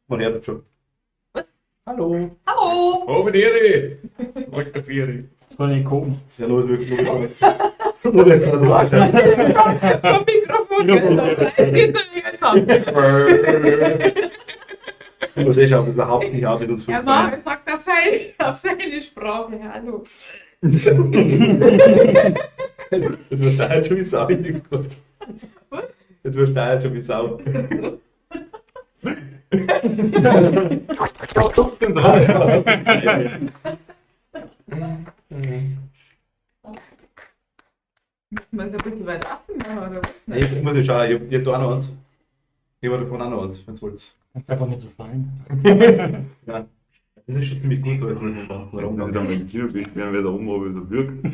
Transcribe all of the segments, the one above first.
Man hört schon. Was? Hallo. Hallo! Oh, mit dir! Mit der Vieri. Das kann ich kommen. Ja, nur wirklich nur der gerade warst. Vom Mikrofon Ich muss schauen, überhaupt nicht an mit uns Er sagt auf seine Sprache Hallo. Jetzt wirst du halt schon wie Sau. Ich sag's grad. Was? Jetzt wirst du halt schon wie Sau. Müssen wir es ein bisschen weiter abmachen oder was? Ich muss ja schauen, ich hab da auch noch eins. Ich habe davon auch noch eins, wenn du willst. Das ist einfach nicht so fein. Ja. Das ist schon ziemlich gut, so Wenn du dann mit dem Kino bist, werden wir da oben aber so wirkt.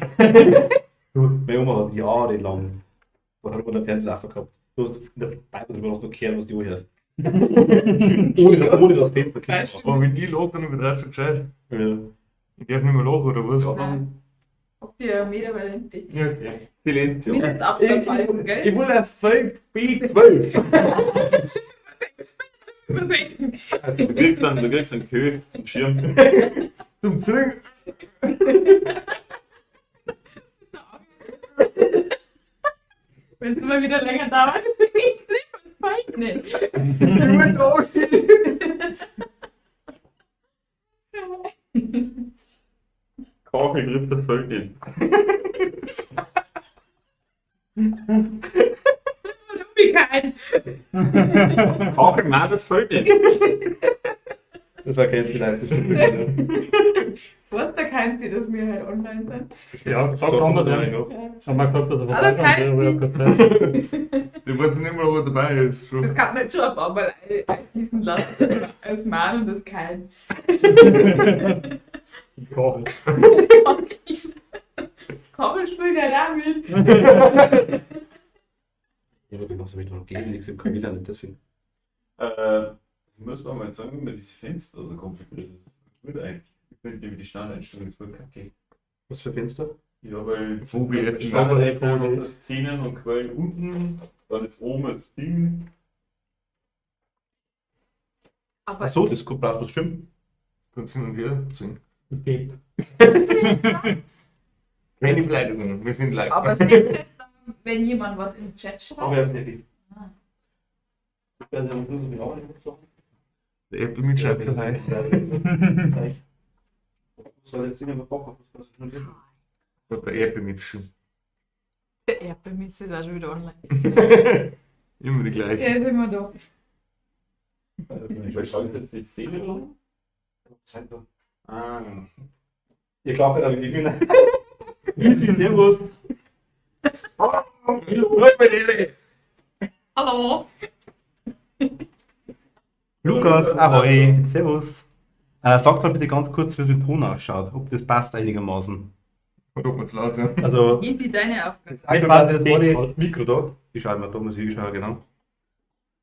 Du, meine Oma hat jahrelang vorher einen Fernseher gehabt. Du hast in der Beine drüber noch gehört, was die anhört. ohne das Fenster Weißt kommt. du? Aber wenn ich lache, dann übertreibst du gescheit. Ja. Ich darf nicht mehr lachen, oder was? Nein. Habt ihr einen Meter weiter hinten? Ja, Silenzio. Mindestabstand halten, gell? Ich will ein Fake B12. Du kriegst einen Köh zum Schirm. Zum Zwingen. Wenn es mal wieder länger dauert, ich triff das Falk nicht. Kachel trifft das Feld nicht. Kein. Kachel macht das Feld nicht. Das erkennt sie leider schon wieder. Was, da kennt sie, dass wir halt online sind? Ja, gesagt haben wir es ja. noch. Haben wir gesagt, dass er Hallo, vorbeischauen soll, aber ich habe keine Zeit. Die wollten nicht mehr, ob er dabei ist. Schon. Das kann man jetzt schon ein paar Mal einfließen lassen. Als Mann und das kein. Mit Kachel. Kochen spielt halt auch mit. Ja, aber du machst damit noch gegen nichts im Kamilla nicht, deswegen. Das muss man mal sagen, wenn man diese Fenster so kompliziert ist. Gut eigentlich. Ich finde über die Standeinstellung voll kacke. Was für Fenster? Ja, weil VBS VBS VBS. noch das Szenen und Quellen unten, dann ist oben das Ding. Aber Achso, das braucht was stimmen. Kannst du hin und her ziehen. Mit Tape. Keine Beleidigungen, wir sind live. aber es ist jetzt, wenn jemand was im Chat Aber schreibt. ich hab's nicht lieb. Ah. Das ist ja nur so genau gesagt. Der Apple mit Scheibe für sein. Zeig. Was soll jetzt irgendwas Bock auf? Was ist denn hier schon? Und der Apple mit schon. Der Erdbeermitze ist auch schon wieder online. Immer die gleiche. Der ist immer da. Ich schaue jetzt die Szene dran. Ah. Ihr glaubt ja, ich bin. Easy, servus. Hallo! Lukas, ahoi, servus. Sagt mal bitte ganz kurz, wie es mit Ton ausschaut, ob das passt einigermaßen. Und ob wir zu laut sind. Also, Easy, deine Aufgabe. das war die Mikro da. Ich schaue mal, da muss ich schauen, genau.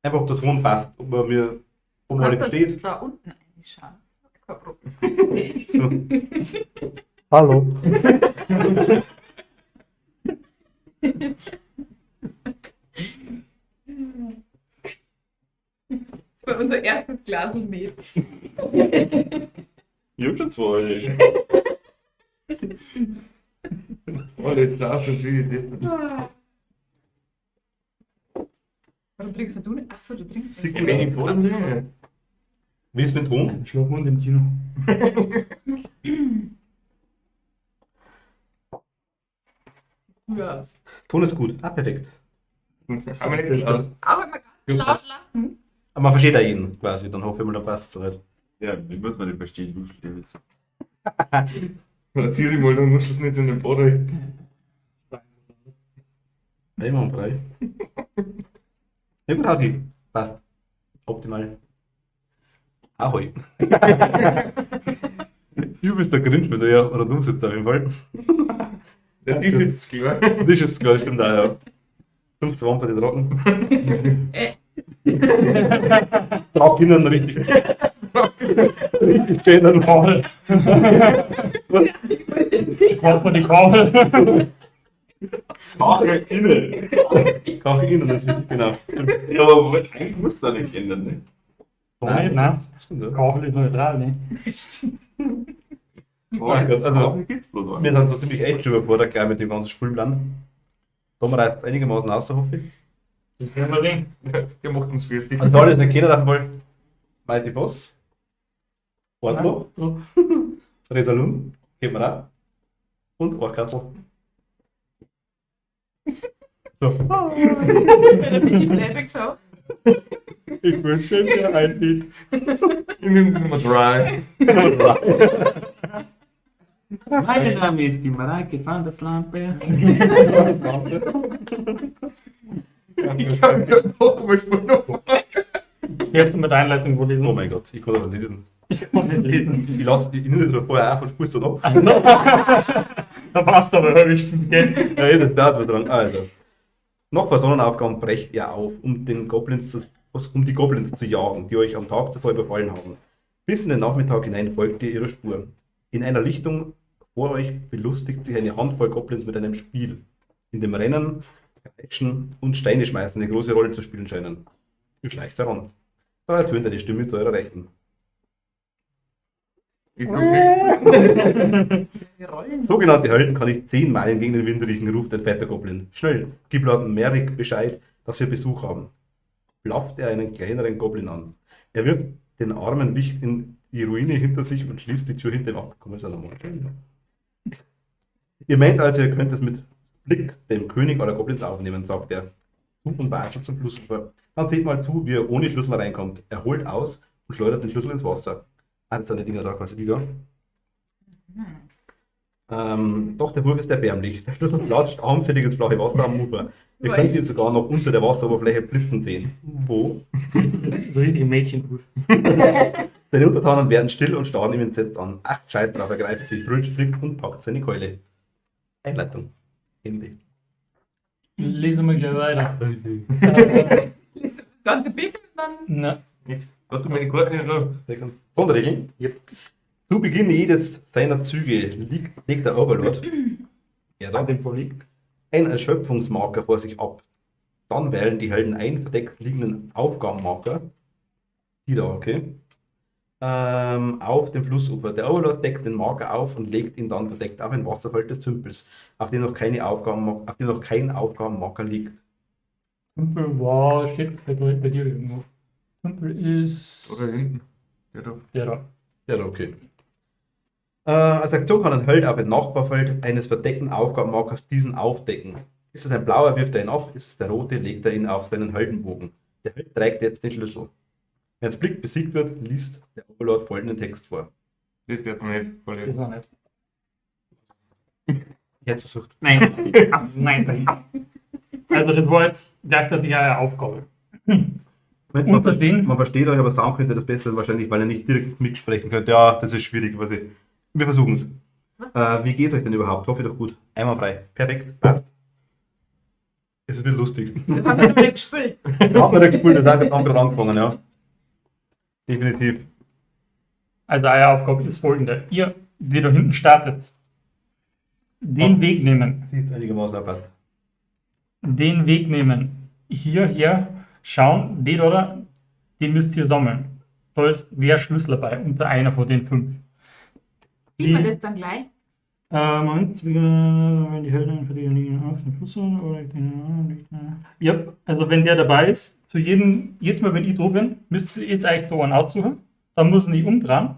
Einfach, ob der Ton passt, ob man mir oben alle versteht. Da unten reinschauen. Kein Problem. So. Hallo. Das war unser erstes Glas Met. Ich hab schon zwei. Oh, jetzt darf das wieder. Warum trinkst du nicht? Achso, du trinkst Sieht mir wenig vor. Wie ist mit Ton? Schlafmund im Kino. Ja. Ton ist gut. Ah, perfekt. Aber nicht laut. Aber man kann laut lachen. Aber man versteht ja jeden quasi, dann hoffe ich mal, da passt es soweit. Ja, die muss man nicht verstehen, du stimmst. Erzähl dich mal, dann musst du es nicht in den Body. Einwandfrei. Ja gut, Hauti. Passt. Optimal. Ahoi. Du bist der Grinch, wenn du ja, oder du sitzt auf jeden Fall. Der Tisch ist klar. Das ist klar, stimmt auch, ja. 15 Wampen, die trocken. Trag ihnen richtig. Richtig schön Kabel. Ich brauche mal die Kabel. Kachel innen. Kach innen, das ist wichtig, genau. Ja, aber eigentlich muss da nicht ändern, ne? Nein, nein. Stimmt, ja. Kachel ist neutral, ne? Stimmt. Also, geht's bloß wir sind so ziemlich edge überfordert gleich mit dem ganzen Spielplan. Tom reißt es einigermaßen aus, hoffe ich. Das werden wir sehen. Der macht uns fertig. Also, alle, die nicht kennen, mal Mighty Boss, Wardlow, Ja. Resalun, geben wir auch. Und Orkattel. So. Bei der Piggy Playback Show. Ich wünsche dir ein Lied. Nummer 3. Mein Name ist die Mareike van der Slampe. Ich habe gesagt, doch, mal noch. Darfst du mit der Einleitung wo lesen? Oh mein Gott, ich kann das nicht lesen. Ich kann nicht lesen. Ich lasse die Inhalt so vorher auch von Spur zu ab. Also, da passt aber erwischt, gell? Ja, das dauert wieder dran. Also. Nach Personenaufgaben brecht ihr auf, um die Goblins zu jagen, die euch am Tag zuvor überfallen haben. Bis in den Nachmittag hinein folgt ihr ihrer Spur. In einer Lichtung vor euch belustigt sich eine Handvoll Goblins mit einem Spiel, in dem Rennen, Klatschen und Steine schmeißen eine große Rolle zu spielen scheinen. Ihr schleicht heran. Da ertönt eine Stimme zu eurer Rechten. Ich komme Text. Wir rollen. Sogenannte Helden kann ich 10 Meilen gegen den Wind riechen, ruft ein fetter Goblin. Schnell, gib Lord Merrick Bescheid, dass wir Besuch haben. Blafft er einen kleineren Goblin an. Er wirft den armen Wicht in die Ruine hinter sich und schließt die Tür hinter ihm ab. Kann man das auch nochmal stellen? Ihr meint also, ihr könnt es mit Blick dem König aller Goblins aufnehmen, sagt er. Und watschelt zum Flussufer. Dann seht mal zu, wie er ohne Schlüssel reinkommt. Er holt aus und schleudert den Schlüssel ins Wasser. Eins seine Dinger da, quasi die da. Doch der Wurf ist erbärmlich. Der Schlüssel platscht armselig ins flache Wasser am Ufer. Ihr könnt ihn sogar noch unter der Wasseroberfläche blitzen sehen. Wo? So richtig Mädchenruf. Seine Untertanen werden still und starren ihm entsetzt an. Ach, scheiß drauf, er greift sich, brüllt, fliegt und packt seine Keule. Einleitung. Ende. Lesen wir gleich weiter. Das ganze Bild dann. Na, Gott, du meine Karten nicht drauf. Sonderregeln. Zu Beginn jedes seiner Züge legt der Overlord an dem vorliegt. einen Erschöpfungsmarker vor sich ab. Dann wählen die Helden einen verdeckt liegenden Aufgabenmarker, die da, okay, auf dem Flussufer. Der Overlord deckt den Marker auf und legt ihn dann verdeckt auf ein Wasserfall des Tümpels, auf dem noch kein Aufgabenmarker liegt. Tümpel war, steht bei dir irgendwo. Tümpel ist Oder hinten. Ja, da. der da. Ja, okay. Als Aktion kann ein Held auf ein Nachbarfeld eines verdeckten Aufgabenmarkers diesen aufdecken. Ist es ein blauer, wirft er ihn ab, ist es der rote, legt er ihn auf seinen Heldenbogen. Der Held trägt jetzt den Schlüssel. Wenn das Blick besiegt wird, liest der Overlord folgenden Text vor. Das ist erst noch nicht. Voll Ist noch nicht. Ich hätte es versucht. Nein. Nein. Also das war jetzt gleichzeitig eine Aufgabe. Unter den- Man versteht euch, aber sagen könnte das besser wahrscheinlich, weil ihr nicht direkt mitsprechen könnt. Ja, das ist schwierig. Wir versuchen es. Wie geht es euch denn überhaupt? Hoffe ich doch gut. Einmal frei. Perfekt. Passt. Es wird lustig. Das haben wir noch nicht gespielt. Haben wir nicht gespielt, das haben wir gerade angefangen, ja. Definitiv. Also eine Aufgabe ist folgende. Ihr, die da hinten startet, den Weg nehmen. Sieht einigermaßen passt. Den Weg nehmen. Hierher schauen, den oder den müsst ihr sammeln. Da ist der Schlüssel dabei, unter einer von den 5. Sieht man das dann gleich? Moment, wenn die Helden für die auf den Fluss oder ja, also wenn der dabei ist, zu jedem, jetzt mal wenn ich da bin, müsst ihr jetzt eigentlich da einen aussuchen, dann müssen die umdrehen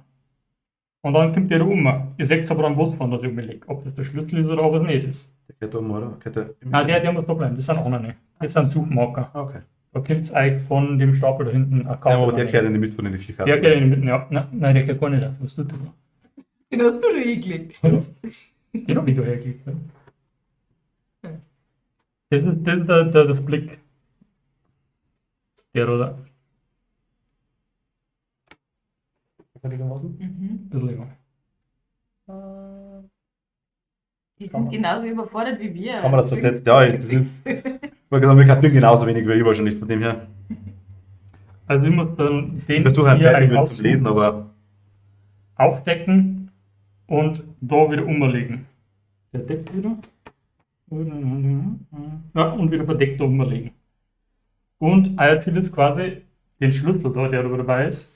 und dann kommt der da um. Ihr seht aber am Busfahren, dass ich umlege, ob das der Schlüssel ist oder ob es nicht ist. Der geht um, oder? Nein, der muss da bleiben, das sind andere. Das sind Suchmarker. Okay. Da kommt es eigentlich von dem Stapel da hinten. Ja, aber der kehrt in die Mitte von den 4 Karten. Der geht in die Mitte, ja. Nein, der geht gar nicht auf. Was tut der da? Den hast du da hingeklickt. Den hab ich da hergelegt. Ja. Das ist das Blick. Der oder? Mhm. Bisschen länger. Die sind genauso überfordert wie wir. Kann man das jetzt? Ja, das ist. Wir können genauso wenig wie ich wahrscheinlich von dem her. Also ich muss dann den Ich versuche ein hier Teil eigentlich zum Lesen, aber aufdecken und da wieder umlegen. Der deckt wieder. Ja, und wieder verdeckt da umlegen. Und euer Ziel ist quasi, den Schlüssel da, der da dabei ist,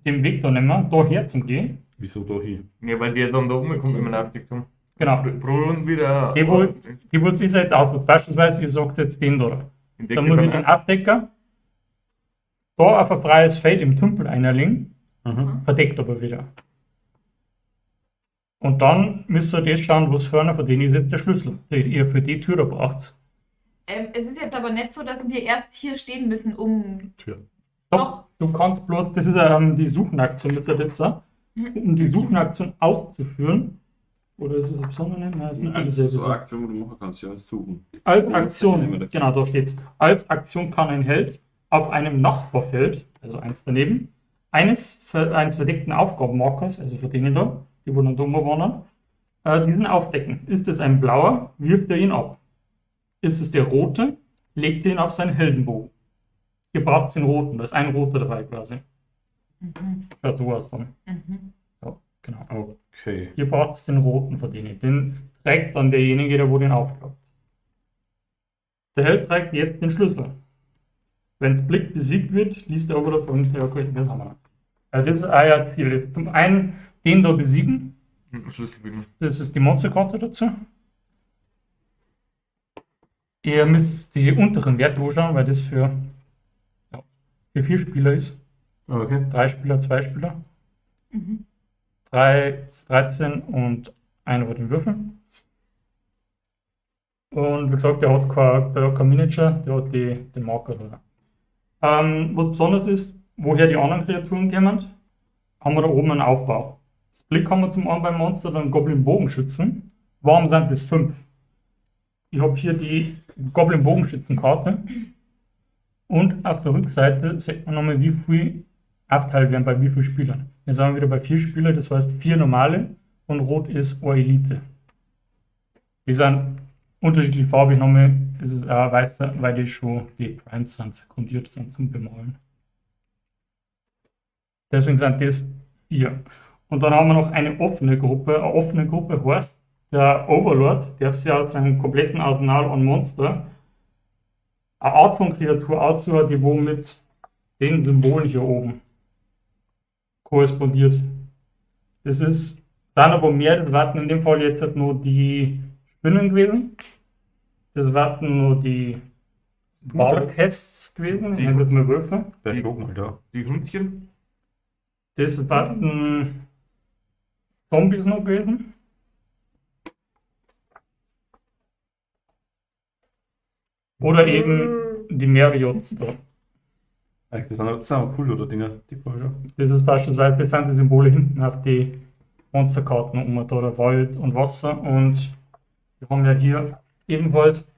den Weg da nehmen, da herzugehen. Wieso da hin? Ja, weil die dann da rumkommt, wenn wir ihn aufgedeckt haben. Genau. Pro Runde wieder. Die wusste ich jetzt aus. Beispielsweise, ihr sagt jetzt den da. Dann muss ich den abdecken, da auf ein freies Feld im Tümpel einlegen, verdeckt aber wieder. Und dann müsst ihr das schauen, was vorne von denen ist jetzt der Schlüssel, den ihr für die Tür da braucht. Es ist jetzt aber nicht so, dass wir erst hier stehen müssen, um. Tür. Doch, du kannst bloß, das ist die Suchenaktion, ist ja das so, um die Suchenaktion auszuführen. Oder ist es ein besonderer Name? Nein, Nein, das das ist ist so so. eine Aktion, die du machen kannst, ja, suchen. Als Aktion, genau, da steht es. Als Aktion kann ein Held auf einem Nachbarfeld, also eins daneben, eines verdeckten Aufgabenmarkers, also für denen da, die wo dann dummer waren, diesen aufdecken. Ist es ein blauer, wirft er ihn ab. Ist es der rote, legt er ihn auf seinen Heldenbogen. Ihr braucht den roten, da ist ein roter dabei quasi. Schaut so aus dann. Ja, genau. Okay. Ihr braucht den roten von denen. Den trägt dann derjenige, der wo den aufklappt. Der Held trägt jetzt den Schlüssel. Wenn das Blick besiegt wird, liest er aber davon, ja, okay, das haben wir. Also das ist euer Ziel. Das ist zum einen den da besiegen. Schlüssel bieten. Das ist die Monsterkarte dazu. Ihr müsst die unteren Werte anschauen, weil das für 4 Spieler ist. Okay. 3 Spieler, 2 Spieler. 3, 13 und einer wird den Würfeln. Und wie gesagt, der hat kein Miniature, der hat den Marker da. Was besonders ist, woher die anderen Kreaturen kommen, haben wir da oben einen Aufbau. Das Blick haben wir zum einen beim Monster, dann Goblin-Bogenschützen. Warum sind das 5? Ich habe hier die Goblin-Bogenschützenkarte. Und auf der Rückseite sieht man nochmal, wie viel aufteilt werden bei wie vielen Spielern. Wir sind wieder bei 4 Spielern, das heißt 4 normale und rot ist eine Elite. Die sind unterschiedlich farbig, nochmal ist es auch weißer, weil die schon geprimed sind, grundiert sind zum Bemalen. Deswegen sind das 4. Und dann haben wir noch eine offene Gruppe. Eine offene Gruppe heißt, der Overlord darf sich aus seinem kompletten Arsenal an Monster eine Art von Kreatur aussuchen, die wo mit den Symbolen hier oben korrespondiert. Das ist dann aber mehr, das warten in dem Fall jetzt halt nur die Spinnen gewesen. Das warten nur die Balkests gewesen, die nennt man Wölfe. Der Schluck mal da. Die Hündchen. Das warten Zombies noch gewesen. Oder eben die Mariots da. Eigentlich, das sind auch cool, oder Dinger? Die Folge. Das ist beispielsweise, das sind die Symbole hinten auf die Monsterkarten, um da der Wald und Wasser. Und wir haben ja hier ebenfalls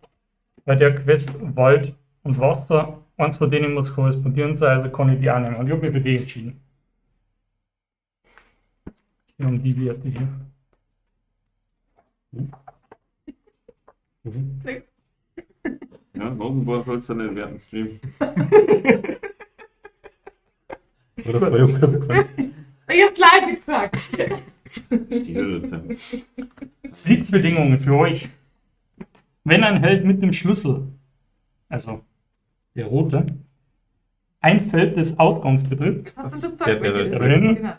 bei der Quest Wald und Wasser, eins von denen muss korrespondieren sein, also kann ich die annehmen. Und ich habe mich für die entschieden. Wir haben die Werte hier. Ja, morgen soll es dann nicht werden, Stream. Oder das war ja gefallen. Ich hab's live gesagt. Stil Siegsbedingungen für euch. Wenn ein Held mit dem Schlüssel, also der rote, ein Feld des Ausgangs betritt, Hast du schon Der- gesagt? der- welches? der- Genau.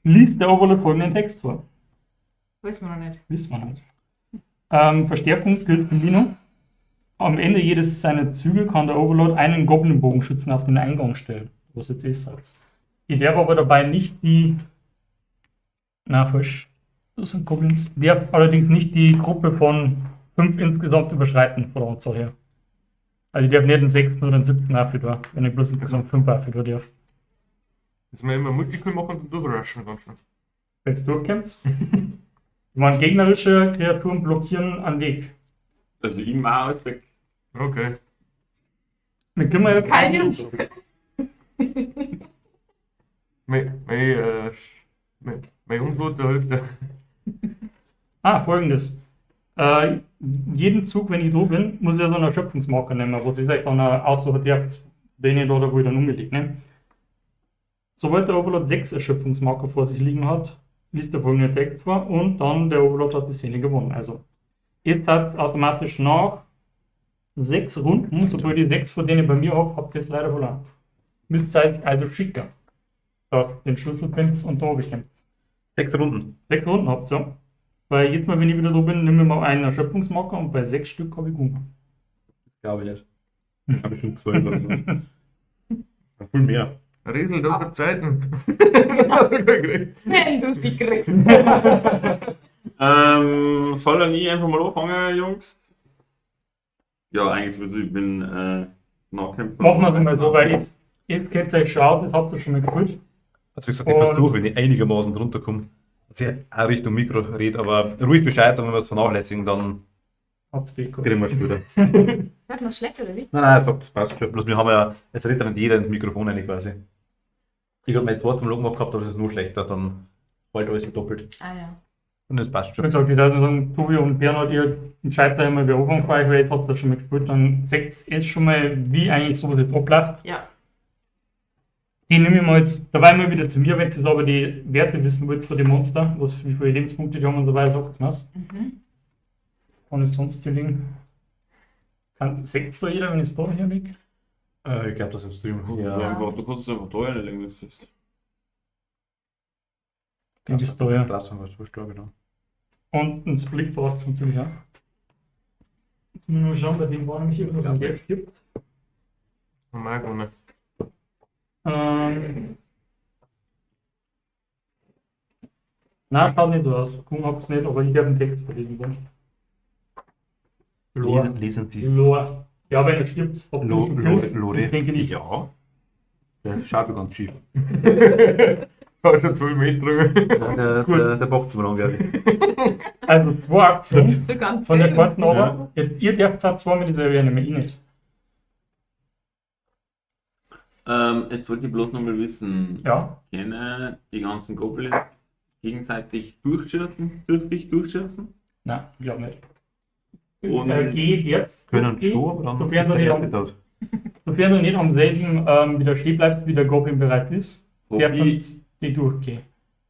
liest der Overlord folgenden Text vor. Wissen wir noch nicht. Wissen wir nicht. Verstärkung gilt für Lino. Am Ende jedes seiner Züge kann der Overlord einen Goblin-Bogenschützen auf den Eingang stellen. Was jetzt ist Satz. Ich darf aber dabei nicht die. Na, falsch. Das sind Goblins. Ich darf allerdings nicht die Gruppe von 5 insgesamt überschreiten, von der Anzahl her. Also ich darf nicht den 6. oder den 7. Affidor, wenn ich bloß insgesamt 5 Affidor darf. Müssen wir immer Multikill machen und durchrushen ganz schnell. Wenn es durchkommt. Ich meine, gegnerische Kreaturen blockieren einen Weg. Also ich mache alles weg. Okay. Wir können jetzt Kein Jungs. Mein Unblut der Hälfte. Folgendes. Jeden Zug, wenn ich da bin, muss ich so einen Erschöpfungsmarker nehmen, wo sich dann aussuchen darf, den ich da oder wo ich dann umgelegt nehme. Sobald der Overlord 6 Erschöpfungsmarker vor sich liegen hat, liest der folgende Text vor und dann der Overlord hat die Szene gewonnen. Also, es hat automatisch nach 6 Runden. Sobald ich 6 von denen bei mir habe, habt ihr es leider verloren. Müsst ihr euch also schicken. Dass ihr den Schlüssel findet und da bekommt. 6 Runden. 6 Runden habt ihr, ja. Weil jetzt mal, wenn ich wieder da bin, nehme ich mal einen Erschöpfungsmarker und bei 6 Stück habe ich gewonnen. Glaube ich nicht. Ich habe schon 12 oder so. Ja, viel mehr. Riesel, da für Zeiten. Wenn du sie kriegst. Soll dann ich einfach mal anfangen, Jungs? Ja, eigentlich sowieso, ich bin Nahkämpfer. Machen wir es mal so, weil ich kennt euch schon aus, das habt ihr schon mal gespielt. Also wie gesagt, ich passe Und- durch, wenn ich einigermaßen drunter komme. Dass ich auch Richtung Mikro rede, aber ruhig Bescheid sagen, wenn wir es vernachlässigen, dann Hat's bekommen. kriegen wir es wieder. Hört man schlecht oder wie? Nein, sagt, das passt schon. Bloß wir haben ja, jetzt redet ja nicht jeder ins Mikrofon rein quasi. Ich habe mein zweites Mal gemacht gehabt, aber das ist nur schlechter, dann fällt alles doppelt. Ah ja. Und das passt Wie schon. gesagt, ich darf nur sagen, Tobi und Bernhard, ihr entscheidet euch mal, wer Anfang von euch, weil ich habt das schon mal gespielt, dann seht ihr schon mal, wie eigentlich sowas jetzt abläuft. Ja. Die nehme ich mal jetzt dabei mal wieder zu mir, wenn ihr aber die Werte wissen wollt für die Monster, wie viele Lebenspunkte die haben und so weiter, sagt es mir. Mhm. Kann es sonst hier liegen? Seht es da jeder, wenn ich es da hier liege? Ich glaube, das ist im Stream. Ja, einfach, du kannst es einfach da reinlegen, wenn du willst. Den ist da, ja. Das haben wir so stark, genau. Und ein Split braucht es natürlich auch. Jetzt müssen wir mal schauen, bei dem war nämlich irgendwas am Geld gibt. Mag man nicht. Nein, schaut nicht so aus. Gucken hab's nicht, aber ich habe einen Text verlesen dann. Lore. Lesen Sie. Lore. Ja, wenn er stirbt, habt ihr schon gehört? Lore. Ich denke nicht. Ja. Der schaut schon ganz schief. War schon 12 Meter. Der bockt zum Rang, glaube ich. Also 2 Aktionen Du kannst von der wählen. Karten aber. Ihr dürft zwar 2 mit dieser nehmen, ich nicht. Jetzt wollte ich bloß noch mal wissen, Ja. können die ganzen Goblins gegenseitig durch sich durchschießen? Nein, ich glaube nicht. Und Geht jetzt. Können schon, aber dann Sofern ist der du erste nicht, tot. sofern du nicht am selben wieder stehen bleibst, wie der Goblin bereits ist, habe darf man ich, die durchgehen.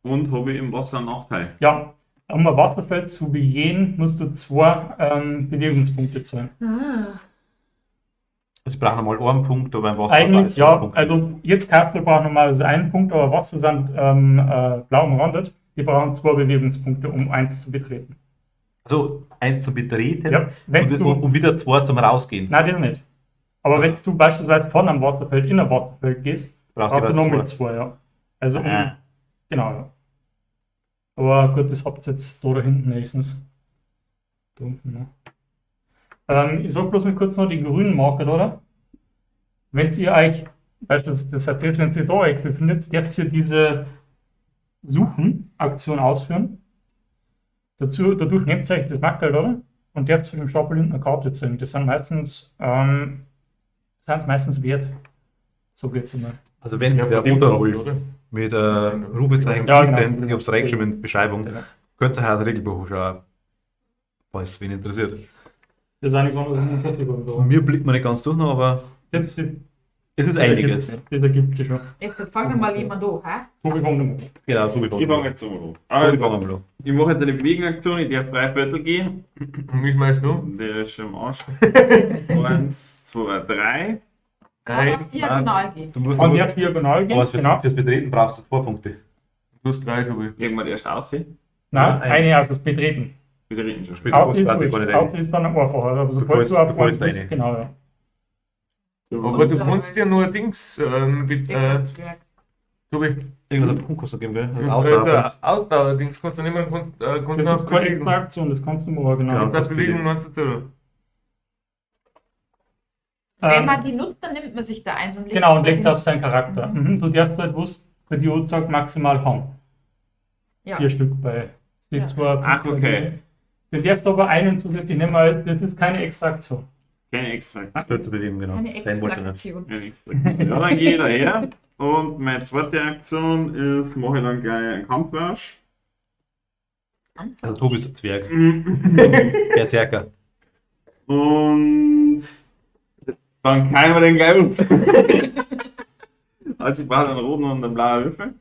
hab ich im Wasser einen Nachteil. Ja, um ein Wasserfeld zu begehen, musst du 2 Bewegungspunkte zahlen. Ah. Also, wir brauchen mal einen Punkt, aber beim Wasser Eigentlich, ist ja, ein Punkt. also jetzt Castle braucht normalerweise einen Punkt, aber Wasser sind blau umrandet. Die brauchen 2 Bewegungspunkte, um 1 zu betreten. Also, eins zum Betreten Ja, wenn's und, du, und wieder 2 zum Rausgehen. nein, das nicht. Aber wenn du beispielsweise von einem Wasserfeld in ein Wasserfeld gehst, brauchst du jeweils nochmal zwei. 2, ja. Also, Ah. genau, ja. Aber gut, das habt ihr jetzt da hinten nächstens. Da unten, ne? Ich sag bloß mal kurz noch die grünen Marker, oder? Wenn ihr euch, beispielsweise, das erzählt, wenn ihr da euch befindet, dürft ihr diese Suchen-Aktion ausführen. Dadurch nehmt ihr euch das Mackel, oder? Und dürft für den Stapel hinten eine Karte ziehen. Das sind meistens wert. So geht's immer. Also, wenn Ja, der von dem Unterhol oder? mit Rufezeichen Ja, genau. sind, ich habe es rechts schon in der Beschreibung, Genau. könnt ihr halt das Regelbuch schauen, falls wen interessiert. Das ist eigentlich anderes als ein Kategorie. Mir blickt man nicht ganz durch noch, aber Das es ist einiges. Das ergibt sich schon. Jetzt fang mal jemand an, hä? Tobi kommt noch. Genau, so wie Ich fange jetzt so an. So wie Also, fangen wir an. ich mache jetzt eine Bewegungsaktion, ich darf 3 Viertel gehen. Wie schmeißt du? Der ist schon am Arsch. 1, 2, 3. Kann auch diagonal gehen. Du musst An der Diagonal gehen, aber genau. fürs Betreten brauchst du 2 Punkte. Du hast 3, Tobi. Irgendwann erst aussehen. Nein, Ein- eine Ausschuss betreten. Wieder reden schon. Später Ausschuss weiß ich ist, gar nicht Ausschuss ist dann einfacher, aber sobald fällst- du auf du fällst Ausschuss, rein. genau, ja. Aber du kannst ja nur ein Dings mit, Deckungswerk. Tobi. Irgendeinen Punkt kannst du geben, gell? Da Also ist Ausdauer. der Ausdauer-Dings, kannst du nicht mehr, kannst Das noch ist keine extra Aktion, das kannst du machen, genau. Ja. Mit der Bewegung kannst du tun. Wenn Ähm, man die nutzt, dann nimmt man sich da eins und legt genau, und es legt es auf seinen Charakter. Mhm. Du darfst halt, was für die Uhrzeit maximal haben. Ja. 4 Stück bei die Ja. 2. Ach, okay. Du darfst aber einen zusätzlich nehmen, weil das ist keine extra Aktion. Keine extra. Das wird zu bewegen, genau. Eine Dein wollte nicht. Aktion. Ja, dann gehe ich daher. Und meine zweite Aktion ist, mache ich dann gleich einen Kampfrausch. Also Tobi ist ein Zwerg. Und Berserker. dann keinen wir den gleich um. Also ich brauche einen roten und einen blauen Würfel.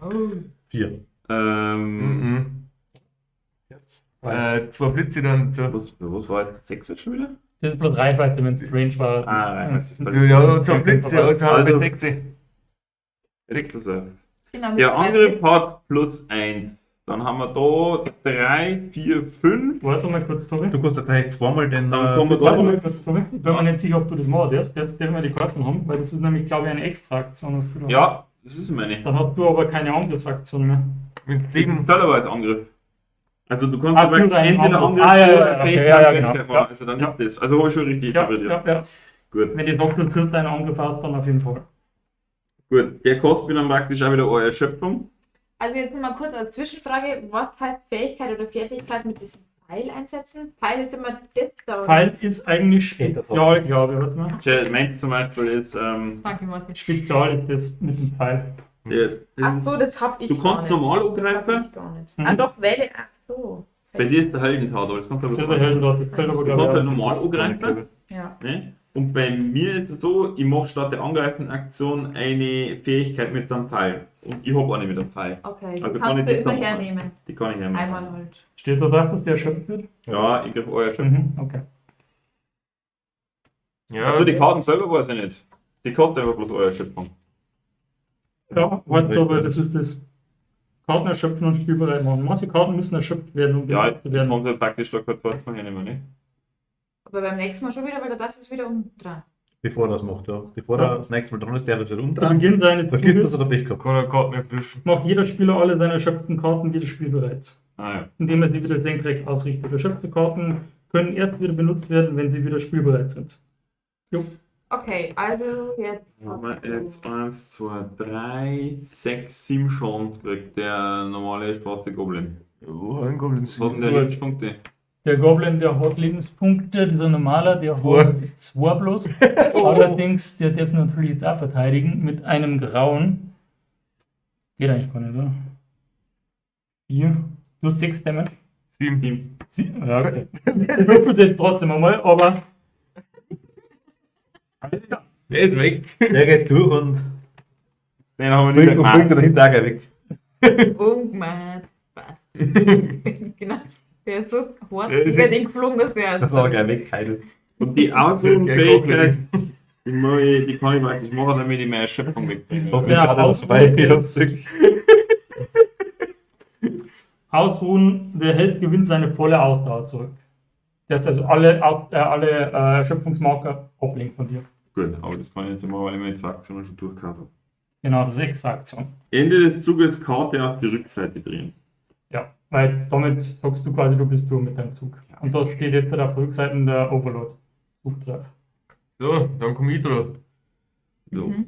Oh. 4. Ähm, Mhm. 2 Blitze dann dazu. Was war jetzt? 6 jetzt schon wieder? Das ist bloß Reichweite, wenn es Range war. Ja, 2 Blitze, also Also- halbe 6. Genau, Der Angriff hat +1. Dann haben wir da 3, 4, 5. Warte mal kurz, Tobi. Du kannst tatsächlich zweimal den. Dann kommen wir Warte mal da. kurz, Tobi. Ich bin mir nicht sicher, ob du das machen darfst. Darfst wir die Karten haben, weil das ist nämlich, glaube ich, eine Extra-Aktion, was du da hast. Ja, das ist meine. Dann hast du aber keine Angriffsaktion mehr. Wenn es Das ist Leben. selber als Angriff. Also du kannst Ah, aber du deinen entweder Angriff. Angriff Ah, ja, ja, oder okay, Fähigkeit ja, Fähigkeit genau. machen. Ja. Also dann Ja. ist das. Also habe ich schon richtig Ja, interpretiert. ja. Gut. Wenn die sagt, du führst deinen Angriff aus, dann auf jeden Fall. Gut. Der kostet mir dann praktisch auch wieder eure Erschöpfung. Also jetzt nochmal kurz als Zwischenfrage, was heißt Fähigkeit oder Fertigkeit mit diesem Pfeil einsetzen? Pfeil ist immer das da. oder? Pfeil ist eigentlich Spezial, glaube ich. Warte mal. Meins zum Beispiel ist, Danke, Martin. Spezial ist das mit dem Pfeil. Ach so, das hab ich Du kannst gar nicht. normal Das hab angreifen. ich gar nicht. Mhm. Ah doch, Welle, ach so. Bei dir ist der Heldentat, aber das kannst du Das ist aber der Heldenrat, das zählt aber, Du glaube kannst ich. halt auch. normal angreifen. Ja. Ne? Und bei mir ist es so, ich mache statt der Angreifen-Aktion eine Fähigkeit mit so einem Pfeil. Und ich habe eine mit einem Pfeil. Okay, Also die kann kannst ich du das immer dann machen? hernehmen. Die kann ich hermachen. Einmal halt. Steht da drauf, dass der erschöpft wird? Ja, ich greife euer Erschöpfung. Okay. Ja, Also die Karten selber weiß ich nicht. Die kosten einfach bloß eure Erschöpfung. Ja, weißt du, aber das ist das. Karten erschöpfen und spielbereit machen. Manche Karten müssen erschöpft werden, um Ja, benutzt zu dann werden. haben sie praktisch da kurz was mal hernehmen, ne? Aber beim nächsten Mal schon wieder, weil da darfst du es wieder umdrehen. Bevor er das macht, ja. Bevor Ja. er das nächste Mal dran ist, der wird wieder Zu umdrehen. Beginn seines Vergisst, dass Zuges er da Pech gehabt kann er Karten erwischen. macht jeder Spieler alle seine erschöpften Karten wieder spielbereit, Ah ja. indem er sie wieder senkrecht ausrichtet. Erschöpfte Karten können erst wieder benutzt werden, wenn sie wieder spielbereit sind. Okay, also jetzt. Haben wir jetzt 1, 2, 3, 6, 7 schon kriegt der normale schwarze Goblin. Oh, ein Goblin Was hat denn der Gut. Lebenspunkte? Der Goblin, der hat Lebenspunkte, dieser normaler, der hat 2 bloß. Allerdings, der darf natürlich jetzt auch verteidigen mit einem Grauen. Geht eigentlich gar nicht, oder? 4. Du hast 6 Damage. 7. Ja, okay. Ich würfel es jetzt trotzdem einmal, aber Der ist weg. Der geht durch und Den haben wir nicht bringt er gemacht. dahinter auch gleich weg. Umgemacht. Passt. Genau. Der ist so hart über den geflogen, dass der. Das war gleich weg, keine. Und die Ausführungsfähigkeit, die kann ich praktisch machen, damit ich mehr Erschöpfung wegbringe. Hoffentlich Ja, hat er das Ausruhen dabei. ist- Ausruhen, der Held gewinnt seine volle Ausdauer zurück. Das ist also alle Erschöpfungsmarker ablenkt von dir. Gut, aber das kann ich jetzt machen, weil ich meine 2 Aktionen schon durchgehabt habe. Genau, das ist extra Aktion. Ende des Zuges Karte auf die Rückseite drehen. Ja, weil damit sagst du quasi, du bist durch mit deinem Zug. Und da steht jetzt halt auf der Rückseite der Overlord. Zug drauf. So, dann komm ich dran. So. Mhm.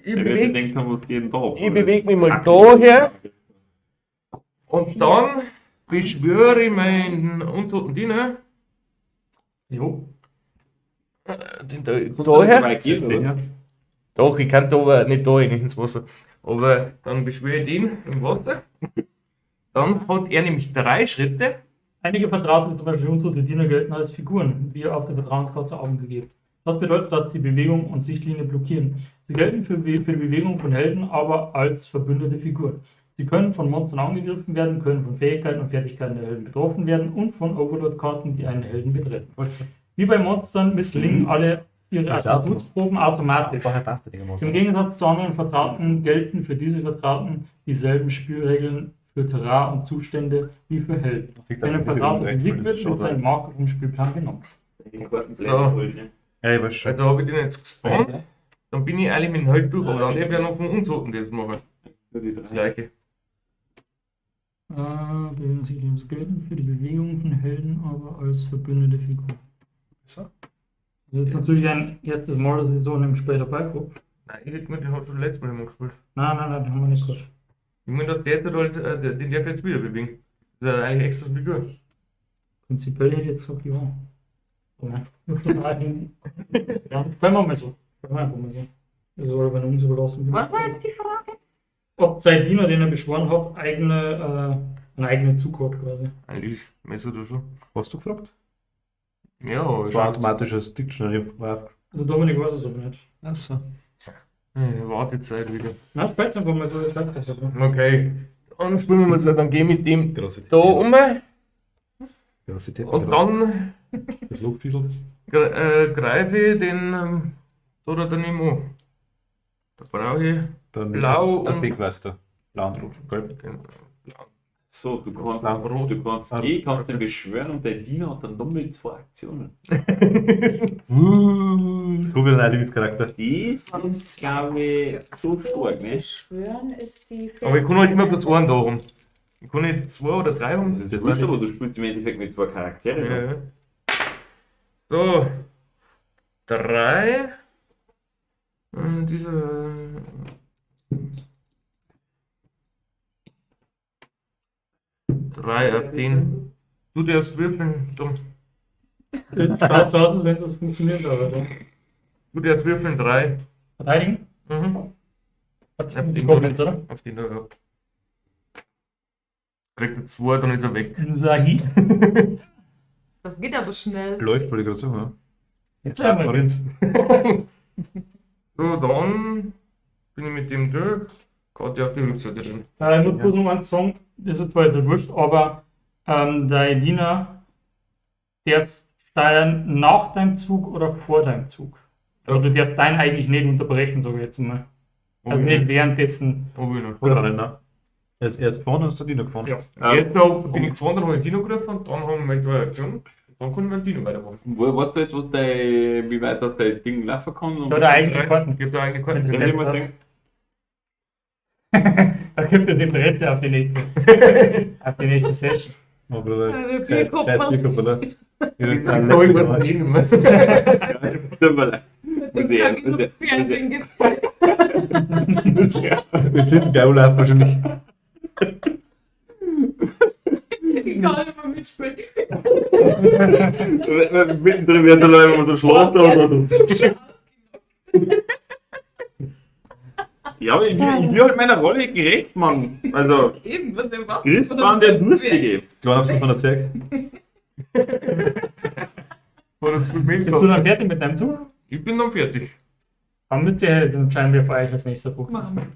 Ich Der wird bewege gedacht haben, was geht denn da ab? ich beweg mich mal daher und dann beschwöre ich meinen untoten Diener. Jo. Den da, Kannst du so daher? weit gehen, oder? Ja. Doch, ich kann da aber nicht da rein ins Wasser. Aber dann beschwöre ich den im Wasser. Dann hat er nämlich 3 Schritte. Einige Vertraute, zum Beispiel untote Diener, gelten als Figuren, wie auf der Vertrauenskarte angegeben. Das bedeutet, dass sie Bewegung und Sichtlinie blockieren. Sie gelten für die Bewegung von Helden aber als verbündete Figuren. Sie können von Monstern angegriffen werden, können von Fähigkeiten und Fertigkeiten der Helden betroffen werden und von Overlord-Karten, die einen Helden betreffen. Wie bei Monstern misslingen alle ihre Attributsproben automatisch. Vorher passt der Ding Im Gegensatz zu anderen Vertrauten gelten für diese Vertrauten dieselben Spielregeln für Terrain und Zustände wie für Helden. Wenn ein Vertrauter besiegt wird, wird sein Marker vom Spielplan genommen. Ja, ich weiß schon. Also habe ich den jetzt gespawnt. Dann bin ich eigentlich mit dem Held durch. Aber dann darf ich ja noch einen Untoten das machen. Das gleiche. Bewegungsregeln gelten für die Bewegung von Helden, aber als verbündete Figur. So. Das ist natürlich ein erstes Mal, dass ich so in einem Spiel dabei war. Nein, ich hätte gemeint, den hat schon letztes Mal immer gespielt. Nein, den haben wir nicht gehabt. Ich meine, dass der jetzt halt, den darf ich jetzt wieder bewegen. Das ist ja eigentlich extra Figur. Prinzipiell hätte ich jetzt gesagt, ja. Ja, das können wir mal so. Können wir einfach mal so. Das soll aber uns überlassen. wie Was wir war spielen. jetzt die Frage? Ob sein Diener, den er beschworen hat, einen eigenen Zug hat quasi. Eigentlich messer du schon. Hast du gefragt? Ja, Das war automatisches Dictionary. War Also Dominik weiß es aber nicht. Achso. Wartezeit wieder. Na, spät einfach mal so. Das ist Okay. Dann spielen wir mal so, dann gehe ich mit dem Große da um Große Tipp. und dann Das Logfischl. greife ich den da daneben an. Da brauche ich Dann Blau das und- Dick weißt du. Blau und rot. Gelb. So, du kannst, Blau, du kannst Blau. gehen, kannst den beschwören und der Diener hat dann nochmal 2 Aktionen. So wieder ein Lieblingscharakter. Das ist, glaube ich, so stark, ne? Schwören ist die Aber ich kann halt immer bloß einen da haben. Ich kann nicht 2 oder 3 haben. Das ist aber du spielst im Endeffekt mit 2 Charakteren. ne? Ja. So. 3. Dieser. 3 auf den. Du darfst würfeln. schaut so aus, als wenn es funktioniert, aber ja. Du darfst würfeln 3. Verteidigen? Mhm. Hat Auf die den Goblins, oder? Auf den da, ja. Kriegt er 2, dann ist er weg. Sahi. Das geht aber schnell. Läuft, wollte ich gerade sagen. Ja. Jetzt einmal. Lorenz. So, dann bin ich mit dem durch. Karte auf die Rückseite drin. Ich muss bloß noch eins sagen, das ist zwar jetzt wurscht, aber dein Diener darfst steuern nach deinem Zug oder vor deinem Zug. Also du darfst deinen eigentlich nicht unterbrechen, sage ich jetzt mal. Also nicht währenddessen. Hab ich noch. Oder nicht, ne? Er ist gefahren und ist der Diener gefahren. Ja. Jetzt da bin ich gefahren, dann habe ich den Dino gerufen und dann haben wir 2 Aktionen. Dann kann ich meinen Dino weitermachen. Weißt du jetzt, wie weit das dein Ding laufen kann? Da hat er eigene Karten. Ich habe da eigene Karten. Das Wenn ich mal denke, Da gibt es Interesse auf die nächste Session. Oh, Bruder. Der Bierkopf. Scheiß Bierkopf, oder? Ich weiß da irgendwas reden muss. tut mir leid. Muss ich- Genug muss ich- Fernsehen gibt. Mit sitzen geil läuft wahrscheinlich. Egal, ob man mitspielt. Mittendrin wird der Leute immer so schläft oder so. Ja, aber ich will halt meiner Rolle gerecht, Mann. Also, Eben, was er macht. Chris war der Durstige. Kleiner Abschluss von der Zwerg. Oder zu viel Milch Bist du dann fertig mit deinem Zug? Ich bin dann fertig. Dann müsst ihr jetzt entscheiden, wer für euch als nächster Druck. Machen wir.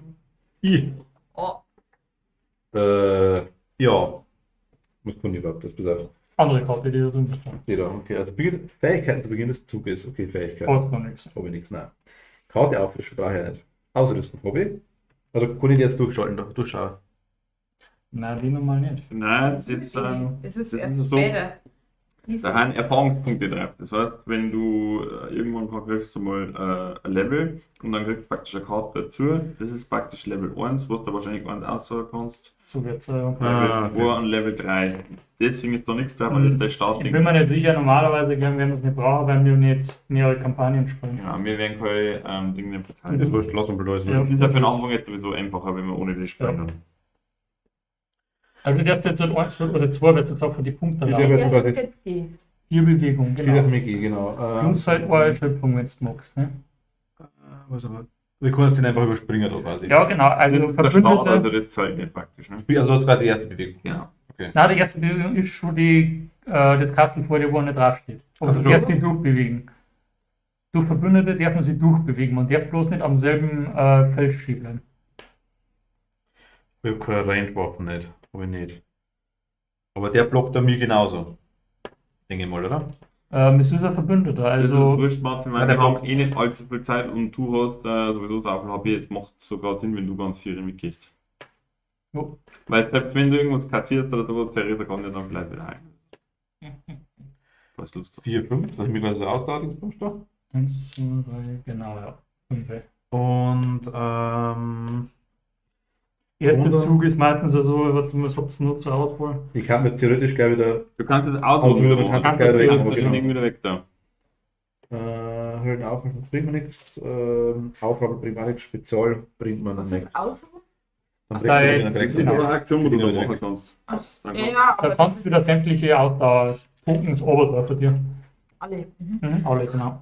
Ich. Oh, Ja. Was kann ich überhaupt? Das besagt. Andere Karte, die da drin bestehen. Jeder. Okay, also Fähigkeiten zu Beginn des Zuges. Okay, Fähigkeiten. Brauchst noch nichts. Habe ich nichts, nein. Karte auffrischen brauche ich nicht. Ausrüsten habe ich. Oder kann ich die jetzt durchschauen? Durchschauen. Nein, die normal nicht. Nein, das ist es ist das erst ist so. später. Da haben Erfahrungspunkte drauf. Das heißt, wenn du irgendwann kriegst du mal ein Level und dann kriegst du praktisch eine Karte dazu. Das ist praktisch Level 1, was du wahrscheinlich 1 aussagen kannst. So wird's. Level Ah, 2 und Level 3. Deswegen ist da nichts drauf, weil das ist der Ich Startding. bin mir nicht sicher, normalerweise werden wir das nicht brauchen, weil wir nicht mehrere Kampagnen spielen. Ja, wir werden keine Dinge Das ist verteilen. wurscht, lass uns bedeuten. Ja. Das ist ja für den Anfang jetzt sowieso einfacher, wenn wir ohne die spielen. Ja. Also du darfst jetzt ein 1 oder 2, weil du gesagt die Punkte Ich haben. darf- sogar Jetzt das- jetzt die. 4 Bewegungen, Genau. genau. Mickey, genau. Plus halt eine Erschöpfung, wenn du magst. Ne? Was aber? Wir können den einfach überspringen da quasi. Ja, genau. Also Das ist der Start, also Verbündete. das zahlt nicht praktisch. Ne? Also das ist quasi die erste Bewegung. Ja. Nein, die erste Bewegung ist schon das Kastel vor dir, wo nicht draufsteht. Aber Also du darfst dich durchbewegen. Durch Verbündete darf man sich durchbewegen. Man darf bloß nicht am selben Feld stehen bleiben. Ich habe keine Range-Waffen nicht. Habe ich nicht. Aber der blockt an mir genauso. Denke ich mal, oder? Es ist ein Verbündeter, Also, das ist also wurscht, Martin, weil Ja, der wir haben Block- eh nicht allzu viel Zeit und du hast sowieso so viel HP, es macht sogar Sinn, wenn du ganz viel mitgehst. jo. Weil selbst wenn du irgendwas kassierst oder sowas, Theresa kann dir dann gleich wieder ein. Was Lust hast. 4, 5, dass ich mir quasi so ausladungspunkt da. 1, 2, 3, genau, ja. 5. Und Erster Und dann- Zug ist meistens so, was habt ihr noch zur Auswahl? ich kann mir theoretisch gleich wieder Du kannst es Ausruhen, ausruhen, du du kannst kannst es gleich das wegmachen, Ding wieder weg da. Höhlen auf, das bringt mir nichts. Aufrahmen bringt mir nichts. Spezial bringt mir dann Was nichts. ist ausruhen? Dann Ach, direkt da- direkt Das ist so. aber eine Aktion, wo du da Dinge machen weg. kannst. Ja, Da aber das kannst ist du wieder sämtliche Ausdauer-Tokens oben für dir. alle. Mhm. Alle, genau.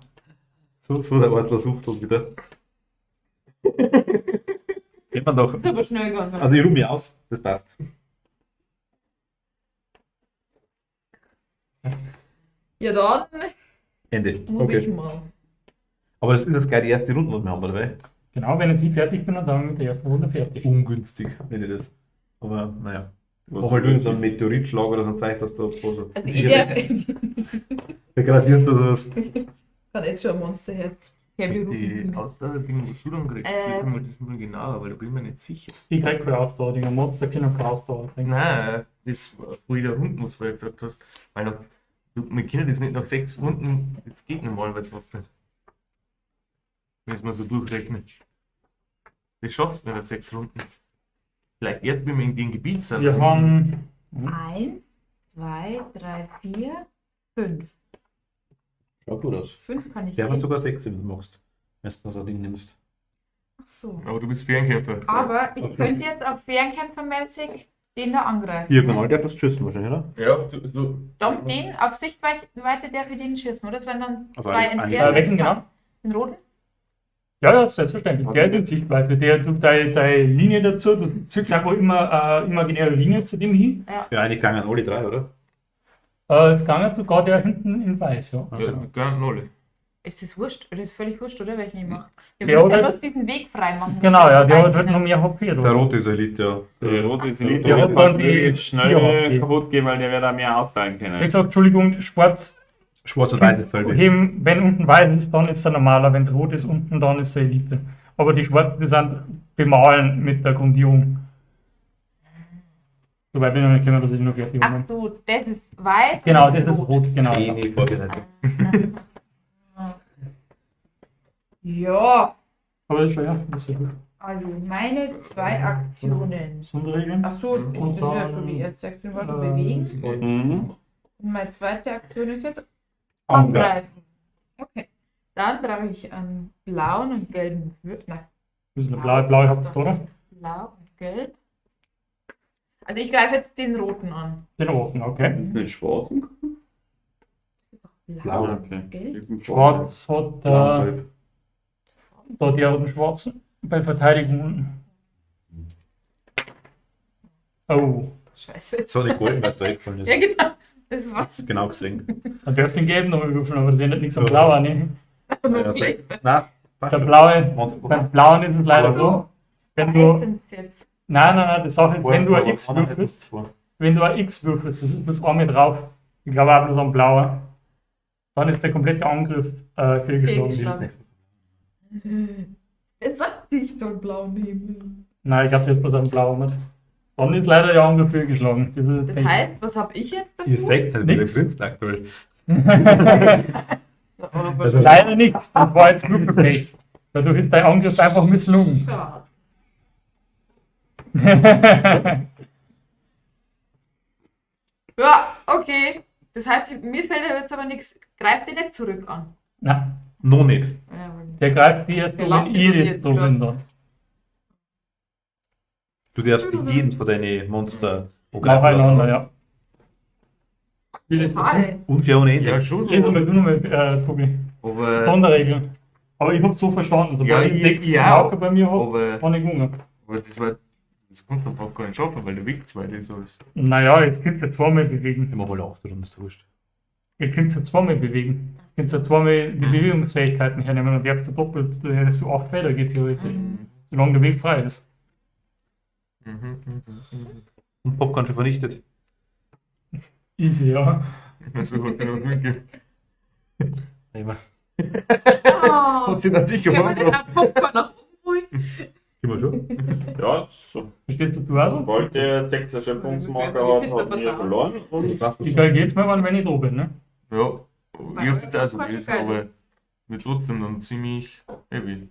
So der Ortler sucht uns wieder. Geht man doch. Das ist aber schnell gegangen. Also ich ruhe mich aus, das passt. Ja, dann Ende. muss ich Okay. mal. Aber das ist jetzt gleich die erste Runde, die wir haben, oder? Genau, wenn ich fertig bin, dann sind wir mit der ersten Runde fertig. Ungünstig, nenne ich das. Aber naja. Was Mach mal du so du einen Meteoritschlag oder so ein Zeichen, dass du so. Also ich darf, Begradierst du sowas? kann jetzt schon ein Monsterherz. Die Ausdauer-Ding, was du dann kriegst, wissen wir das mal genauer, weil da bin ich mir nicht sicher. Ich krieg keine Ausdauer, Monster können keine Ausdauer kriegen. Nein, das wo ich der Runden, was du vorher gesagt hast. Weil nach, wir können das nicht nach 6 Runden, das geht normalerweise fast nicht. Wenn es mal so durchrechnet. Das schaffst du nicht auf 6 Runden. Vielleicht erst, wenn wir in dem Gebiet sind. Wir haben 1, 2, 3, 4, 5. Schau gut aus. 5 kann ich Der hast gehen. sogar 6, wenn du magst. Wenn du so ein Ding nimmst. Ach so. Aber du bist Fernkämpfer. Aber ich könnte jetzt auf Fernkämpfermäßig den da angreifen. Diagonal darf das schießen wahrscheinlich, oder? Ja, du Doch, den auf Sichtweite darf ich den schießen, oder? Das wären dann Auf 2 einen- entfernt. welchen genau? Den roten? Ja, selbstverständlich. Der ist in Sichtweite. Der tut deine Linie dazu. Du ziehst einfach immer imaginäre Linie zu dem hin. Ja, eigentlich gangen alle 3, oder? Es ging sogar der hinten in weiß, ja. Ja, gar nicht alle. Ist das wurscht? Oder ist völlig wurscht, oder? Welchen ich mache? Der Wir müssen hat- ja bloß diesen Weg frei machen. Genau, ja, der hat halt noch mehr HP. Der Oder? rote ist Elite, ja. Der rote ist nicht, Ja, der dann kann die die schnell 4 HP. kaputt gehen, weil der wird auch mehr austeilen Wie können. gesagt, Entschuldigung, schwarz Schwarz und weiß ist selbe. heben, wenn unten weiß ist, dann ist er normaler, wenn es rot ist unten, dann ist er Elite. Aber die schwarzen, die sind bemalen mit der Grundierung. Soweit bin ich noch nicht gekommen, dass ich noch fertig Ach bin. du, das ist weiß. Genau, und das ist rot, genau. Ja. Wenig vorbereitet. Ja, Aber das ist schon, ja, das ist ja gut. also meine 2 Aktionen. Sonderregeln. Ach so, das ist ja schon die erste Aktion, war schon bewegen. Mhm. Und meine zweite Aktion ist jetzt Angreifen. angreifen. Okay. Dann brauche ich einen blauen und gelben Würfel. Nein, Das ist eine blaue habt ihr, oder? blau und gelb. Also ich greife jetzt den roten an. Den roten, okay. Das ist nicht schwarz. Blau, Okay. Gelb. Schwarz hat Gelb. da der hat den schwarzen bei Verteidigung unten. Oh, Scheiße. So die Golden, weil es da eingefallen ist. Ja, genau. Das war Hast du genau gesehen. dann darfst du den gelben nochmal würfeln, aber das ändert nichts am blauen. Ne? noch Ja, schlecht. Nein, passt Der schon. blaue, beim blauen ist es leider so. Wenn du, Sind jetzt. nein, die Sache ist, wenn du ein Vorher X war es würfelst, vor. wenn du ein X würfelst, das ist bloß einmal drauf, ich glaube auch bloß am blauen, dann ist der komplette Angriff fehlgeschlagen. Fehlgeschlagen. Jetzt sagt ich soll blau nehmen. Nein, ich glaube, das ist bloß am blauen. Nicht. Dann ist leider der Angriff fehlgeschlagen. Das ist Das heißt, was habe ich jetzt Ihr dafür? seht, das wieder Nix. gewinnt aktuell. Aber Also- leider nichts, das war jetzt Würfelpech. Dadurch ist dein Angriff einfach misslungen. ja. Ja, okay. Das heißt, mir fällt jetzt aber nichts. Greift den nicht zurück an. Nein, Noch nicht. Ja, der greift die erst, Der wenn lacht ich über jetzt die drum bin. Dann. Du darfst die jeden von deinen Monster Nacheinander, ja. Wie das ist. Schade. Unfair ohne Ende. Ja, schon. Lesen wir du nochmal, Tobi. Aber, Sonderregeln. Aber ich habe so verstanden, sobald Ja, ich Text ja. Marker bei mir habe, aber, kann ich gegangen. aber das kommt dann fast gar nicht schaffen, weil der Weg zu weit ist alles. Naja, jetzt könnt ihr zweimal bewegen. Immer mal 8 Runden, ist wurscht. Ihr könnt ja zweimal bewegen. Ihr könnt ja zweimal die Bewegungsfähigkeiten hernehmen und ihr habt so doppelt, so 8 Felder geht theoretisch. Solange der Weg frei ist. Und Popcorn schon vernichtet. Easy, ja. Also, hat er was mitgegeben. Immer. Oh, Hat sie dann sicher können wir den gemacht. Popcorn noch umholen? Immer schon? Ja, so. Verstehst du auch so? Sobald der 6 Erschöpfungsmarker hat, hat er verloren. Und Ich gehe jetzt mal, wenn ich da bin, ne? Ja, ich hab's jetzt auch so Voll gelesen, geil. aber wird trotzdem dann ziemlich heavy.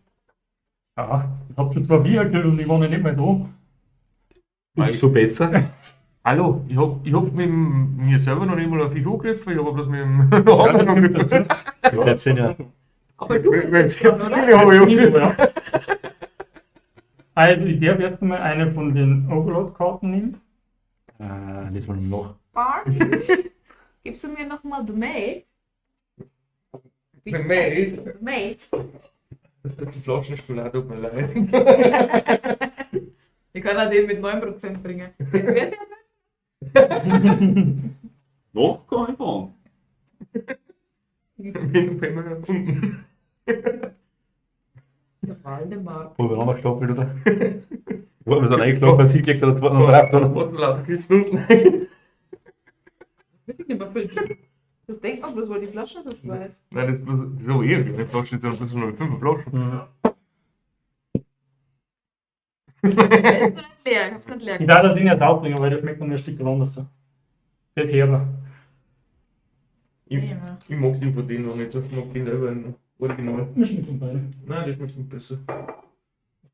Ja, ich hab schon zwar Bier gekillt und ich war noch nicht mehr da. Umso besser. Hallo, ich hab mit mir selber noch nicht mal auf dich angegriffen, ich hab bloß mit dem anderen angegriffen. Das sind ja. Aber du bist Wenn's jetzt dran, jetzt oder? hab ich angegriffen. Ja. Also, ich darf erst einmal eine von den Overlord-Karten nehmen. Lesen wir noch. Bart, gibst du mir nochmal The Maid? The Maid? The Maid. Die Flaschenschokolade, tut mir leid. Ich kann auch den mit 9% bringen. Wer fährt noch gar nicht an. Wenn du bei mir unten. Waldemar. Wo wir noch gestapelt, oder? Wo haben wir dann eingeklappt, weil sie gekriegt hat, der zweite noch drauf. Dann. Was du lauter Kisten unten? Wirklich nicht mehr viel. Das denkt man bloß, weil die Flaschen so schwer ist. Nein, das ist bloß so eher. Die Flasche ist ja bloß noch 5 Flaschen. Der ist noch nicht leer, ich hab's nicht leer Ich darf den jetzt ausbringen, weil der schmeckt noch ein Stück anders da. Der ist herber. Ich mag den von denen noch nicht so. Ich mag den selber noch. Original. Wir schmecken beide. Nein, der schmeckt nicht besser.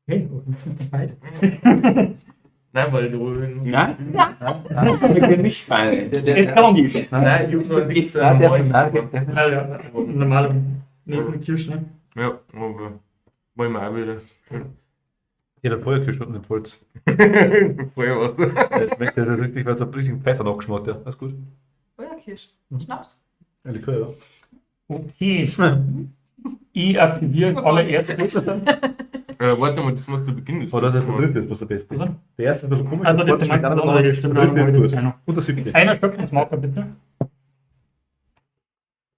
Okay, aber wir schmecken beide. Nein, weil du. Nein? Wir können nicht fallen. Jetzt kommt's. Nein, ich hab noch Gibt's auch der Ja, normal. Nicht mit Kirsch, ne? Ja, aber wollen wir auch wieder. Jeder Feuerkirsch und nicht Holz. Vorher was. Das schmeckt ja das richtig, weil so ein bisschen Pfeffer nachgeschmeckt, ja. Alles gut. Feuerkirsch. Schnaps. Ja, Likör, ja. Okay. Ich aktiviere als allererstes. Warte mal, das musst du beginnen. Aber das ist der dritte, ist was der beste. Oder? Der erste ist ein bisschen komisch. Also, das der ist der zweite andere, schmeckt stimmt. der dritte ist gut. Einer. Und der siebte. Einer Schöpfungsmarker, bitte.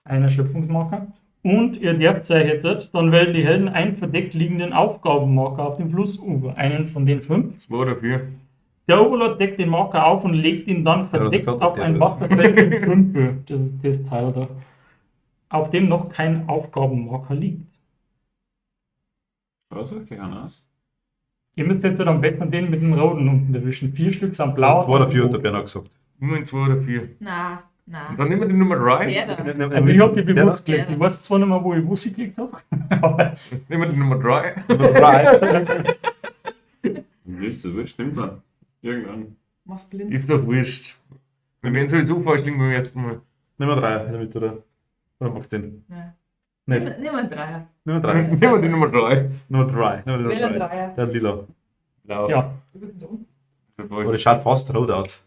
Einer Schöpfungsmarker. Und ihr dürft euch jetzt, dann wählen die Helden einen verdeckt liegenden Aufgabenmarker auf dem Flussufer. Einen von den 5. 2 oder 4. Der Oberlord deckt den Marker auf und legt ihn dann verdeckt gesagt, auf der ein ist. Wasserfeld in Grünhöhe. Das ist das Teil da. Auf dem noch kein Aufgabenmarker liegt. Was richtig anders? Ihr müsst jetzt am besten den mit dem roten unten erwischen. 4 Stück sind blau. War der vier, hat der Bernhard gesagt. Nur 2 oder 4. Na. Und dann nehmen wir die Nummer 3. Der da. Also ich hab die Der bewusst da? gelegt. Ich weiß zwar nicht mehr, wo ich sie gelegt habe. Aber Nehmen wir die Nummer 3. Willst du, stimmt's an? Irgendwann. Mach's blind. Ist doch wurscht. Wir werden sowieso falsch liegen beim ersten Mal. Nimm mal 3 in der Mitte, oder? Oder magst du den? Ja. Nicht. Nimm einen Dreier. Nimm mal 3. Nehmen wir die Nummer 3. Nur 3. Nimm Wähl mal einen 3. Dreier. Der hat lila. Blau. ja, Du bist dumm. So Aber voll. das schaut fast rot aus.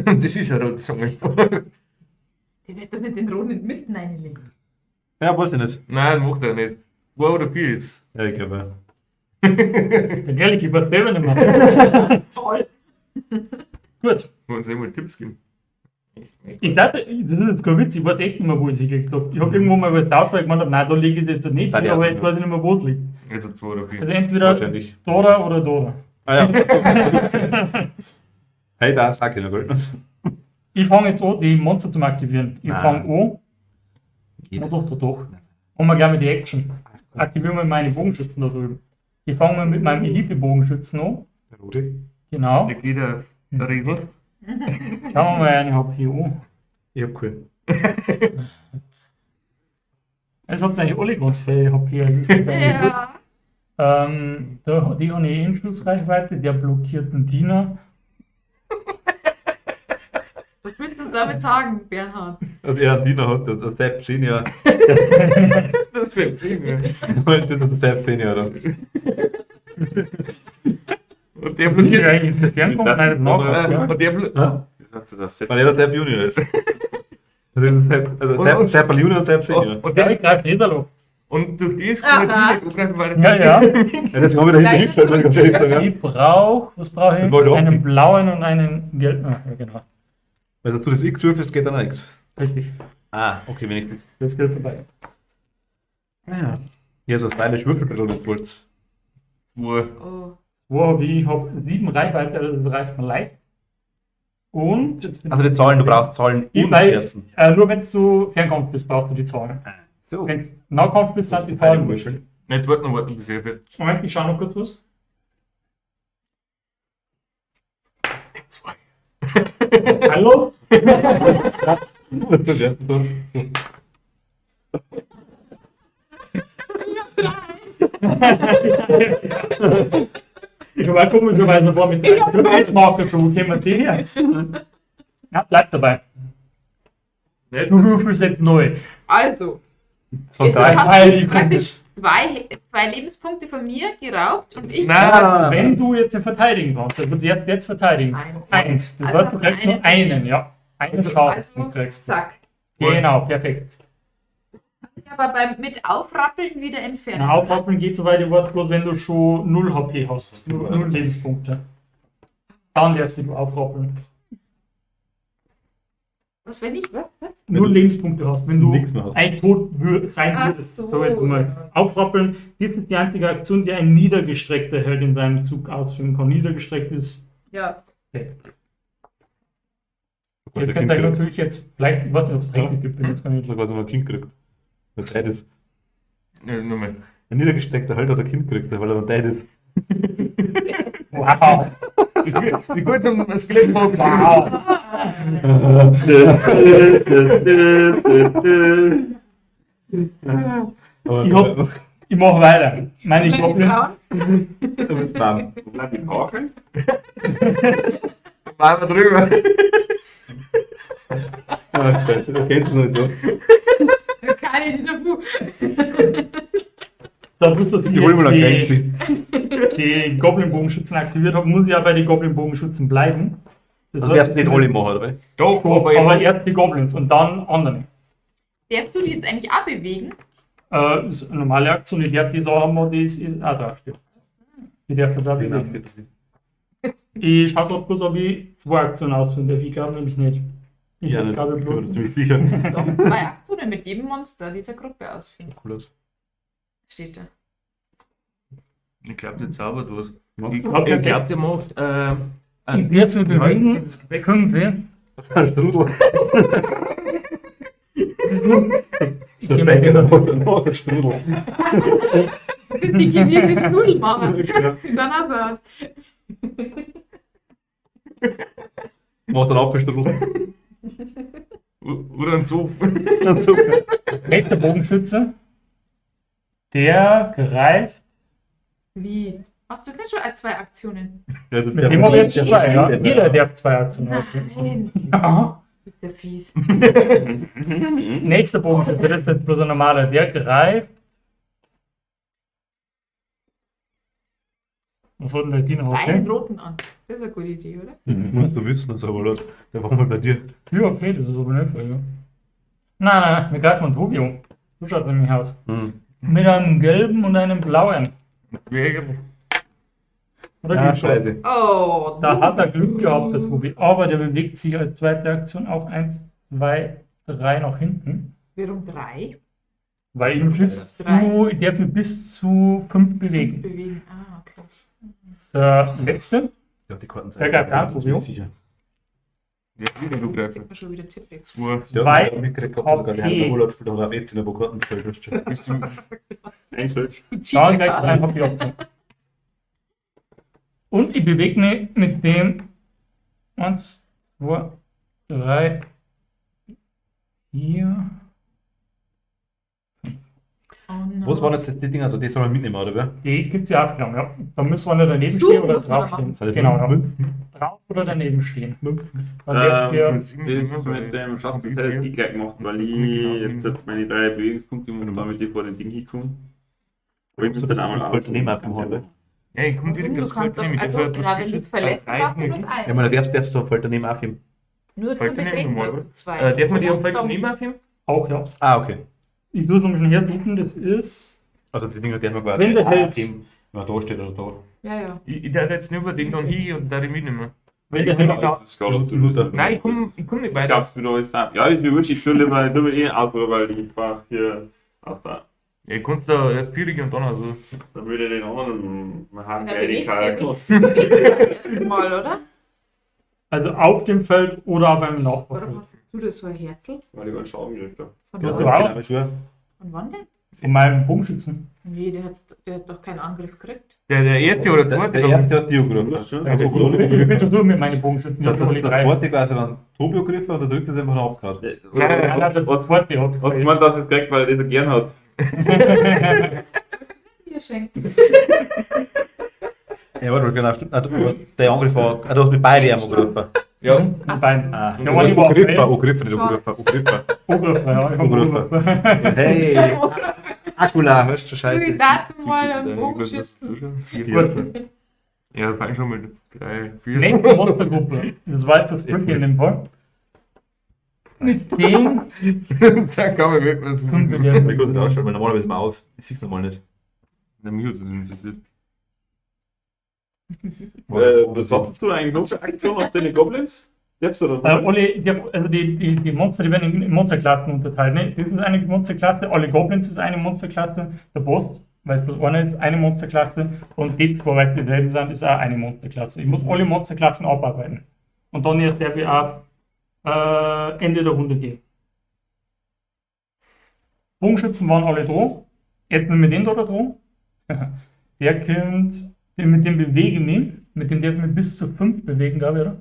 Das ist ja rot, sag ich. Der wird doch nicht den roten in die Mitte reinlegen. Ja, weiß ich nicht. Nein, macht er nicht. 2 oder 4 ist. Ja, ich glaube. ich bin ehrlich, ich weiß selber nicht mehr. Toll. Gut. Wollen Sie mal Tipps geben? Ich dachte, das ist jetzt kein Witz, ich weiß echt nicht mehr, wo ich sie gelegt habe. Ich habe irgendwo mal was drauf, weil ich gemeint habe, nein, da lege ich es jetzt nicht, Nein, die aber ersten jetzt weiß ich nicht mehr, wo es liegt. Also 2 oder 4. Also entweder Wahrscheinlich. Dora oder Dora. Ah ja. Hey, da ist auch keiner Gold. Ich fange jetzt an, die Monster zu aktivieren. Ich Nein. fange an. Ja, doch. Und mal gleich mit die Action. Aktivieren wir meine Bogenschützen da drüben. Ich fange mal mit meinem Elite-Bogenschützen an. Der rote. Genau. Der geht der Riesel. Schauen wir mal eine HP an. Ich hab keinen. Es habt eigentlich alle ganz viel HP, also ist das eigentlich gut. Ja. Die haben eh Schussreichweite, der blockiert einen Diener. Was willst du damit sagen, Bernhard? Also er einen Diener hat, der Sepp 10 Jahre. Das wird 10, ja. Das ist der Sepp 10 Jahre. Und der Hier blockiert. eigentlich ist der Fernkampf, nein, das Nahkampf, ja. Und der blockiert. Das hat sie das Sepp. Weil er der Sepp Junior ist. Das ist Sepp, also Und- Sepp Junior und Sepp Senior. Und Der der greift Resalo. und durch die ist kann Aha. er direkt angreifen, weil das Ja, ja. Ja, das haben wir da hinten hingestellt, wenn ich das ist. Ja. Ich brauche, was brauche Das ich? wollte ich auch Einen nicht. blauen und einen gelben. Ah, ja, genau. Also du das X würfelst, geht dann nichts. Richtig. Ah, okay, wenigstens. Das geht vorbei. Ja. Ja, so stylisch Würfelbrille mit Holz. 2. Oh. Wo habe ich? Ich habe 7 Reichweite, also das reicht mir leicht. Und jetzt bin Also die Zahlen, du brauchst Zahlen und Weil- Herzen. Nur wenn du Fernkampf bist, brauchst du die Zahlen. So. Wenn du Nahkampf bist, sind die Zahlen wurscht. Jetzt warten, bis er wird. Moment, ich schaue noch kurz was. 2. Hallo? Was tut der? So. Ich habe auch komischerweise vor mit 1 Marker schon. Wo kämen die her? Ja, bleib dabei. Du würfelst jetzt neu. Also, Von jetzt drei. hast Teil, du die praktisch zwei Lebenspunkte von mir geraubt und ich. Nein. Wenn du jetzt verteidigen kannst, also du darfst jetzt verteidigen. Eins. Das Also heißt, du habt ihr kriegst nur einen von mir. einen, ja. Einen Schaden Also, kriegst du. zack. Genau, perfekt. Kann ich aber mit Aufrappeln wieder entfernen. Na, aufrappeln geht so weit, du weißt bloß, wenn du schon 0 HP hast. 0 Lebenspunkte. Dann darfst du aufrappeln. Was, wenn ich? Was? null Lebenspunkte hast, wenn du Nichts mehr hast. eigentlich tot sein Ach würdest. so. So, jetzt mal aufrappeln. Das ist die einzige Aktion, die ein niedergestreckter Held in seinem Zug ausführen kann. Niedergestreckt ist. Ja. Ihr könnt euch natürlich jetzt, vielleicht, ich weiß nicht, ob es Tränke gibt, bin jetzt gar nicht. Ich weiß nicht, ob ein Kind kriegt. Weil es dead ist. Nochmal. Ein niedergestreckter Halt hat ein Kind kriegt, weil er dann dead ist. Wow! Wie gut zum Skelett machen. Wow! Ich mache weiter. Meine Goblins. Du bist warm. Wo bleibt die Kachel? Machen wir drüber. Ah, scheiße, du kennst es nicht, du. Kann ich nicht dafür. Dadurch, dass ich Sie holen mal eine die, Grenze. die Goblin-Bogenschützen aktiviert habe, muss ich ja bei den Goblin-Bogenschützen bleiben. Das Also darfst du nicht alle machen, oder? Doch, aber erst die Goblins und dann andere. Darfst du die jetzt eigentlich abbewegen? Ist eine normale Aktion, ich darf die Sache machen, die ist auch da steht. Ich darf das auch bewegen. Ich schaue gerade bloß, ob ich 2 Aktionen ausführen darf. Ich glaube nämlich nicht. Ich Ja, nicht. glaube Ich bloß. bin ziemlich sicher. Doch, 2 Aktionen mit jedem Monster dieser Gruppe ausführen. Cool aus. Steht da. Ich glaube, der zaubert was. Ja. Ich glaube, der macht. Ich werde es bewegen. Das Gebäck. Können wir? Das ist ein Strudel. Ich gehe mit dir. Oh, der Strudel. Das ist die chinesische Nudelmacher. Dann hast du was. Mach dann Apfelstrudel. Oder ein Sof. Nächster Bogenschütze. Der greift. Wie? Hast du jetzt nicht schon 2 Aktionen? Ja, Mit dem habe ich jetzt 2, ja. Jeder Jeder darf 2 Aktionen ausführen. Nein. Ja. Du bist ja fies. Nächster Bogenschütze, das ist jetzt bloß ein normaler. Der greift. Was hat denn der Diener Einen okay? roten an. Das ist eine gute Idee, oder? Das musst du wissen, also, aber Leute, der war mal bei dir. Ja, okay, das ist aber nicht voll, ja. Nein, wir greifen einen Tobi um. So schaut es nämlich aus. Mit einem gelben und einem blauen. Oder Ja, Glück gehabt. scheiße. Oh, Da hat er Glück gehabt, der Tobi. Aber der bewegt sich als zweite Aktion auch 1, 2, 3 nach hinten. warum 3? Weil ich ich darf mich bis zu 5 bewegen. Bewegen. Ah, okay. Der letzte, Ja, die Karten Der greift an, das Rubio. ist sicher. Ja, wieder du Jetzt greifen. sind wir schon wieder tippig. Zwei. Ja, Zwei ich hab mitgekriegt gehabt, dass sogar die HP. Hand der Urlaub gespielt hat, auf jetzt in der Karten gespielt hast. schon. Bist du Einzel. da gleich rein habe ich Option. Und ich bewege mich mit dem 1, 2, 3, 4. Oh no. Was waren jetzt die Dinger, die soll man mitnehmen, oder wer? Die gibt es ja aufgenommen, ja. Da müssen wir nicht daneben Du stehen oder musst man da draufstehen. machen. Genau, ja. Fünf. Drauf oder daneben stehen. Dann darf der Das mit dem Schatz das hätte ich gleich gemacht, weil ich jetzt meine 3 Bewegungspunkte und damit ich vor den Ding hinkomme. Aber ich muss dann einmal Ich wollte nehmen abgeben haben. Ja, ich komme direkt Du aufs kannst Feld doch, nehmen. also, na, wenn du es verlässt, dann machst du bloß Ja, einen. man, darfst du Feld daneben aufheben. Nur zum Fällt daneben Betreten normal, hast du 2. Darf man die am Feld nehmen aufheben? auch, ja. Ah, okay. Ich tue es nämlich schon her suchen, das ist. Also die Dinger, die man quasi Wenn der hält. aufheben, wenn man da steht oder da. Ja, ja. Ich darf jetzt nur über den dann hin und da mitnehmen. Wenn der Held Das ist Call of Duty. Luther. Nein, ich komm nicht Ich weiter. glaub's mir noch ist da. Ja, das ist mir wurscht, ich tue lieber ausruhen, weil ich fahr hier aus da. Ja, ich kannst da erst Pyrrhus und dann also. Dann würde ich den anderen haben Der gleich die bewegt, der Karl. bewegt sich das erste Mal, oder? Also auf dem Feld oder auf einem Warum Nachbarfeld. hast du das so ein Herzl? Weil ich einen Schaden gekriegt habe. Von Du hast wann? doch auch Genau, so. Von wann denn? von meinem Bogenschützen. Nee, der hat doch keinen Angriff gekriegt. Der erste oder zweite? Der dann- erste hat Dio gerufen. Das schon. Also, Ich bin schon durch mit meinen Bogenschützen. Ich der habe schon alle der 3. zweite quasi dann Tobio gegriffen und der dritte ist einfach noch abgehauen. Nein, Nein, der zweite hat. Hast du gemeint, dass er es kriegt, weil er das so gern hat? Hier schenken. Ja, warte, genau, stimmt. Ah, der Angriff war, du hast mit beiden einmal gerufen. Ja. Die beiden. Ah, Der eine war auf Ugriffen, Feld. Ugriffen, nicht Ugriffen, Ugriffen. Ugriffen, ja. Ich hab Ugriffen. Ugriffen. Hey, Akula, hörst du Ui, Scheiße. da mal einen Bogenschützen. Gut. Ja, fallen schon mal 3, 4. Nächste Monstergruppe. Das war jetzt das Glück in dem Fall. Mit dem Zack, kann man weg. Was kommen wir Wie der. gut das ausschaut, weil normalerweise mal aus. Ich sehe es normal nicht. Der Mute ist interessiert. Was hast du eigentlich noch für Aktion auf deine Goblins? Darfst du Also die Monster, die werden in Monsterklassen unterteilt. Ne? Das ist eine Monsterklasse, alle Goblins ist eine Monsterklasse, der Boss, weil es bloß einer ist, eine Monsterklasse und die zwei, weil es dieselben sind, ist auch eine Monsterklasse. Ich muss alle Monsterklassen abarbeiten. Und dann erst der wir auch Ende der Runde gehen. Bogenschützen waren alle da. Jetzt nur mit dem da dran. Der kommt, mit dem bewege ich mich. Mit dem darf ich mich bis zu 5 bewegen, glaube ich, oder?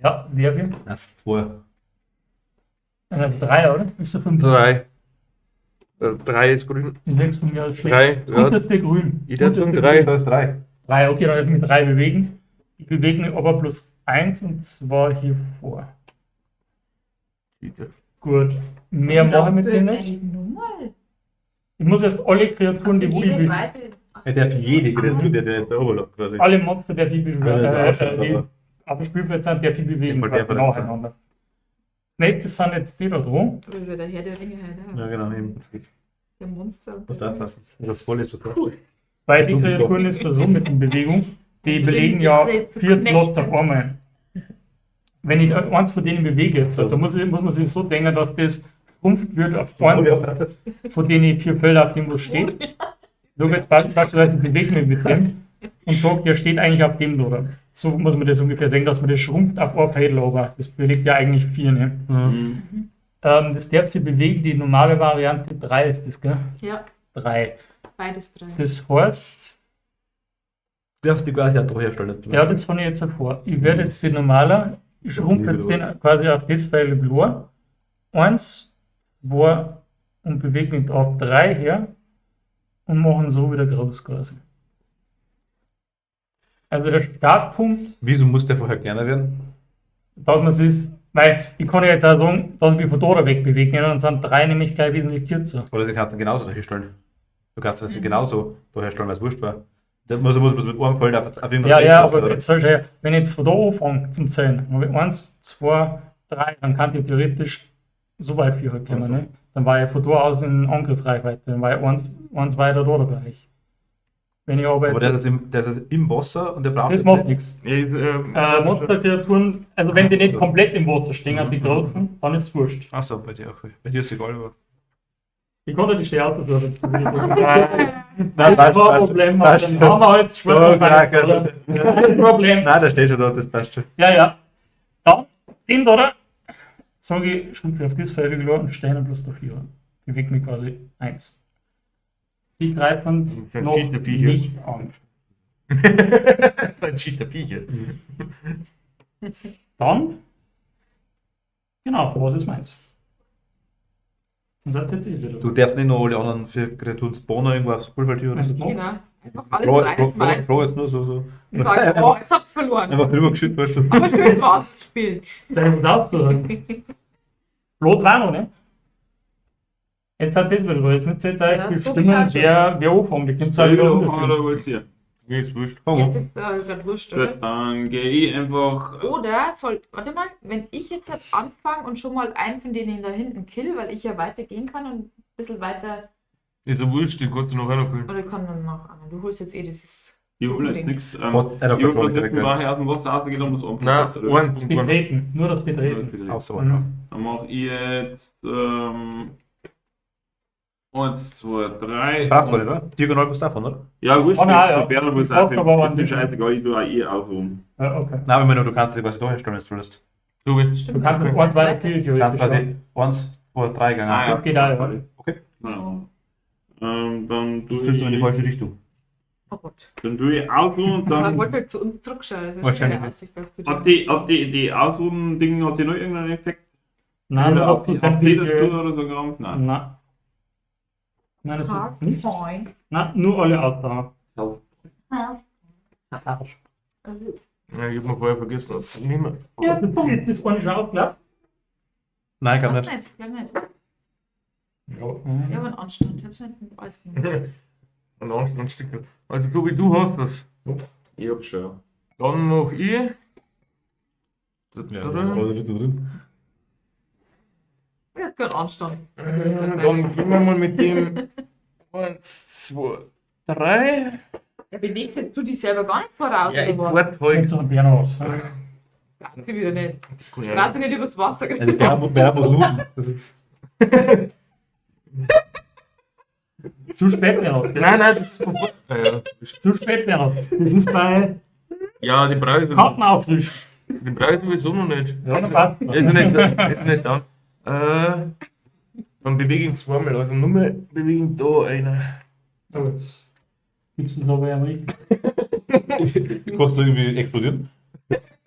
Ja, der wir. Das 2. 3, oder? Bis zu 5. 3. 3 ist grün. Die 6 von mir ist schlecht. 3, ja. Unterste grün. Ich würde sagen Unterste 3. Das ist 3. 3, okay, dann darf ich mich 3 bewegen. Ich bewege mich aber plus 1 und zwar hier vor. Gut. Mehr mache ich mit dem nicht. Ich muss erst alle Kreaturen, die wo ich will. Er darf jede Kreatur, der ist der Oberloch quasi. Alle Monster, der die aber- auf dem Spielfeld sind, der viel bewegen Ja, quasi der nacheinander. Das nächste sind jetzt die da dran. Das ist ja der Herr der Ringe halt. Ja, genau, eben. Der Monster. Musst du aufpassen. Das voll ist, was du hast. Bei den Kreaturen ist es so mit der Bewegung, die belegen ja 4 Slots auf einmal. Wenn ich eins von denen bewege jetzt, dann muss man sich so denken, dass das schrumpft wird auf eins von denen 4 Felder, auf dem wo steht. So jetzt beispielsweise bewege ich mich mit dem und sagt, der steht eigentlich auf dem da. So muss man das ungefähr sehen, dass man das schrumpft auf ein Feld aber. Das belegt ja eigentlich 4. Ne? Das darf sich bewegen, die normale Variante 3 ist das, gell? Ja, 3. beides 3. Das heißt, Du darfst die quasi auch da herstellen. ja, das habe ich jetzt vor. Ich werde jetzt den normaler, ich schrumpfe jetzt den quasi auf das Feld klar. 1, 2 und bewege mich auf 3 her und machen so wieder groß quasi. Also der Startpunkt, Wieso muss der vorher kleiner werden? dass man es ist, weil ich kann ja jetzt auch sagen, dass ich mich von da weg bewege, dann sind 3 nämlich gleich wesentlich kürzer. Oder sie kannst du genauso da herstellen. Du kannst das genauso da herstellen, weil es wurscht war. Da muss man mit einem Feld auf irgendwas Ja, ja, lassen, aber oder? jetzt soll ich ja, wenn ich jetzt von da anfange zum Zählen, habe ich 1, 2, 3, dann kann ich theoretisch so weit für kommen. Also. Ne? Dann war ich von da aus in Angriffreichweite, dann war ich eins weiter da der Bereich. Wenn ich aber Aber jetzt, der ist im Wasser und der braucht das jetzt macht nicht- nichts. Ja, Monsterkreaturen, also wenn die nicht komplett im Wasser stehen, die großen, dann ist es wurscht. Achso, bei dir auch. Bei dir ist es egal, aber. Ich konnte die Stelle ausdrücken, wenn du willst. Nein, Das war ein Problem, aber dann haben wir jetzt schwarz Kein Problem. Nein, der steht schon da, das passt schon. Ja, ja. Dann, den da, sage ich, schrumpfe auf das Feld klar und stehe dann bloß da 4. Bewegt mich quasi 1. Die greifen Das sind noch Cheater-Viecher. nicht an. Das ist ein Cheater-Viecher. Dann, genau, was ist meins? Dann seid jetzt ich wieder. Du darfst nicht noch alle anderen für Kreaturen spawnen irgendwo aufs Spielfeld hier oder Meinst so. du noch? Genau. Einfach alles reinschmeißen. Froh jetzt nur so. Und sagen, oh, jetzt habt's verloren. Einfach drüber geschüttet, weißt du. Aber schön war's, das Spiel. Soll ich was auszuhören? Blut war noch, ne? Jetzt hat es wieder dran. Jetzt müsst ihr jetzt euch Ja, so bestimmen, geschaut wer anfängt. Die könnt ihr auch wieder unterschieden. oder wollt ihr? Mir ist wurscht. Jetzt ist gerade wurscht, Gut, oder? dann gehe ich einfach. Oder warte mal, wenn ich jetzt halt anfange und schon mal einen von denen da hinten kill, weil ich ja weitergehen kann und ein bisschen weiter, Ist so wurscht, den kannst du noch einer kühlen. oder ich kann dann noch anderen. Du holst jetzt dieses. Ich hole jetzt Ding. nichts. Er hat Ich habe schon bloß jetzt direkt nachher aus dem Wasser rausgehen und muss Nein, einen einen Das Betreten, nur das Betreten. Außer Mhm. Dann mache ich jetzt 1, 2, 3. Brauchst du nicht, oder? Diagonal musst du davon, oder? Ja, wurscht. Oh nein, ja. Der Bären muss Ich brauch's auch. aber Ist an mir den- scheißegal, ich tue auch eh ausruhen. Ja, okay. Nein, ich meine, du kannst sie quasi da herstellen, wenn du willst. Du, Du kannst es 1, 2, 4 Du kannst theoretisch. Ja. quasi 1, 2, 3 gehen. Ah, ja. Das geht auch, ja. Okay. Genau. Dann Du tue spielst in die ich, falsche Richtung. Oh Gott. dann tue ich ausruhen und Aber dann. wollte halt zu uns zurückschauen. Das ist Wahrscheinlich keine Aussicht, dass du Hat die Ausruhen-Ding, hat die noch irgendeinen Effekt? Nein, Oder nur auf auf die dazu sämtliche. oder so genommen? Nein. Nein. Nein, das ist nicht. Points. Nein, nur alle Ausdauer. ja, ich hab noch vorher vergessen, dass nicht mehr. Ja, ist das eine schon ausgelaufen? Nein, kann Was nicht. nicht? Glaub nicht. Ja. Ich habe einen Anstand. Ich hab's nicht mit alles gemacht. Ein Anstandsstück. Also, Tobi, du hast das. Ich hab's schon. Dann noch ich. Ja, oder du drin. Ich hab keinen Anstand. Dann gehen wir mal mit dem 1, 2, 3. Ja, bewegst jetzt du dich selber gar nicht voraus, Ja, oder jetzt was? wart Jetzt halt. so ein Bären aus. Traut sie wieder nicht. Traut sie nicht übers Wasser. Also wer muss suchen? Das ist Zu spät, Bernhard. Nein, das ist von ja. Zu spät, Bernhard. Das ist bei Ja, die brauche ich sowieso. Karten auffrischen. Die brauche ich sowieso noch nicht. Ja, dann passt Ist noch nicht, ist noch nicht da. Dann bewege ich ihn zweimal. Also nur mal bewege ich da einer. Oh, jetzt gibst du es aber ja richtig. kostet irgendwie explodieren.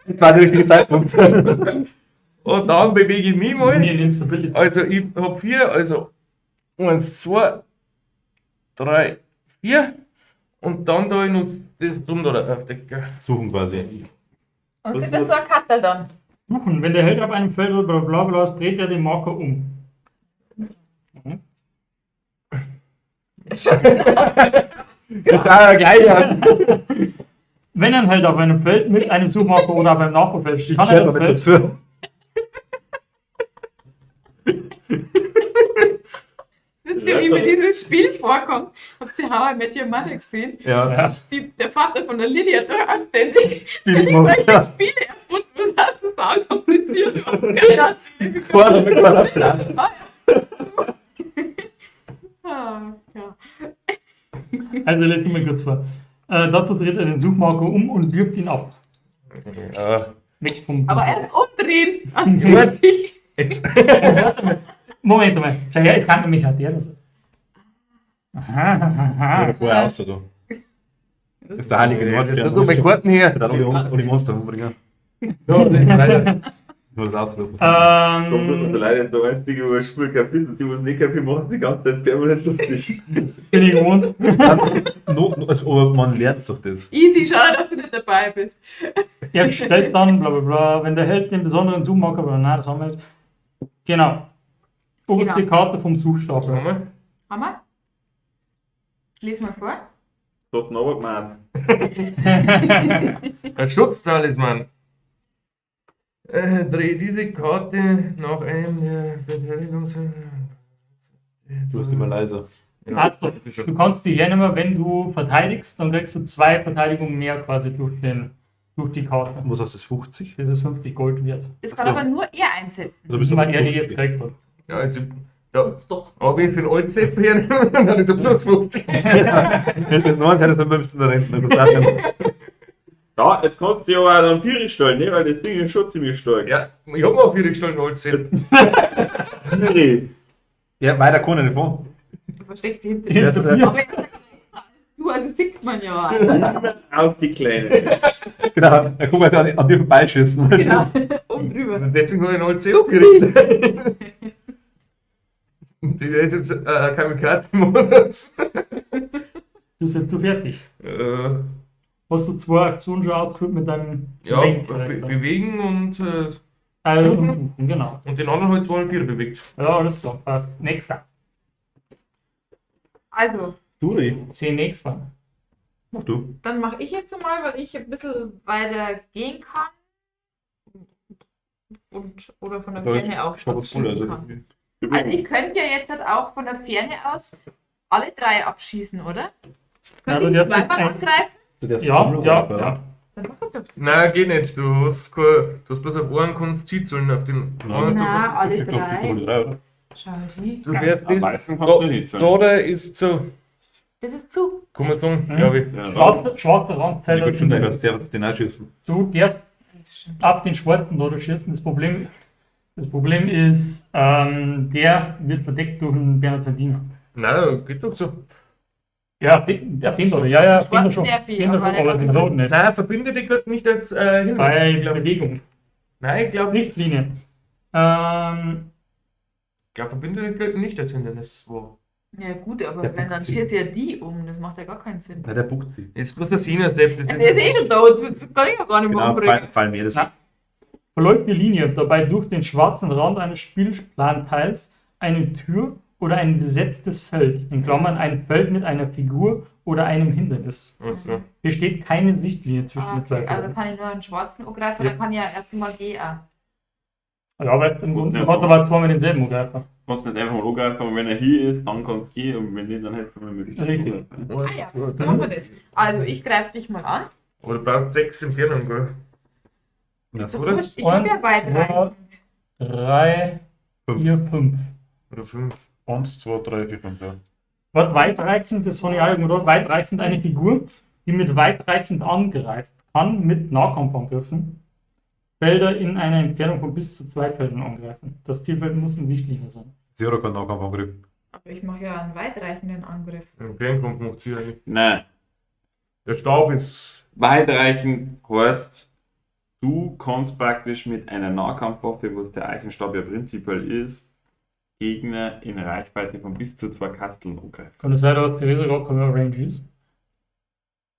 Das war der richtige Zeitpunkt. Und dann bewege ich mich mal. Mir Instability. Also ich habe 4, also 1, 2, 3, 4. Und dann da ich noch das drum da aufdecken. Suchen quasi. Und das ist so ein Kattel dann. Suchen. Wenn der Held auf einem Feld oder bla bla bla, dreht er den Marker um. Das sah ja gleich an. Wenn ein Held auf einem Feld mit einem Suchmarker oder auf einem Nachbarfeld steht, kann er das Feld dazu. Wisst ihr, wie mir dieses Spiel vorkommt? Habt ihr How I Met Your Mother gesehen? Ja, Der Vater von der Lilly hat doch auch ständig Spiel solche gemacht. Spiele erfunden, was heißt das auch kompliziert und keiner hat sie Vorne mit meiner Plan. Ja. Also lese ich mal kurz vor. Dazu dreht er den Suchmarker um und wirft ihn ab. Ja. Weg vom Aber Suchmarker. erst umdrehen. An Moment mal. Schau her, es kann nämlich auch der das. Aha. Vorher außer du. Das ist der heilige Nord. Da kommen meine Karten her. Der hat die Monster umbringen. Ja, das ist leider. Nur das Ausdruck. Doch, der Leute ist der Einzige, wo ein Spiel kapiert und die, was nicht kapiert, machen die ganze Zeit permanent lustig. Bin ich gewohnt. Aber man lernt doch das. Easy, schade, dass du nicht dabei bist. Er stellt dann, bla bla bla, wenn der Held den besonderen Suchmarker, aber nein, das haben wir nicht. Genau. Oberste Genau. Karte vom Suchstapel. Nochmal. Hammer? Lies mal vor. Du hast noch was gemeint. Ein Schutztalisman. Drehe diese Karte nach einem der Verteidigungs... Du hast immer leiser. Also, du kannst die hernehmen, wenn du verteidigst, dann kriegst du 2 Verteidigungen mehr quasi durch die Karte. Was heißt das? 50? Das ist 50 Gold wert. Das Ach kann so. aber nur er einsetzen. Oder bist du Weil er die 50? jetzt gekriegt hat. Ja, also... Ja. Doch. Aber wenn ich den alten Sepp hernehme, dann ist er plus 50. Wenn das 9 hättest, dann bist du in der Rente. Ja, jetzt kannst du ja auch dann 4 stellen, ne? Weil das Ding ist schon ziemlich stark. Ja, ich habe auch 4 gestellt, alten Sepp. 4. Ja, weiter kann ich nicht fahren. Versteckt sich hinter Ja, dir. das- Aber er ist ja größer als du, also sieht man ja. Auf die Kleine. Genau, da gucken wir jetzt an dir vorbeischießen. Genau. Oben drüber. Und deswegen habe ich einen alten Sepp gerichtet. Und der ist jetzt Kamikaze-Modus. Du bist jetzt zu fertig. Hast du 2 Aktionen schon ausgeführt mit deinem Ja, Main-Charakter? bewegen und Und suchen, genau. den anderen halt 2 und 4 bewegt. Ja, alles klar, passt. Nächster. Also, Du nicht. 10 nächster. Mach du. dann mache ich jetzt mal, weil ich ein bisschen weiter gehen kann. Oder von der Aber Ferne auch Schau was cool. schießen kann. Also ich könnte ja jetzt halt auch von der Ferne aus alle 3 abschießen, oder? Ja, Könnte du ich darfst zweimal ein- angreifen? Du darfst Ja, Sammlung ja, aufbauen. ja. Dann mach ich doch das. Nein, geht nicht. Du hast bloß auf einen kannst Cheatzeln auf den anderen. Na, alle Ich glaube, ich glaube, 3. 3, oder? Schau hin. Du wärst Am das. meisten kannst du nicht sein. Da ist so. Das ist zu. Kann man sagen, Mhm. glaube ich. Ja, Schwarzer Rand Ich zählt würde als schon Hindernis. denken, dass der den einschießen. Du darfst auf den schwarzen da schießen. Das Problem ist, der wird verdeckt durch einen Bernardiner. Nein, geht doch so. Ja, auf den da. Ja, auf den da schon. Schwarzen Den da schon, darf ich, aber den roten nicht. Nein, verbinde die Gott nicht als Hinweis. Bei Ich glaub- Bewegung. Nein, ich glaube nicht. Richtlinie. Ich glaube, verbinde die Gott nicht als Hindernis. Wow. Ja gut, aber Der wenn dann packt sie. schießt ja die um, das macht ja gar keinen Sinn. Nein, der buckt sie. Jetzt muss der Sina selbst. Das Der ist eh schon tot, das kann ich ja gar nicht mehr Genau, umbringen. fallen mir das. Na. Verläuft die Linie dabei durch den schwarzen Rand eines Spielplanteils eine Tür oder ein besetztes Feld, in Klammern ein Feld mit einer Figur oder einem Hindernis. Also. Besteht keine Sichtlinie zwischen Ah, den zwei okay. Also Felden. kann ich nur einen schwarzen angreifen, Ja. dann kann ich ja erst einmal gehen. Ja, weißt du, im Muss Grunde nicht hat aber zweimal denselben Angreifer. Du kannst nicht einfach mal angreifen, aber wenn er hier ist, dann kannst du gehen und wenn nicht, dann hättest du mal Möglichkeit. Richtig. Ah ja, dann machen wir das. Also ich greife dich mal an. Aber du brauchst 6 Entfernung, gell? Ist doch oder? wurscht, ich habe ja Und weitreichend. 3, 4, 5. Oder 5. 1, 2, 3, 4, 5, ja. Was weitreichend, das habe ich auch irgendwo da, weitreichend eine Figur, die mit weitreichend angreift, kann mit Nahkampfangriffen Felder in einer Entfernung von bis zu 2 Feldern angreifen. Das Zielfeld muss in Sichtlinie sein. Zero kann Nahkampfangriff. Aber ich mache ja einen weitreichenden Angriff. Im Fernkampf macht sie eigentlich. Nein. Der Stab ist. Weitreichend heißt, du kannst praktisch mit einer Nahkampfwaffe, was der Eichenstab ja prinzipiell ist, Gegner in Reichweite von bis zu 2 Kasteln angreifen. Kann es sein, dass Theresa gerade keine Range ist?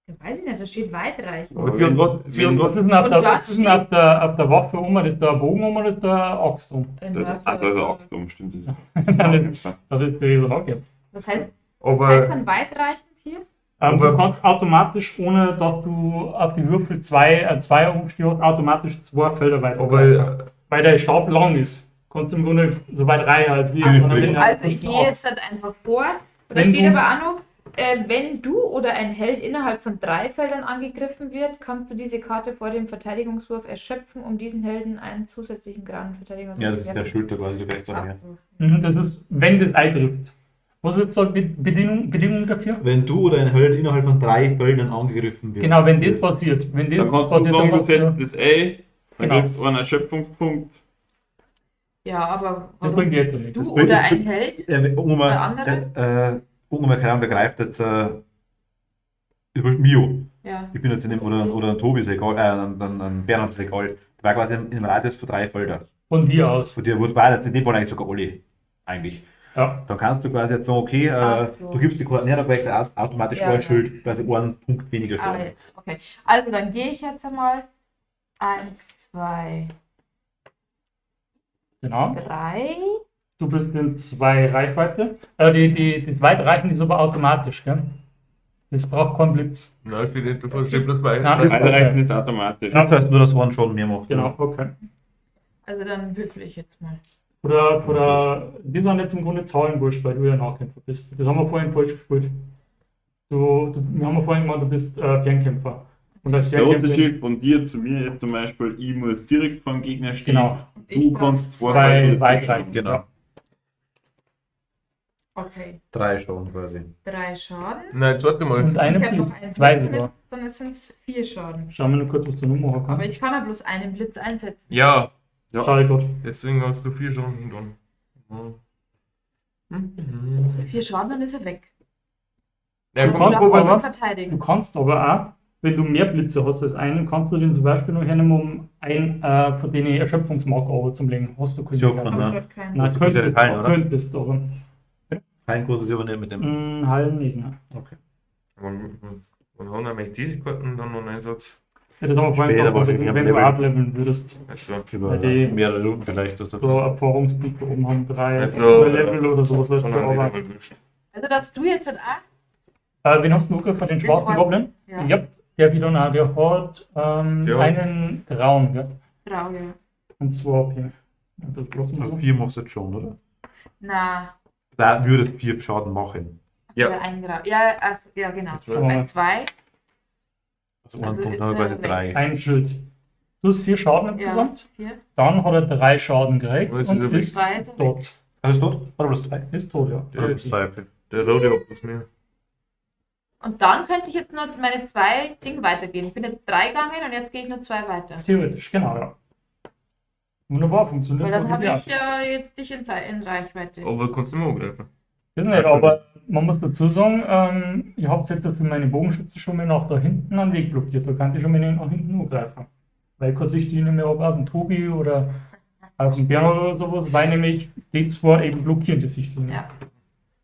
Ja, weiß ich nicht, da steht weitreichend. Aber sie hat was. Sie hat Was was. ist denn auf Und der, das was ist denn auf der Waffe um? Ist da ein Bogen um oder ist da eine Axt um? Das ist also Axt um, stimmt das? Dann ist, das ist Theresa auch. Was heißt Aber. dann weitreichend hier? Du kannst automatisch, ohne dass du auf die Würfel 2 umstehst, automatisch 2 Felder weiter. Aber. Weil der Stab lang ist, kannst du im Grunde so weit rein als wie Also ich gehe jetzt halt einfach vor. Und da Wenn steht du- aber auch noch, wenn du oder ein Held innerhalb von 3 Feldern angegriffen wird, kannst du diese Karte vor dem Verteidigungswurf erschöpfen, um diesen Helden einen zusätzlichen geraden Verteidigungswurf Ja, das ist der Schulter quasi, du kriegst dann Ach her. so. Das ist, wenn das eintrifft. Was ist jetzt so Bedingung dafür? Wenn du oder ein Held innerhalb von 3 Feldern angegriffen wird. Genau, wenn das passiert. Wenn das Dann kannst du passiert, sagen, du kannst du- setzt das dann Genau. kriegst du einen Erschöpfungspunkt. Ja, aber das warum bringt jetzt ja nichts. du das bringt- oder das ein Held? Ungefähr, andere? keine Ahnung, der greift jetzt ist wurscht, Mio. Ja. Ich bin jetzt in dem, oder ein Tobi ist egal, ein Bernhard ist egal. Der war quasi im Radius von 3 Felder. Von dir aus. Von dir war jetzt in dem Fall eigentlich sogar alle. Eigentlich. Ja. Dann kannst du quasi jetzt sagen, okay, Ach so. du gibst die Koordinaten automatisch Ja, ein ja. Schild, quasi einen Punkt weniger Ah, Schaden. jetzt. Okay. Also dann gehe ich jetzt einmal 1, 2, Genau. 3. Du bist in 2 Reichweite. Das Weitreichen ist aber automatisch, gell? Das braucht keinen Blitz. Na, steht nicht, du steht bloß bei. Nein, Weitreichend ist automatisch. Das heißt nur, dass einen Schaden mehr macht. Genau, okay. Also dann würfel ich jetzt mal. Oder die sind jetzt im Grunde Zahlenwurst, weil du ja Nahkämpfer bist. Das haben wir vorhin falsch gespielt. Wir haben ja vorhin gemacht, du bist Fernkämpfer. Und als Der Fernkämpfer Unterschied von dir zu mir ist zum Beispiel, ich muss direkt vor dem Gegner stehen. genau, Du kannst 2 2 Felder Weitreichen. Genau. Ja. Okay, 3 Schaden quasi. 3 Schaden. Nein, jetzt warte mal. Und einen Ich habe noch Blitz, einen 2 Blitz, sogar. dann sind es 4 Schaden. Schauen wir nur kurz, was du noch machen Aber kannst. ich kann ja bloß einen Blitz einsetzen. Ja, Ja. Schade Gott. deswegen hast du 4 Chancen dann. Mhm. 4 Schaden, dann ist er weg. Ja, Du komm, kannst aber- aber- Du verteidigen. kannst aber auch, wenn du mehr Blitze hast als einen, kannst du den zum Beispiel noch hernehmen, um einen von denen Erschöpfungsmarker zum legen. Hast du keine Ja, Möglichkeit. kann Aber ne? ich hab keinen. Nein, Das ist ja könntest, Teil, oder? könntest aber. Kein großes Übernehmen mit dem. Hallen nicht, ne? Okay. Wann haben wir eigentlich diese Karten dann noch einen Einsatz? Ja, das haben wir vorhin Später gesagt, das ist, wahrscheinlich wenn am du Level. ableveln würdest. Also, Über Weil die- mehrere Runden vielleicht. Dass So Erfahrungspunkte oben haben 3 Also, Level oder sowas, weißt du, dann haben die aber. dann erwischt. Also darfst du jetzt halt auch? Wen hast du noch gegriffen? Den schwarzen schwarzen. Goblin? Ja. Ja, der wieder nah, der hat Der hat- einen grauen, gell? Grau, ja. Und 2 AP. Ja, das lassen wir so. 4 machst du jetzt schon, oder? Na, Da würdest 4 Schaden machen. Ja. ja. Ein Grau. Ja, also, ja, genau. Schauen wir mal. Ein 2. Also, Also einen Punkt ist haben wir der quasi weg. 3. Ein Schild. Du hast 4 Schaden insgesamt. 4. Dann hat er 3 Schaden gekriegt Was ist und er weg? ist 2 ist er weg. tot. Alles tot? Oder bloß 2? Ist tot, ja. Der Oder ist- bloß 2, okay. Der rote hat was mehr. Und dann könnte ich jetzt noch meine 2 Dinge weitergehen. Ich bin jetzt 3 gegangen und jetzt gehe ich nur 2 weiter. Theoretisch, genau, ja. Wunderbar, funktioniert. Weil dann so habe wie ich ja jetzt dich in Reichweite. Aber kannst du immer angreifen. Das ist nicht, aber man muss dazu sagen, ich habe jetzt für meine Bogenschütze schon mal nach da hinten einen Weg blockiert. Da kann ich schon mal nach hinten angreifen. Weil ich keine Sichtlinie mehr habe auf den Tobi oder auf den Bernhard oder sowas, weil nämlich die zwei eben blockieren die Sichtlinie. Ja.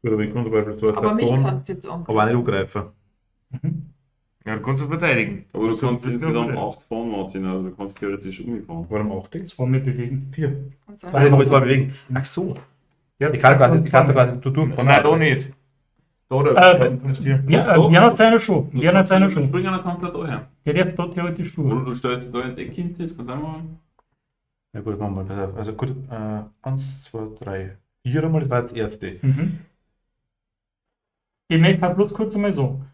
Oder ich kann zum Beispiel 2 Aber mich Tastoren, kannst du jetzt angreifen. aber auch nicht angreifen. Mhm. Ja, du kannst es verteidigen. Aber du So, kannst das ist insgesamt der 8 fahren, Martin, also du kannst theoretisch umfahren. Warum 8? Das war mir bewegen. 4. Kannst du Nein, ich einfach- habe 2 bewegen. Ach so. Ja, Die kann quasi du durchfahren. Nein, da nicht. Da Äh, der von dir. Bernhard seiner schon. Bernhard seiner schon. Springen, dann kannst du da her. Der darf da theoretisch durch. Oder du stellst dich da ins Eck hinten, das kannst du auch machen. Ja gut, machen wir. Pass auf. Also gut, 1, 2, 3, 4 einmal, das war jetzt das erste. Mhm. Ich möchte halt bloß kurz einmal sagen,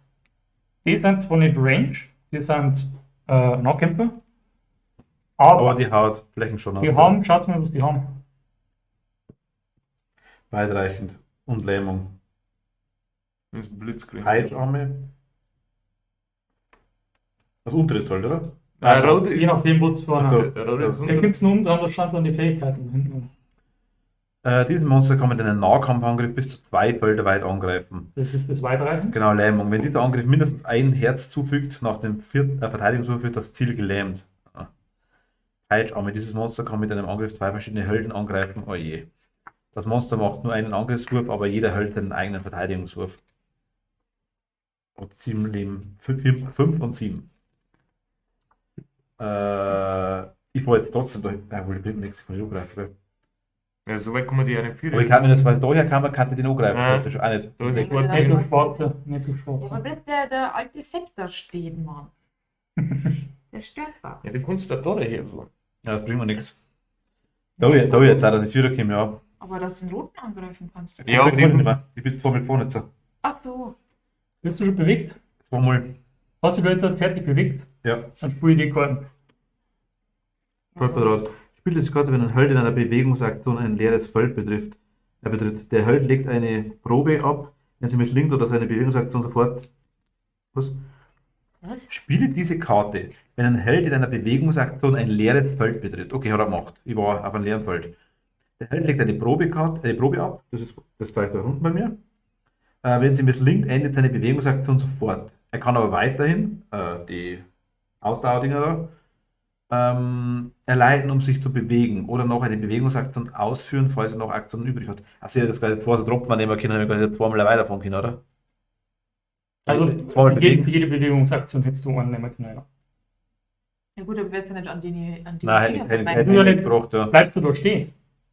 die sind zwar nicht Range, die sind Nahkämpfer, Aber die haut Flächen schon aus. die haben, schaut mal, was die haben. Weitreichend. Und Lähmung. Das ist Blitzkrieg. Peitscharme. Das untere zahlt, oder? Rot Je nachdem, was du vorne Ach so. hast. Der Rot ist Da unter. gibt es einen da stand dann die Fähigkeiten hinten. Dieses Monster kann mit einem Nahkampfangriff bis zu 2 Felder weit angreifen. Das ist das Weitreichen. Genau, Lähmung. Wenn dieser Angriff mindestens ein Herz zufügt, nach dem Verteidigungswurf wird das Ziel gelähmt. Peitscharme. Dieses Monster kann mit einem Angriff 2 verschiedene Helden angreifen. Oh je. Das Monster macht nur einen Angriffswurf, aber jeder Held seinen eigenen Verteidigungswurf. Und 7 Leben. 5 und 7. Ich fahre jetzt trotzdem durch. Ja, wohl, ich bin nichts von angreifen. Ja, so weit kann man die ja nicht führen. Aber ich kann, wenn jetzt weiß, daher kann man den angreifen. Ja. Das ist auch nicht. Da ist der Nicht Schwarze. durch Schwarze. Nicht durch Aber Schwarze. bis der alte Sepp da steht, Mann. Der stört da. Ja, du kannst da Tore her so. Ja, das bringt mir nichts. Da ich jetzt auch, dass ich Führer komme, ja. Aber dass du den roten angreifen kannst. Ja, aber ich kann nicht die, mehr. Ich bin zwar mit vorne jetzt. Ach so. Bist du schon bewegt? Zweimal. Hast du dich jetzt fertig bewegt? Ja. Dann spiele ich die Karten. Stolperdraht. Spielt diese Karte, wenn ein Held in einer Bewegungsaktion ein leeres Feld betrifft. Er betritt. Der Held legt eine Probe ab, wenn sie misslingt oder seine Bewegungsaktion sofort. Was? Was? Spiele diese Karte, wenn ein Held in einer Bewegungsaktion ein leeres Feld betritt. Okay, hat er gemacht. Ich war auf einem leeren Feld. Der Held legt eine Probe ab. Das zeigt da unten bei mir. Wenn sie misslingt, endet seine Bewegungsaktion sofort. Er kann aber weiterhin die Ausdauerdinger da erleiden, um sich zu bewegen oder noch eine Bewegungsaktion ausführen, falls er noch Aktionen übrig hat. Also das quasi zwei so Tropfen nehmen können, dann quasi zweimal weiterfahren können, oder? Also zweimal für bewegen. jede Bewegungsaktion hättest du einen nehmen können. Ja. Ja gut, aber wärst du nicht an die Nein, Dinger hätte vorbei? ich nicht gebraucht, ja. Bleibst du da stehen?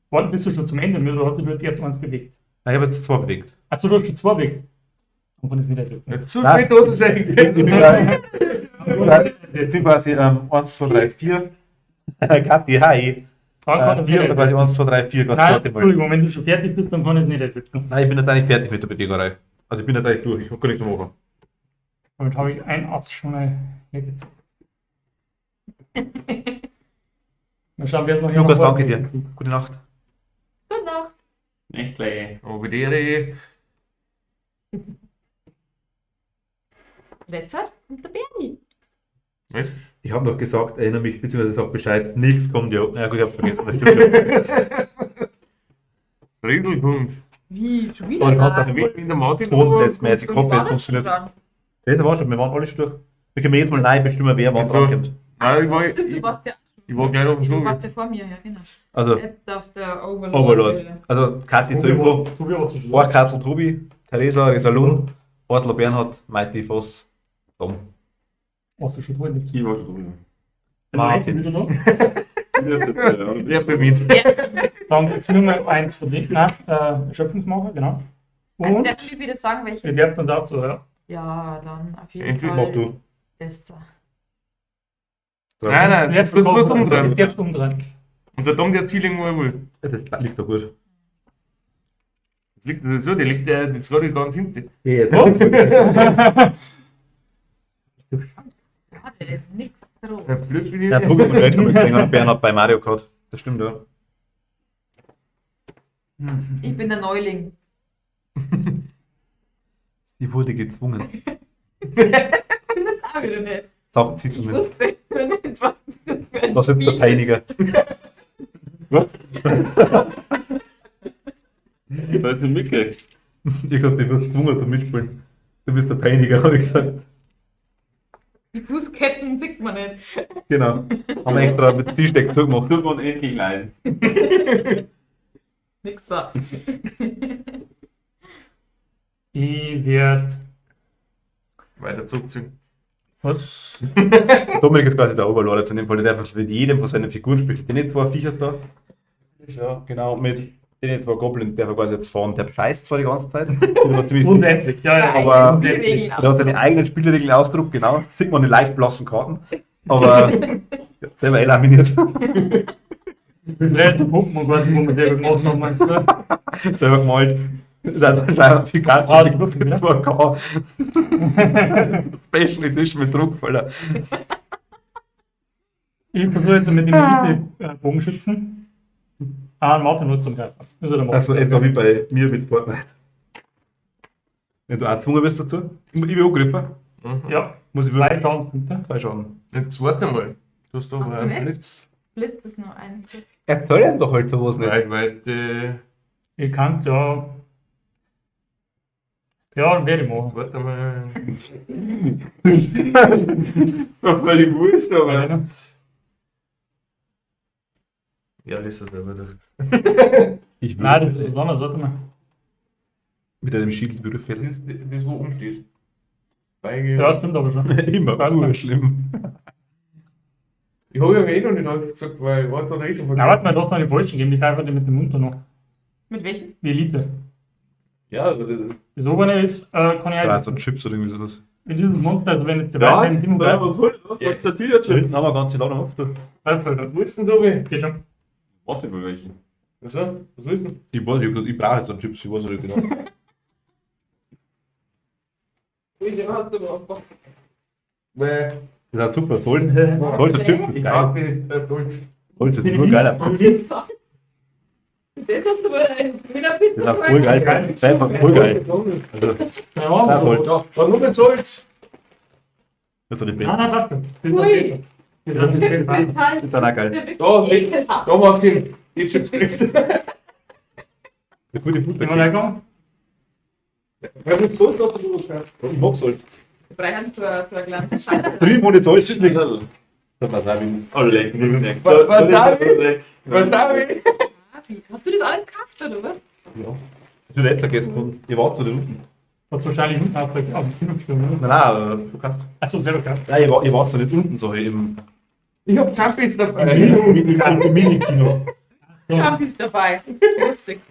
Warte, bist du schon zum Ende oder hast du jetzt erst eins bewegt? Nein, ich habe jetzt zwei bewegt. Achso, du hast schon zwei bewegt. Dann kann ich es nicht ersetzen. ja, zu Nein. spät hast du schon gesagt. Jetzt sind quasi 1, 2, 3, 4. Kathi, hi. Dann kann ich es 4 nicht oder quasi ersetzen. 1, 2, 3, 4. Ganz Nein, klar, mal. Entschuldigung, wenn du schon fertig bist, dann kann ich es nicht ersetzen. Nein, ich bin jetzt eigentlich fertig mit der Bewegerei. Also ich bin jetzt eigentlich durch. Ich habe gar nichts mehr machen. Damit habe ich ein Ass schon mal hergezogen. Mal schauen, wer es noch Lukas, jemand danke weiß. dir. Gute Nacht. Gute Nacht. Echt gleich. Aber der, Letzter kommt der Bernie. was? Ich habe noch gesagt, erinnere mich, beziehungsweise sag Bescheid. Nichts kommt ja. Ja gut, ich habe vergessen. Das stimmt ja. Riedel kommt. Wie? Schon Aber wieder? du kannst auch Wie in der Martin. Tontestmäßig, Und die Podcast waren funktioniert. dran. Das war schon, wir waren alle schon durch. Wir können jetzt mal neu bestimmen, wer wann Also- drankommt. Nein, Stimmt, du warst ja, ich war gleich auf dem du warst Tour. ja vor mir, ja genau. Also, Jetzt auf der Overlord. Overlord. Also, Kathi zur Info. Tobi, was du schon Orkatl Tobi, Theresa Resalun, Ortler Bernhard, Mighty Voss, Tom. Was du schon drin? Ich war schon drüber. Martin. Wieder da? Ja, bei mir. Dann jetzt nur mal eins verdient. Nein, Schöpfungsmacher, genau. Und Und darf ich wieder sagen, welches? ihr werft uns auch so, ja. Ja, dann auf jeden Entweder Fall. Mach du. Das da. Nein, nein, Darfst das du muss umdrehen. Das umdrehen. darfst du umdrehen. Und der Dom, der Ziel irgendwo wohl. Das liegt doch gut. Das liegt so, der liegt das gerade ganz hinten. Ja, jetzt. Warte, nix drauf. Ja, blöd bin ich. Ja, Tobi und Rachel mit gesehen, Bernhard bei Mario Kart. Das stimmt, ja. Ich bin der Neuling. Sie wurde gezwungen. Ich bin das auch wieder nicht. Sagt sie Ich zumindest. wusste nicht, was das für ein Das ist der Spiel Peiniger. Da ist ein mitgekriegt. Ich glaube, die wird gezwungen zum Mitspielen. Du bist der Peiniger, habe ich gesagt. Die Fußketten sieht man nicht. Genau. Haben wir extra mit Zielsteck zugemacht. Tut man endlich leid. Nix da. Ich werde. Weiter zurückziehen. Was? Dominik ist quasi der Overlord jetzt in dem Fall. Der darf mit jedem von seinen Figuren spielen. Den zwei Viecher da. Ja, genau. Mit den zwei Goblins darf er quasi jetzt fahren. Der scheißt zwar die ganze Zeit. Aber ziemlich Grundsätzlich, ja, ja. Aber- grundsätzlich. er hat seine eigenen Spielregeln Ausdruck, genau. Sieht man die leicht blassen Karten. Aber ja, selber laminiert. Der erste Pokémon-Karten, wo wir selber gemacht haben, meinst du? selber gemalt. Das ist wahrscheinlich viel Karten Ah, mit die Würfel, ne? 2K. Special Edition mit Druck, Alter. Ich versuche jetzt mit dem Elite-Bogenschützen einen Martin nur zum Greifen. Ist er der Martin? Also etwa wie bei mir mit Fortnite. Wenn du auch gezwungen bist dazu, ich bin angegriffen, Mhm. Ja, muss ich 2 Schadenspunkte. 2 Schaden. Jetzt warte mal. Du hast Hast aber du nicht? Blitz. Blitz ist nur ein. Erzähl ihm doch halt sowas nicht. Reichweite. Ihr könnt ja. Ja, werde ich machen. Warte mal. Das war völlig wurscht, aber. Ja, lies das selber durch. Ich Nein, das ist was anderes, warte mal. mit einem Schild würde Das fest. ist das, wo oben steht. Beige. Ja, stimmt aber schon. Immer Warte. schlimm. Ich habe ja eh noch nicht alles gesagt, weil ich weiß noch nicht. Na, warte mal, doch noch die falschen geben, die greifen die mit dem Munter noch. Mit welchem? Die Elite. Ja, aber das. Das obere ist, kann ich Ja, so einsetzen. Chips oder irgendwie sowas. In diesem Monster, also wenn jetzt der Ja, Weiter in Timo greift, was soll das? Was ist der Da hinten haben wir ganz lange auf. Du. Halbfelder. Wo ist denn so wie? Geht schon. Warte mal welchen. Was willst du denn? Ich weiß nicht, ich brauche jetzt einen Chips, ich weiß nicht genau. Weil. Das ist super, Holz und Chips ist Ich geil. habe Holz. Holz ist nur geiler. Das hast du wohl ein grüner Pizza. Das ist auch voll geil. Das ist einfach voll geil. Also, Ja, ja, Holz. Ja, war nur mit Holz. Das ist doch die Nein, Beste. nein, warte. Das ist Ui. okay. Das ist Das okay. ist halt Das ist dann auch geil. Da, ekelhaft. da Martin. Die Chips kriegst du. Eine gute Gehen wir Futter. reinkommen? Wer muss Holz auf den Holz? Ich mag's Holz. Wir brauchen so eine kleine Scheiße. Drüben ohne Salz ist nichts. Das war auch übrigens. Oh, leck, leck. Was sag ich? Was sag ich? Hast du das alles gekauft, oder was? Ja. Ich bin nicht vergessen worden. Ihr wart zu den unten. Was wahrscheinlich unten auf dem Kino gestimmt, oder? Nein, du kannst. Achso, selber klar. Nein, ihr wart zu den unten, so im Ich hab Jumpys dabei. Mini-Kino. Ja, ist dabei. Lustig.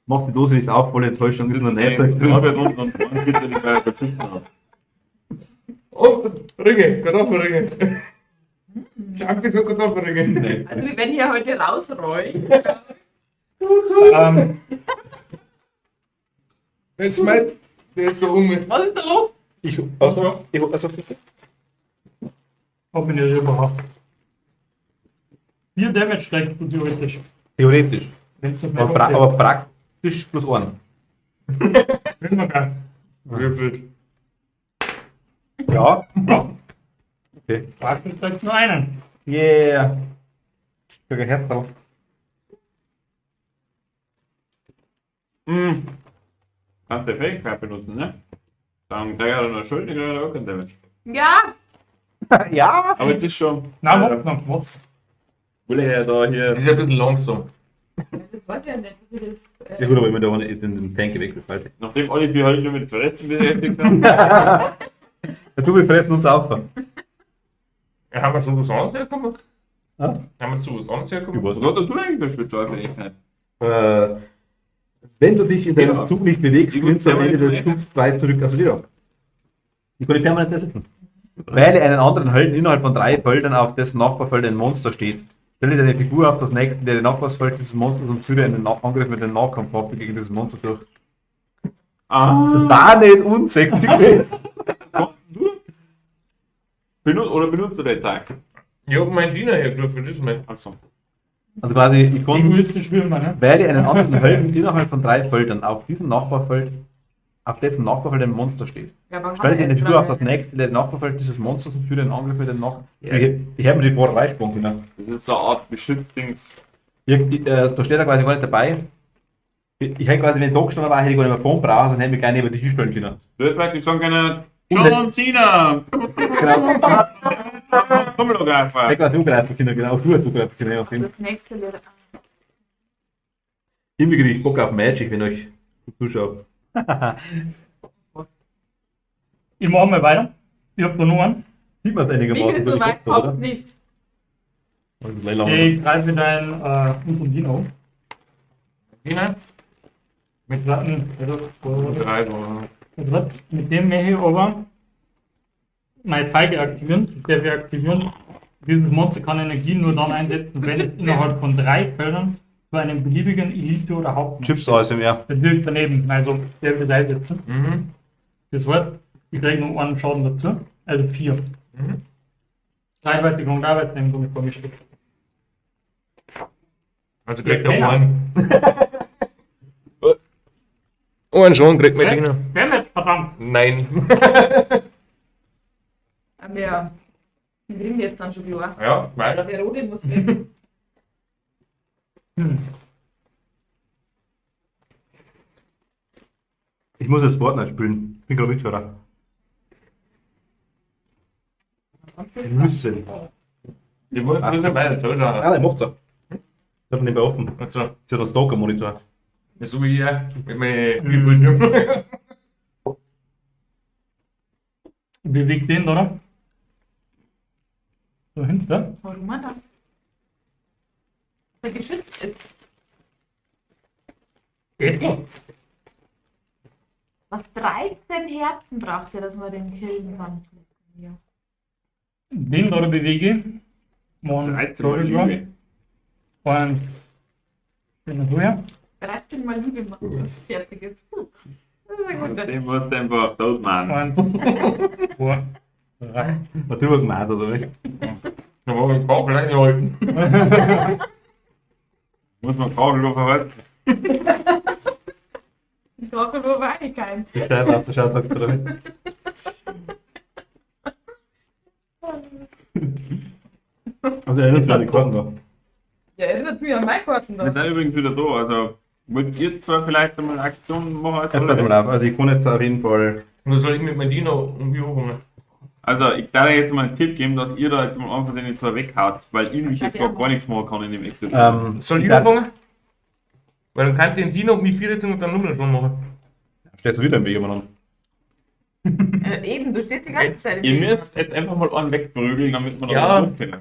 Mach die Dose nicht auf, voll Enttäuschung, ist noch nicht Ich habe drin. ja uns und bitte nicht mehr verzichten haben. Und Ringe, Kartoffelringe. Jumpys und Kartoffelringe. Also wir werden hier heute rausrollen. Jetzt schmeißt der jetzt da um. Was ist da los? Also, bitte. Ob ich nicht überhaupt. 4 Damage steigst du theoretisch. Theoretisch. Wenn es das nicht Aber praktisch plus 1. Können wir gar. Wirbelt. Ja. Okay. Praktisch steigst nur einen. Yeah. Ich krieg ein Herz drauf. Kannst du Fähigkeit benutzen, ne? Dann kriegt er noch Schuld, dann kriegt er auch kein Damage. Ja, Ja. Aber jetzt ist schon. Nein, Mopf noch, Mopf. Will ich ja da Das hier. ist ein bisschen langsam. das weiß ich ja nicht, wie das. Ja gut, aber wenn man da den Tank gewechselt hat. Nachdem alle vier heute nur mit Fressen beschäftigt haben. Ja, du, wir fressen uns auf. Ja, haben wir so was anderes hergekommen? Ah? Haben wir so was anderes Ich hergekommen? weiß Was hat du eigentlich für Spezialfähigkeit? Wenn du dich in deinem Ja. Zug nicht bewegst, Die gewinnst du am muss Ende des permanent Zugs 2 zurück aus dir. Die kann ich permanent ersetzen. Wähle einen anderen Helden innerhalb von 3 Feldern, auf dessen Nachbarfeld ein Monster steht. Stelle deine Figur auf das nächste der Nachbarsfeld dieses Monsters und führe einen Angriff mit dem Nahkampfwaffe gegen dieses Monster durch. Ah! War nicht unsexy gewesen. Benutzt du den Zeig? Ich hab meinen Diener hergerufen, das ist mein. Achso. Also quasi, ich kann Egoistisch will man, ne? wähle einen anderen Helden innerhalb von 3 Feldern, auf diesem Nachbarfeld, auf dessen Nachbarfeld ein Monster steht. Ja, aber Stell hat er deine jetzt Figur auf gerade- das nächste der Nachbarfeld dieses Monsters und führe einen Angriff mit dem Nach. Ja. Ich habe mir die vorher reingesprungen, genau. Das ist so eine Art Beschützdings. Da steht er quasi gar nicht dabei. Ich hätte quasi, wenn ich da gestanden war, hätte ich gar nicht mehr Phone brauchen, dann hätte ich mich gerne neben dich hinstellen können. Du hättest praktisch sagen können, John Cena! Genau. Komm doch Ich einfach! hätte quasi zugreifen können, genau. Du hättest zugreifen können, ja. Das nächste Lied. Irgendwie kriege ich Bock auf Magic, wenn euch zuschaut. Ich mache mal weiter. Ich hab da noch einen. Sieht man es einigermaßen? Wie über so die weit Kopf, kommt nicht. Also gleich lang. Ich greife dein Dino. Diener? Mit Ratten. Drei war. Mit dem möchte ich aber meine Feige aktivieren. Der wir aktivieren. Dieses Monster kann Energie nur dann einsetzen, wenn es innerhalb von 3 Feldern zu einem beliebigen Elite- oder Hauptmann Chips aus im Jahr. Der direkt daneben, also der wird einsetzen. Mhm. Das heißt, ich kriege noch einen Schaden dazu, also 4. Mhm. Reichweite und Arbeitstempo mit vorgestellt. Also kriegt Ja, er einen. Einen schon kriegt Medina. Damage, verdammt! Nein. Aber ja, wir kriegen jetzt dann schon klar. Ja, weiter. Der Rote muss weg. Ich muss jetzt Fortnite spielen. Bin gerade Mitführer. Müssen. Die muss nicht weiter zuschauen. Ah, der macht er. Ich hab ihn nicht mehr offen. Also, Sie hat einen Stalker-Monitor. so wie hier mit meinem Bildschirm. Bewegt den, oder? So hinter. Warum man das? Der geschützt ist. Was 13 Herzen braucht er, dass man den killen kann? Ja. Den da bewege. Und 13 Mal Liebe. Und den rüber. 13 Mal Liebe machen. Fertig ist. Das ist ein guter. Den musst du einfach tot machen. Und 2, 3. Hat du gemacht, oder wie? Da wollen wir den Kopf reinhalten. Muss man Kagel verhalten. Ich brauche nur Weinigkeit. Die Steinwasser schaut, sagst du damit. Also erinnert sich an die Karten da. Ja, erinnert mich an meine Karten Wir da. sind übrigens wieder da. Also, wollt ihr zwar vielleicht einmal Aktionen machen als Jetzt pass mal auf, also ich kann jetzt auf jeden Fall. Und da soll ich mit Medina um die Uhr. Also, ich darf euch jetzt mal einen Tipp geben, dass ihr da jetzt mal einfach den zwei weghaut, weil ich nämlich jetzt gar nichts machen kann in dem Eck. Soll ich darf- anfangen? Weil dann kann den Dino um die 14 und dann Nummer schon machen. Stehst du wieder im Weg immer noch? Eben, du stehst die ganze Zeit im Ihr Weg. müsst jetzt einfach mal einen wegprügeln, damit wir Ja. da können.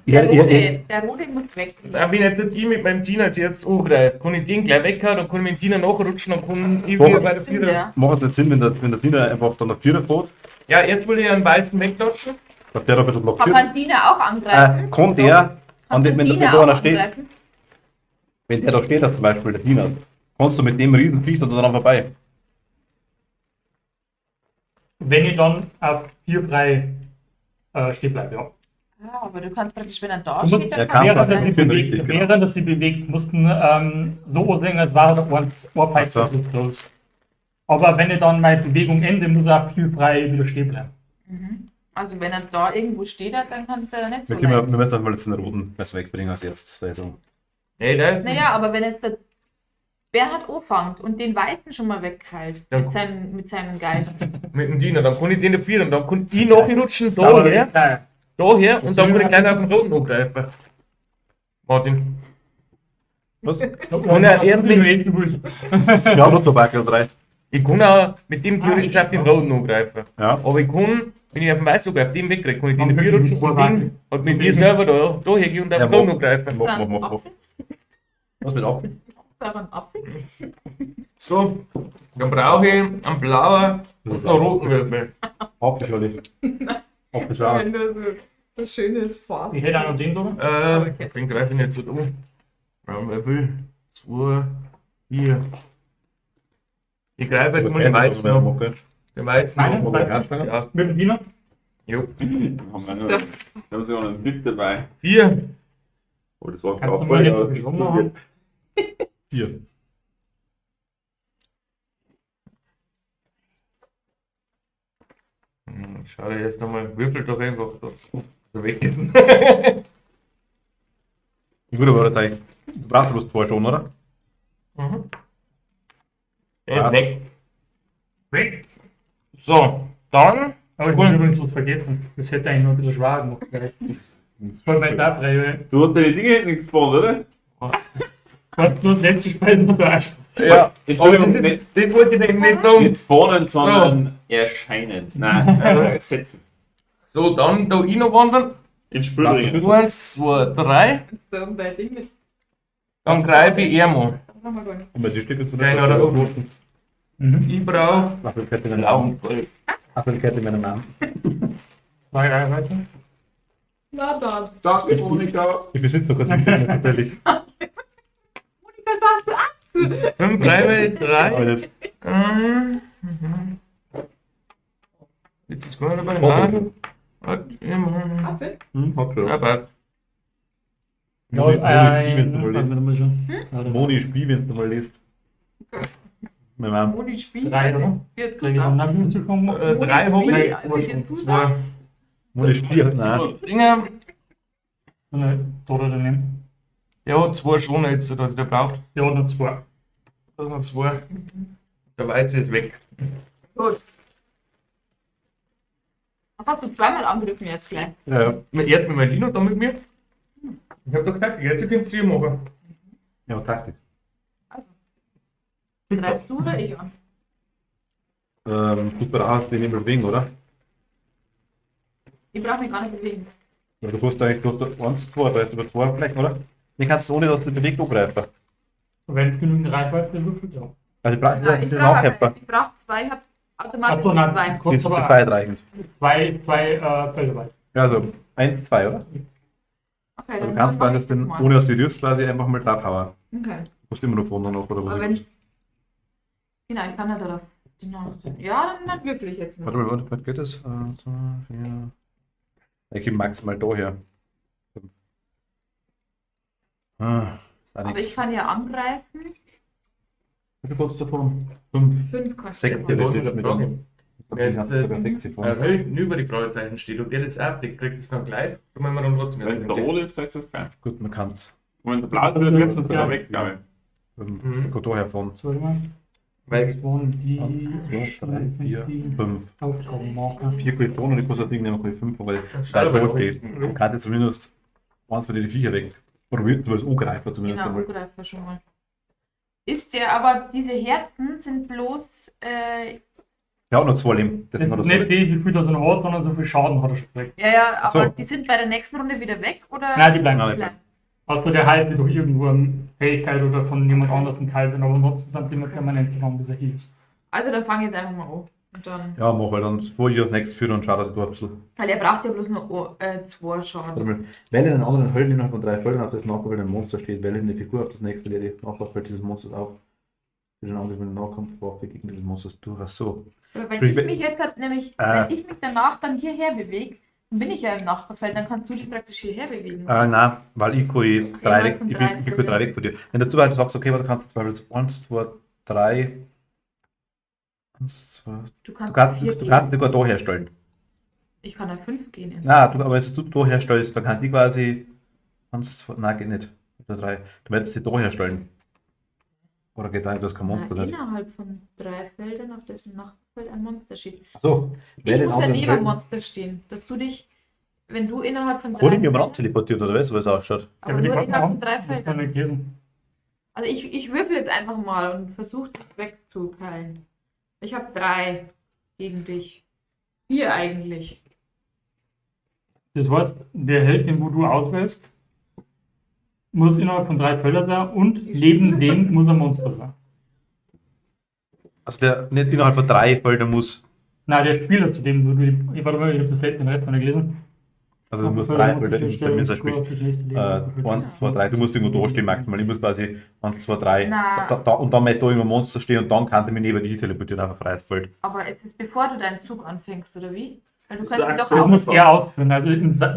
Der Rote muss weg. Wenn jetzt ich mit meinem Dino als erstes angreife, kann ich den gleich weghauen, dann kann ich mit dem Dino nachrutschen, dann kann ich wieder bei der Vierer. Ja. Macht es jetzt Sinn, wenn der Diener einfach dann auf Vierer fährt, Ja, erst will ich einen weißen wegklatschen. dass der da ein bisschen Kann blockiert? man Dina auch angreifen? Kann der, Kann wenn Dina da einer auch steht, angreifen? wenn der da steht, das zum Beispiel, der Diener, kannst du mit dem Riesenviech da dran vorbei. Wenn ich dann auf 4 frei stehen bleibe, ja. Ja, aber du kannst praktisch, wenn er da Du musst- steht, Er dann kann kann das Während er nicht. sich bin bewegt, richtig, genau. während er sich bewegt, mussten so aussehen, als war er eins Ohrpeil Ach so. los. Aber wenn ich dann meine Bewegung ende, muss er auf 4 frei wieder stehen bleiben. Also wenn er da irgendwo steht, dann kann er nicht so Wir leicht. müssen einfach mal jetzt den roten erst wegbringen als erstes. Also. Ey, der ist Naja, aber wenn es der Bernhard anfängt und den Weißen schon mal wegheilt Ja. mit seinem Geist. mit dem Dino, dann kann ich den der Vierer und dann kann ich nachrutschen, Aber daher, nein. daher und dann kann ich gleich auf den Roten angreifen. Martin. Was? Und er erst mit- wenn du willst. Ja, noch Tobacco 3. Ich kann auch mit dem theoretisch ich auf den Roten angreifen. Ja. Aber ich kann, wenn ich auf den Weißen angreife, den wegkriege, kann ich den Dann der Vierer rutschen wirklich und den und mit mir selber da hergehen und auf den Ja, Roten wo- angreifen. Mach. Was mit Apfel? Daran ab. So, dann brauche ich einen blauen und einen roten Würfel. Apfel, Scholli. Apfel sauer. Wenn du so schönes Fass. Ich hätte auch noch den da. Den greife ich nicht so an. Ja, Würfel, 2, 4. Ich greife jetzt mal den Weißen an. Den Weißen Nein, an. Weißen. Ja, Mit dem Diener. jo. Da haben sie auch einen Tipp dabei. 4. Oh, das war Kannst du mal nicht so viel Schwung machen? 4. Schade, jetzt nochmal. Würfel doch einfach, dass er weg ist. Gut, aber das du brauchst bloß 2 schon, oder? Er ist weg. Weg. So, dann. Aber ich habe übrigens was vergessen. Das hätte eigentlich noch ein bisschen schwer gemacht. Vielleicht. Voll mein Abreihe. Du hast deine Dinge hinten gespawnt, oder? Was bloß letzte Speise mit der Arsch. Ja, Entschuldigung, aber das wollte ich nämlich nicht sagen. Nicht spawnen, sondern erscheinen. Nein, setzen. So, dann da ich noch wandern. Ins Spiel bringen. 1, 2, 3. So, bei Dingen. Dann greife ich er mal. Das haben wir gar nicht. Und bei die Stücke zu Nein, oder irgendwo. Ich brauche Apfelkette in meinem blauen Arm. Gold. Apfelkette in meinem Arm. 2 Reihe weiter. Na dann. Danke, Monika. Ich besitze noch gerade nicht tatsächlich. Monika, darfst du ab? 5 Reihe, 3. Aber nicht. Jetzt ist gar nicht dabei. Nein. Ja, ja, Hat sie? Hat schon. ja, passt. Ja, Moni, wenn du mal warte liest. mal schon. Ja, da- Moni Spiel, wenn du mal liest. Mein Mann. Moni spielt. Drei, oder? Vier Drei gewonnen. Hab ich nicht so schon gemacht. 3 habe Moni ich. spielt, also den Zwei. Zusatz. Moni Spiel, nein. Ringe. Nein, da oder daneben. Ja, 2 schon jetzt, dass ich da braucht. Ja, und noch 2. Da sind noch 2. Der Weiße ist weg. Gut. Hast du zweimal angegriffen jetzt gleich? Ja, ja. Erst mit Merlin und dann mit mir. Ich hab doch gedacht, jetzt könnt ihr machen. Ja, Taktik. Greifst du oder ich an? Du brauchst den nicht bewegen, oder? Ich brauche mich gar nicht bewegen. Ja, du hast eigentlich bloß 1, 2, 3 über 2 Flächen, oder? Den kannst du ohne, dass du bewegt angreifen. Wenn es genügend Reichweite würfelt, ja. Also ich brauche Nein, das ich ist ein Nachkämpfer. brauche zwei, ich habe automatisch Achso, nein, zwei. kurz Das ist aber weitreichend. zwei Felder weit. Ja, also 1, 2, oder? Okay, Also du dann kannst mach quasi ich das den, mal. ohne dass du wirst, quasi einfach mal draufhauen. Okay. Du musst immer noch vorne noch, oder Aber was? wenn. Genau, ich kann ja darauf die Nachricht. Ja, dann würfel ich jetzt Warte mal. mal, was geht das? 2, 4. Ich gebe maximal da her. Ah, ist auch Aber ich nichts. kann ja angreifen. Wie viel kannst du davon? 5. 5 kann 6 Ja, theoretisch eine mit Frage. einem. Ich Jetzt, habe sogar 6 Wenn vorne. Hölle über die Fragezeichen steht und der das aufdeckt, kriegt es dann gleich. Dann müssen wir dann trotzdem Wenn es der Rot ist, kriegst du es kein. Gut, man kann Und wenn es der Blau ist, Also, dann das ist ist es ja- weg, glaube ich. Mhm. Geht da her von Warte mal. Weil Das waren die 1, 2, 3, 4, 5. Aufgabenmarker. 4 Quitonen, ich muss das Ding nehmen, kann ich 5, weil das da aber steht. Man kann jetzt zumindest eins von den Viecher weg. Probiert zumindest angreifen zumindest Genau, einmal. angreifen schon mal. Ist der, aber diese Herzen sind bloß. Ja, noch 2 Leben. Das Das ist ist immer nicht das. die, wie viel das er hat, sondern so viel Schaden hat er schon gekriegt. Ja, Ach so. aber die sind bei der nächsten Runde wieder weg, oder? Nein, die bleiben. Nein, Bleiben. Außer der heilt sich durch irgendwo eine Fähigkeit oder von jemand anders einen Kalt, aber ansonsten sind die immer permanent so lange, bis er hier ist. Also dann fange ich jetzt einfach mal an. Und dann, Ja, mach halt dann vor ich das nächste führe und schau, dass ich da ein bisschen. weil er braucht ja bloß nur 2 Warte Schaden. mal. Wähle einen anderen Helden innerhalb von 3 Feldern, auf das nachgewählte Monster steht. Wähle eine Figur auf das nächste leere Nachlauffeld dieses Monsters auf. Für den Angriff mit der Nahkampfwaffe gegen dieses Monsters durch. Ach so. Aber wenn Sprich, ich mich jetzt halt, nämlich, wenn ich mich danach dann hierher bewege, dann bin ich ja im Nachbarfeld, dann kannst du dich praktisch hierher bewegen. Nein, weil ich kann eh 3 weg. von Ich drei bin 3 weg von dir. Wenn du zu weit sagst, okay, aber du kannst zum Beispiel 1, 2, 3. 1, 2. Du Du kannst, kannst vier du gehen. kannst sogar da herstellen. Ich kann auf 5 gehen. jetzt. Nein, aber wenn du da herstellst, dann kann die quasi. 1, 2, nein, geht nicht. Oder 3. Du möchtest sie da herstellen. Oder geht es eigentlich, das kein Monster Nein, nicht? innerhalb von 3 Feldern, auf dessen Nachbarfeld ein Monster steht. Achso, Ich muss daneben am Monster stehen, dass du dich, wenn du innerhalb von 3 Kann ich mir mal Feldern, abteleportiert oder weißt du, wie es ausschaut? aber nur innerhalb von 3 Das ist ja Feldern. nicht gelesen. Also ich würfel jetzt einfach mal und versuche dich wegzukeilen. Ich habe 3 gegen dich. 4 eigentlich. Das heißt, der Held, den wo du auswählst, muss innerhalb von 3 Feldern sein und neben dem muss ein Monster sein. Also der nicht innerhalb von 3 Feldern muss. Nein, der Spieler, zu dem du die. Warte mal, ich habe den Rest noch nicht gelesen. Also du musst Felder 3 muss Felder ich bei mir stellen, zum Beispiel. auf das nächste Leben. 1, 2, 3, du musst irgendwo da stehen maximal. Ich muss quasi 1, 2, 3. Na. Und dann mit da irgendwo ein Monster stehen und dann kann der mich neben dich teleportieren auf ein freies Feld. Aber es ist bevor du deinen Zug anfängst, oder wie? Weil du Das kannst ist dich doch Aktion. Das auch. muss er ausführen. Also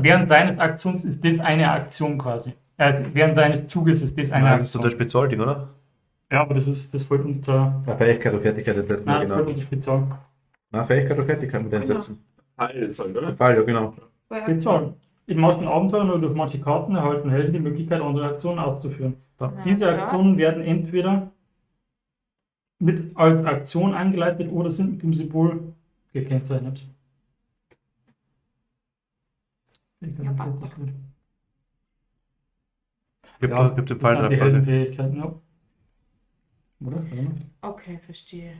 während seines Aktions ist das eine Aktion quasi. Also während seines Zuges ist das eine Nein, das ist so Aktion. der Spezialding, oder? Ja, aber das fällt unter. Ja, Fähigkeit oder Fertigkeit einsetzen, Nein, das genau. fällt unter Spezial. Nein, Fähigkeit oder Fertigkeit mit einsetzen. Teil ist halt, oder? Fall, ja, genau. Spezial. In manchen Abenteuern oder durch manche Karten erhalten Helden die Möglichkeit, andere Aktionen auszuführen. Ja, Diese klar. Aktionen werden entweder als Aktion eingeleitet oder sind mit dem Symbol gekennzeichnet. Ja, passt doch. Gibt Ja, den das Fall sind die drauf. quasi. Heldenfähigkeiten, ja. Oder? Okay, verstehe.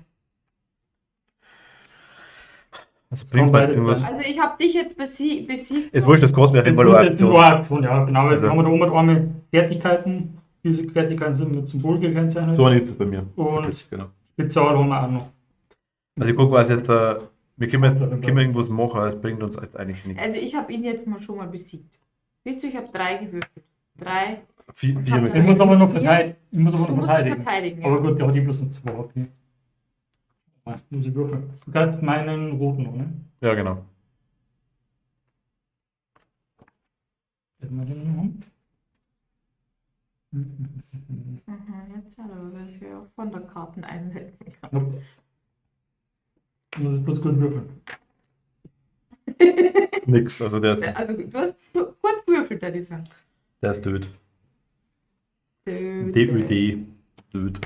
Das bringt halt irgendwas. Also ich habe dich jetzt besiegt. Es wurscht, das kostet mir auf jeden Fall eine Das ist eine Aktion. Aktion, ja, genau. Also- Wir haben da oben einmal Fertigkeiten. Diese Fertigkeiten sind mit Symbol gekennzeichnet. So ist es bei mir. Und Genau. Spezial haben wir auch noch. Also ich gucke, was jetzt. Wir können irgendwas machen, aber es bringt uns jetzt eigentlich nichts. Also ich habe ihn jetzt mal schon mal besiegt. Siehst du, ich habe 3 gewürfelt. 3. 4 mit Ich muss aber noch Hier. verteidigen. Ich muss aber Du noch musst ihn verteidigen. verteidigen. Aber Ja. gut, der hat bloß ein 2 HP. Ja, muss ich würfeln. Du kannst meinen roten noch, ne? Ja, genau. Hätten wir den noch? Jetzt hat er was, ich will auch Sonderkarten einsetzen kann. Nope. Ich muss es bloß gut würfeln. Nix, also der ist Also, du hast gut gewürfelt, würde ich sagen. död. DÖD. Död.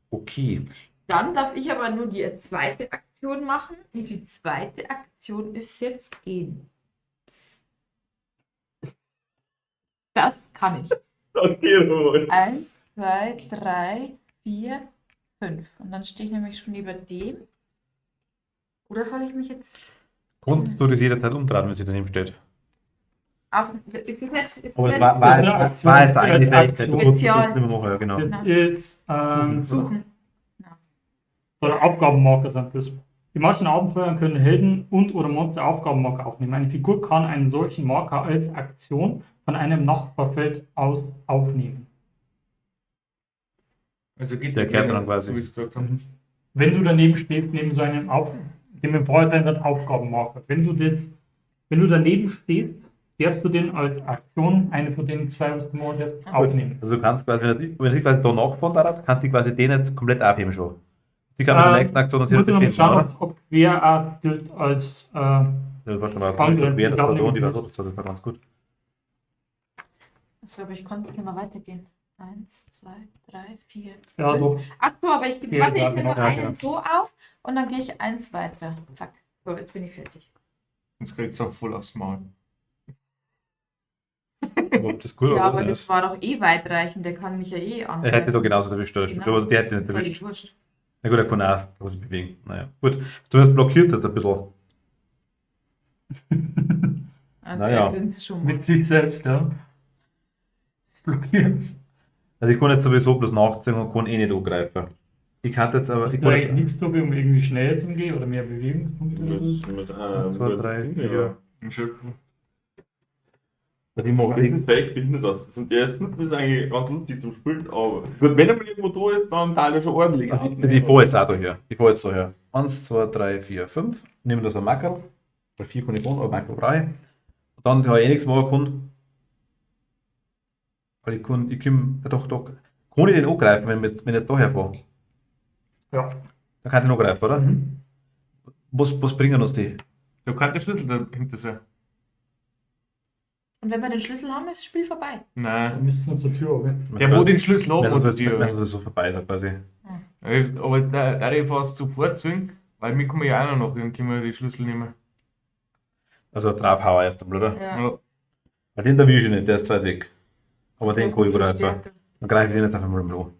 Okay. Dann darf ich aber nur die zweite Aktion machen. Und die zweite Aktion ist jetzt gehen. Das kann ich. Okay, Roman. 1, 2, 3, 4, 5. Und dann stehe ich nämlich schon über dem. Oder soll ich mich jetzt. Kannst du das jederzeit umdrehen, wenn sie daneben steht? Auch, ist nicht, ist Aber nicht das war eine jetzt eigentlich Aktion. Fähigkeit. Du musst Spezial. es immer machen, ja, genau. Das Nein. ist suchen. oder Aufgabenmarker sind das. Die meisten Abenteuer können Helden und oder Monster Aufgabenmarker aufnehmen. Eine Figur kann einen solchen Marker als Aktion von einem Nachbarfeld aus aufnehmen. Also geht Der das kehrt länger, dann quasi. so wie ich es gesagt habe. Wenn du daneben stehst, neben so einem dem im Vorhinein sind Aufgabenmarker. Wenn du daneben stehst, darfst du den als Aktion, eine von den zwei, was du machen darfst, aufnehmen. Also du kannst quasi, wenn ich quasi da nachfahren darf, kannst du quasi den jetzt komplett aufheben schon. Die kann mit der nächsten Aktion Muss natürlich man stehen, schauen, oder? ob Querart gilt als Ja, das war schon was. Angrenzen, Wer das glaub da ich und die war nicht. so, das war ganz gut. Achso, aber ich konnte nicht mehr weitergehen. 1, 2, 3, 4. ja, doch. Ach so, aber ich, Ja, warte, ich ja, nehme genau. noch Ja, einen genau. so auf und dann gehe ich eins weiter. Zack. So, jetzt bin ich fertig. Jetzt kriegt es auch voll aufs Maul. Ob das gut Ja, oder aber nicht? das war doch eh weitreichend, der kann mich ja eh angreifen. Er hätte da genauso erwischt, oder? Genau. Aber der hätte ihn nicht Völlig erwischt. wurscht. Na gut, er kann auch was bewegen. Naja, gut. Du hast blockiert jetzt ein bisschen. Also Naja. er grinst schon mal. Mit sich selbst, ja. Blockiert's. Also ich kann jetzt sowieso bloß nachziehen und kann eh nicht angreifen. Ich kann jetzt aber. Hast Ich du kann eigentlich jetzt, nichts tun, um irgendwie schneller zu gehen oder mehr Bewegungspunkte oder so? 1, 2, 3, 4. Im Schöpfen. Also ich mache Das ist vielleicht behindert das. Und der ist eigentlich ganz lustig zum Spielen, aber gut, wenn er mal irgendwo da ist, dann teilt er schon ordentlich. Also ich fahre jetzt auch da her. Ich fahre jetzt da her. 1, 2, 3, 4, 5. Nehme das ein Mackerl. Bei 4 kann ich fahren, aber Mackerl brauche ich. Und dann habe ich eh nichts machen können. Weil ich kann, ja doch, kann ich den angreifen, wenn ich jetzt da herfahre? Ja. Dann kann ich den angreifen, oder? Mhm. Was bringen uns die? Du kannst den Schlüssel dahinter sein. Und wenn wir den Schlüssel haben, ist das Spiel vorbei. Nein. Dann müssen wir zur Tür oben. Der, wo den Schlüssel Also hat, das die. ist so vorbei da quasi. Aber jetzt da ich fast sofort ziehen, weil mir kommen ja auch noch und können wir die Schlüssel nehmen. Also draufhauen erst einmal, oder? Ja. Ja. Weil den erwische ich nicht, der ist zu weit weg. Aber den Du kann ich hast die greifen. Stärke. Dann greife ich den jetzt einfach mal an.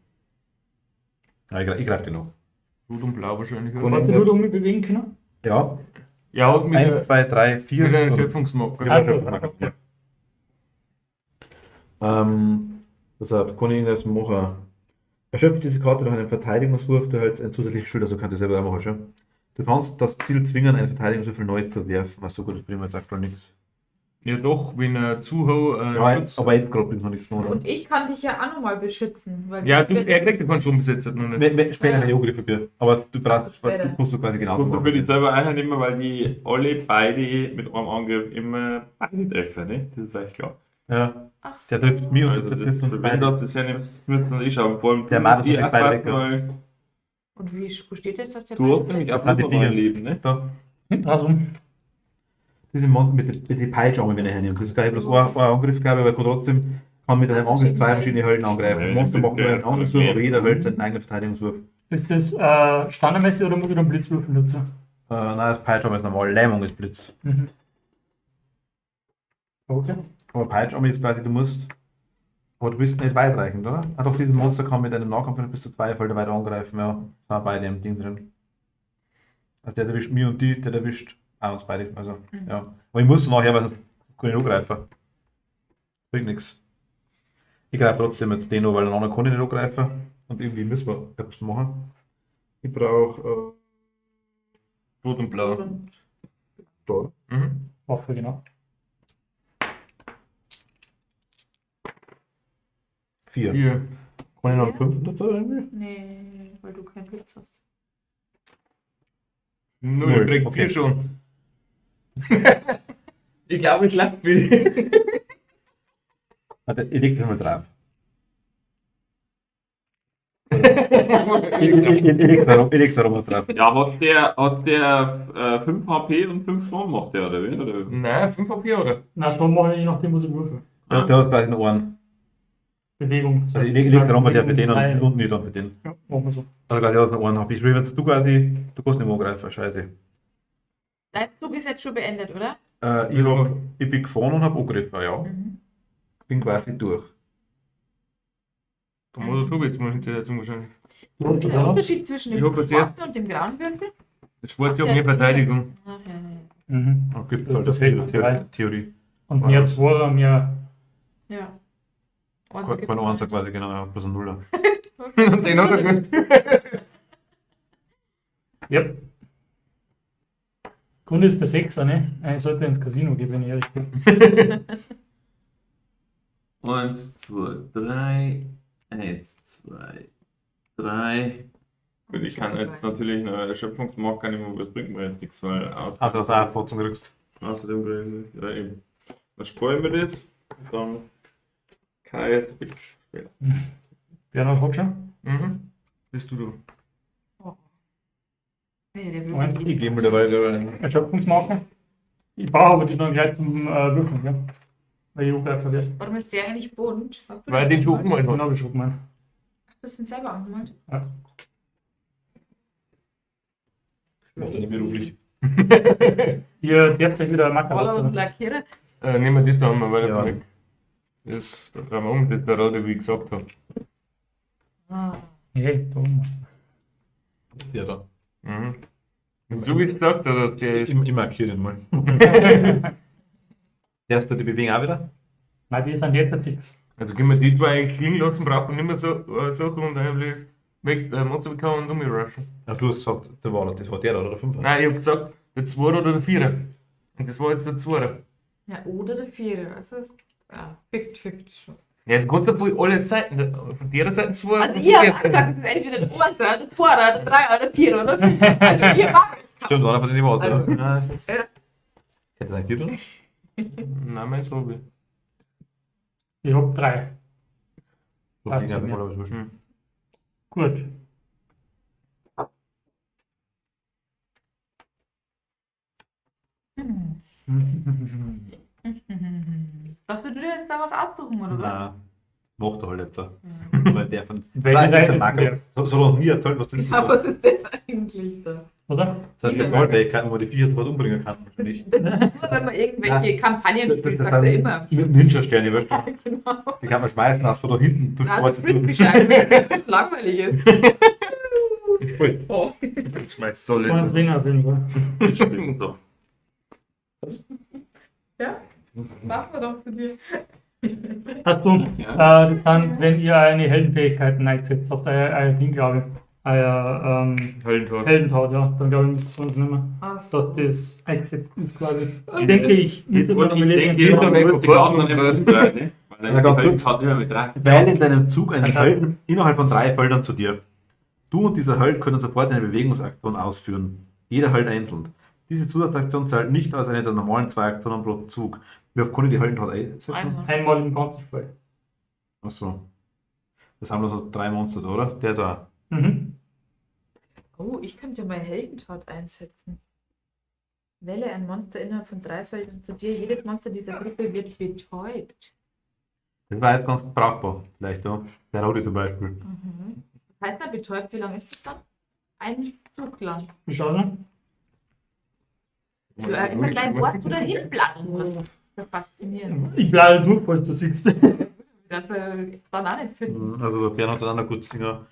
Ja, ich greife den noch. Rot und blau wahrscheinlich. Und- Oder? Hast du nur um bewegen können? Ja, Ja, und mit 1, 2, 3, 4. mit einer Schöpfungsmarke. Ja, ja. Pass auf, kann ich Ihnen das machen? Erschöpft diese Karte durch einen Verteidigungswurf, du erhältst ein zusätzliches Schild, also kannst du selber auch machen schon. Du kannst das Ziel zwingen, einen Verteidigungswürfel neu zu werfen, was so gut ist, bringt mir jetzt aktuell nichts. Ja doch, wenn er zuhaut. Ja, aber jetzt gerade bringt noch nichts mehr. Und ich kann dich ja auch nochmal beschützen. Weil Ja, ich bin- er kriegt den schon besetzt noch nicht. Später, Ja. wenn ich angegriffen bin. Aber du brauchst, Später. das musst du quasi genau Und würde ich selber einnehmen, weil die alle beide mit einem Angriff immer beide treffen, ne? Das ist echt klar. Ja, Ach so. der trifft mich und Also der das, trifft uns wenn beide. das ja nicht, das müssen wir eh schauen. Vor allem Der Mann ist die wahrscheinlich beide weg, aufpassen, weil Und wo steht jetzt, dass der du hast nämlich Das auch sind die noch mal ein Dinge. Leben, ne? Da. Also, Diese Mon mit den Peitschaumen, wenn ich hernehme. Das ist gleich bloß ein Angriff, glaube ich, weil trotzdem kann mit einem Angriff zwei verschiedene Helden angreifen. Ja, Monster das macht nur ist einen ja Angriffswurf, aber mehr. jeder Held seinen eigenen Verteidigungswurf. ist das standardmäßig oder muss ich dann Blitzwürfel nutzen? Nein, das Peitschaume ist normal. Lähmung ist Blitz. Mhm. Okay. Aber Peitschaume ist quasi, du musst. Aber du bist nicht weitreichend, oder? Ah, doch, dieses Monster kann mit einem Nahkampf bis zu 2 Felder weiter angreifen, ja. Das war bei dem Ding drin. Also der erwischt mich und die, der erwischt auch uns beide. Also, ja. Aber ich muss nachher, weil sonst kann ich nicht angreifen. Bringt nichts. Ich greife trotzdem jetzt den an, weil den anderen kann ich nicht angreifen. Und irgendwie müssen wir etwas machen. Ich brauche Rot und blau. Und da. Mhm. Waffe, genau. 4. 4. Kann ich noch einen 5 dazu irgendwie? nee, weil du keinen Blitz hast. 0, kriegt Okay. 4 schon. Ich glaube, ich lache viel. Warte, ich leg das mal drauf. Ich leg's da rum drauf. Ja, hat der 5 HP und 5 Schaden macht der, oder wie? Oder? Nein, 5 AP, oder? Na, schon mache ich je nachdem, was ich würfel. Ja, du hast gleich einen Ohren. Bewegung. Also ich leg's da rum, weil der für den Drei. und nicht dann für den. Ja, machen wir so. Also gleich aus einen Ohren hab ich. Jetzt du quasi, du kannst nicht mehr angreifen, scheiße. Dein Zug ist jetzt schon beendet, oder? Ich bin gefahren und hab angegriffen, ja. Mhm. Bin quasi durch. Da muss der Tobi jetzt mal hinterher zum wahrscheinlich. Du hast schon Der da? Unterschied zwischen Ich dem hab jetzt schwarzen und dem grauen Würfel? Das Schwarze hat mehr Verteidigung. Ach, ja, ja. Mhm. Da gibt's Das halt ist das das Theorie. Feld. Theorie. Und mehr 2, mehr. Ja. Kein Einser quasi, genau, ja, bloß ein Nuller. Und den hat er gut. Yep. Grund ist der 6er, ne? Ich sollte ins Casino gehen, wenn ich ehrlich bin. 1, 2, 3. 1, 2, 3. Gut, ich kann jetzt natürlich eine Erschöpfungsmark gar nicht mehr, was bringt mir jetzt nichts, weil Also, dass du auch Fotzen kriegst. außerdem gewesen. Ja, eben. Dann sparen wir das. Und dann KS. Bernhard hat schon. Mhm. Bist du. Nee, der Moment, Würfel Ich geht gehe mal dabei. Erschöpfungsmarke. Ich brauche aber die dann gleich zum Würfeln, ja? Weil ich angreifen wird. Warum ist der eigentlich bunt? Hast du Weil den schon angemalt? umgeholt Dann hat. habe ich schon gemeint. Du hast ihn selber angemalt. Nicht mehr üblich. Hier derzeit wieder ein Macker Roller und raus. Lackierer. Nehmen wir das da einmal, weil Ja. der weg. Das, da drehen wir um, das der Rade, wie ich gesagt habe. Ah. Hey, dumm. Der da. Mhm. Und so wie ich gesagt habe, dass der ist. Ich markiere den mal. Der hast du die Bewegung auch wieder? Nein, die sind jetzt fix. Also können wir die zwei eigentlich liegen lassen, braucht man nicht mehr so Sachen und eigentlich weg, Monster bekommen und umrushen. Ja, du hast gesagt, das war der oder der Fünfer. Nein, ich habe gesagt, der 2 oder der 4. Und das war jetzt der 2. Ja, oder der Vierer. Also ist 50-50 schon. Ja, du kannst ja wohl alle Seiten, von der Seite 2. Also ihr habt gesagt, es ist entweder der Einser, der Zweier, der Dreier, der Vierer oder der Fünfer. Also ihr macht. Stimmt, einer von denen war es, Also- oder? Ja, das ist. Ja. Hätte es eigentlich gegeben, oder? Nein, meins habe ich. Ich habe 3. So, Passt die ganzen bei Mal, aber ist wurscht. Gut. Darfst du dir jetzt da was aussuchen, oder was? Nein, macht er halt jetzt. Ja. Weil der von. Welche Nein, das ist Seite der Marco. ist So noch nie erzählt, was das ist. Ja, was ist das eigentlich da? Was? Das ist eine Tollfähigkeit, wo man die Viecher sofort umbringen kann. Finde ich. Das ist nur, wenn man irgendwelche Kampagnen spielt, sagt er immer. Ninja-Sterne, weißt du? Genau. Die kann man schmeißen, hast von da hinten durch Na, Schwarze das durch. Bescheid, wenn das nicht langweilig ist. Oh. Ich schmeiß toll Ein jetzt. Swinger auf jeden Fall. Das stimmt doch. Ja, machen wir doch zu dir. Hast du, Ja. das sind, wenn ihr eine Heldenfähigkeit eingesetzt habt, euer Ding, glaube ich. Euer Höllentor. Heldentat, ja. Dann glaube ich, müsst ihr uns nehmen. Ach Dass so. das eingesetzt ist quasi. Denke ich, müsste man Und ich überlegen. denke, Hinter man weg, wird die Karten bevor- dann nicht mehr ne? Weil Ja, dann ganz geht kurz. halt immer mit rein. Weil in deinem Zug ein Helden innerhalb von 3 Feldern zu dir. Du und dieser Held können sofort eine Bewegungsaktion ausführen. Jeder Held einzeln. Diese Zusatzaktion zählt nicht als eine der normalen 2 Aktionen pro Zug. Wie oft kann ich die Heldentat einsetzen? Einmal. Einmal im ganzen Spiel. Achso. Das haben wir so 3 Monster da, oder? Der da. Mhm. Oh, ich könnte meine Heldentat einsetzen. Wähle ein Monster innerhalb von 3 Feldern zu dir. Jedes Monster dieser Gruppe wird betäubt. Das war jetzt ganz brauchbar. Vielleicht, ja. Der Rodi zum Beispiel. Mhm. Was heißt da betäubt? Wie lang ist das dann? Ein Zug lang. Wie schaut's aus? Du immer gleich weißt, wo du hinplanen musst. Das ist ja faszinierend. Ich bleibe durch, falls du siehst. Das dann auch nicht finden. Also der Bernhard hat auch noch gut Singer.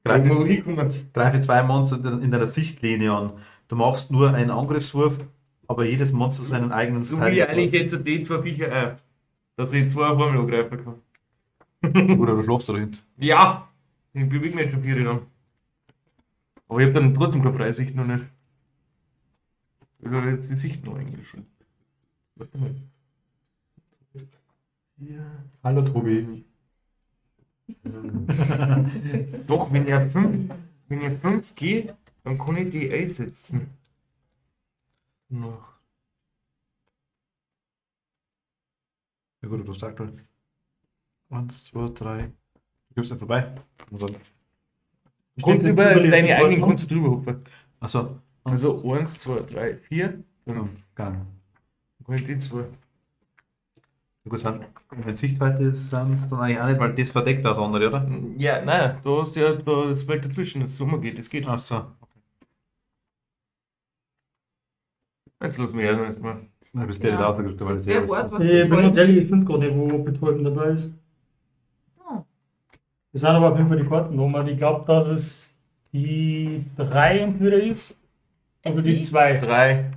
Greifen wir hinkommen. Greife 2 Monster in deiner Sichtlinie an. Du machst nur einen Angriffswurf, aber jedes Monster seinen eigenen So wie eigentlich jetzt die zwei Viecher ein. Dass ich 2 auf einmal angreifen kann. Oder du schlafst da hinten. Ja! Ich bewege mich jetzt schon 4 dann. Aber ich habe dann trotzdem keine Freisicht noch nicht. Ich habe jetzt die Sicht noch eingeschrieben. Warte mal. Ja. Hallo Tobi. Doch, wenn ich 5 gehe, dann kann ich die einsetzen. Noch. Ja gut, du hast aktuell. 1, 2, 3. Du gibst ja vorbei. Muss sagen. Steht Kannst jetzt über zufällig deine die eigenen Karten? kannst du drüber hupfen. Achso. Also 1, 2, 3, 4. Dann Kann. kann ich die 2. Gut, wenn Sichtweite sind es dann eigentlich auch nicht, weil das verdeckt das andere, oder? Ja, nein, du hast ja da das Feld dazwischen, das Sommer geht, das geht. Achso. Jetzt lass mich erst mal. Na, bist du ja nicht Ja. rausgedrückt, weil das Der ja weiß, was Ich bin ganz betäubt. ehrlich, ich finde es gar nicht, wo Betäuben dabei ist. Oh. Das sind aber auf jeden Fall die Karten Nummer. Ich glaube, dass es die 3 entweder ist. Oder die 2. 3.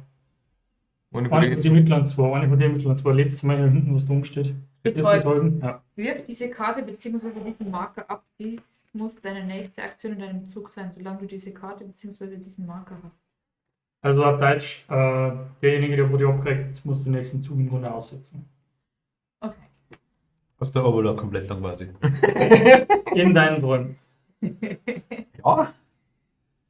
Und ich Eine würde von jetzt den mittleren 2. Eine von den mittleren 2. Lest es mal hier hinten, was da oben steht. Steht das Betäubt. Betäuben? Ja. Wirf diese Karte bzw. diesen Marker ab. Dies muss deine nächste Aktion in deinem Zug sein, solange du diese Karte bzw. diesen Marker hast. Also auf Deutsch, derjenige, der wo die abkriegt, muss den nächsten Zug im Grunde aussetzen. Okay. Aus der Overlord komplett dann quasi. In deinen Träumen. Ja.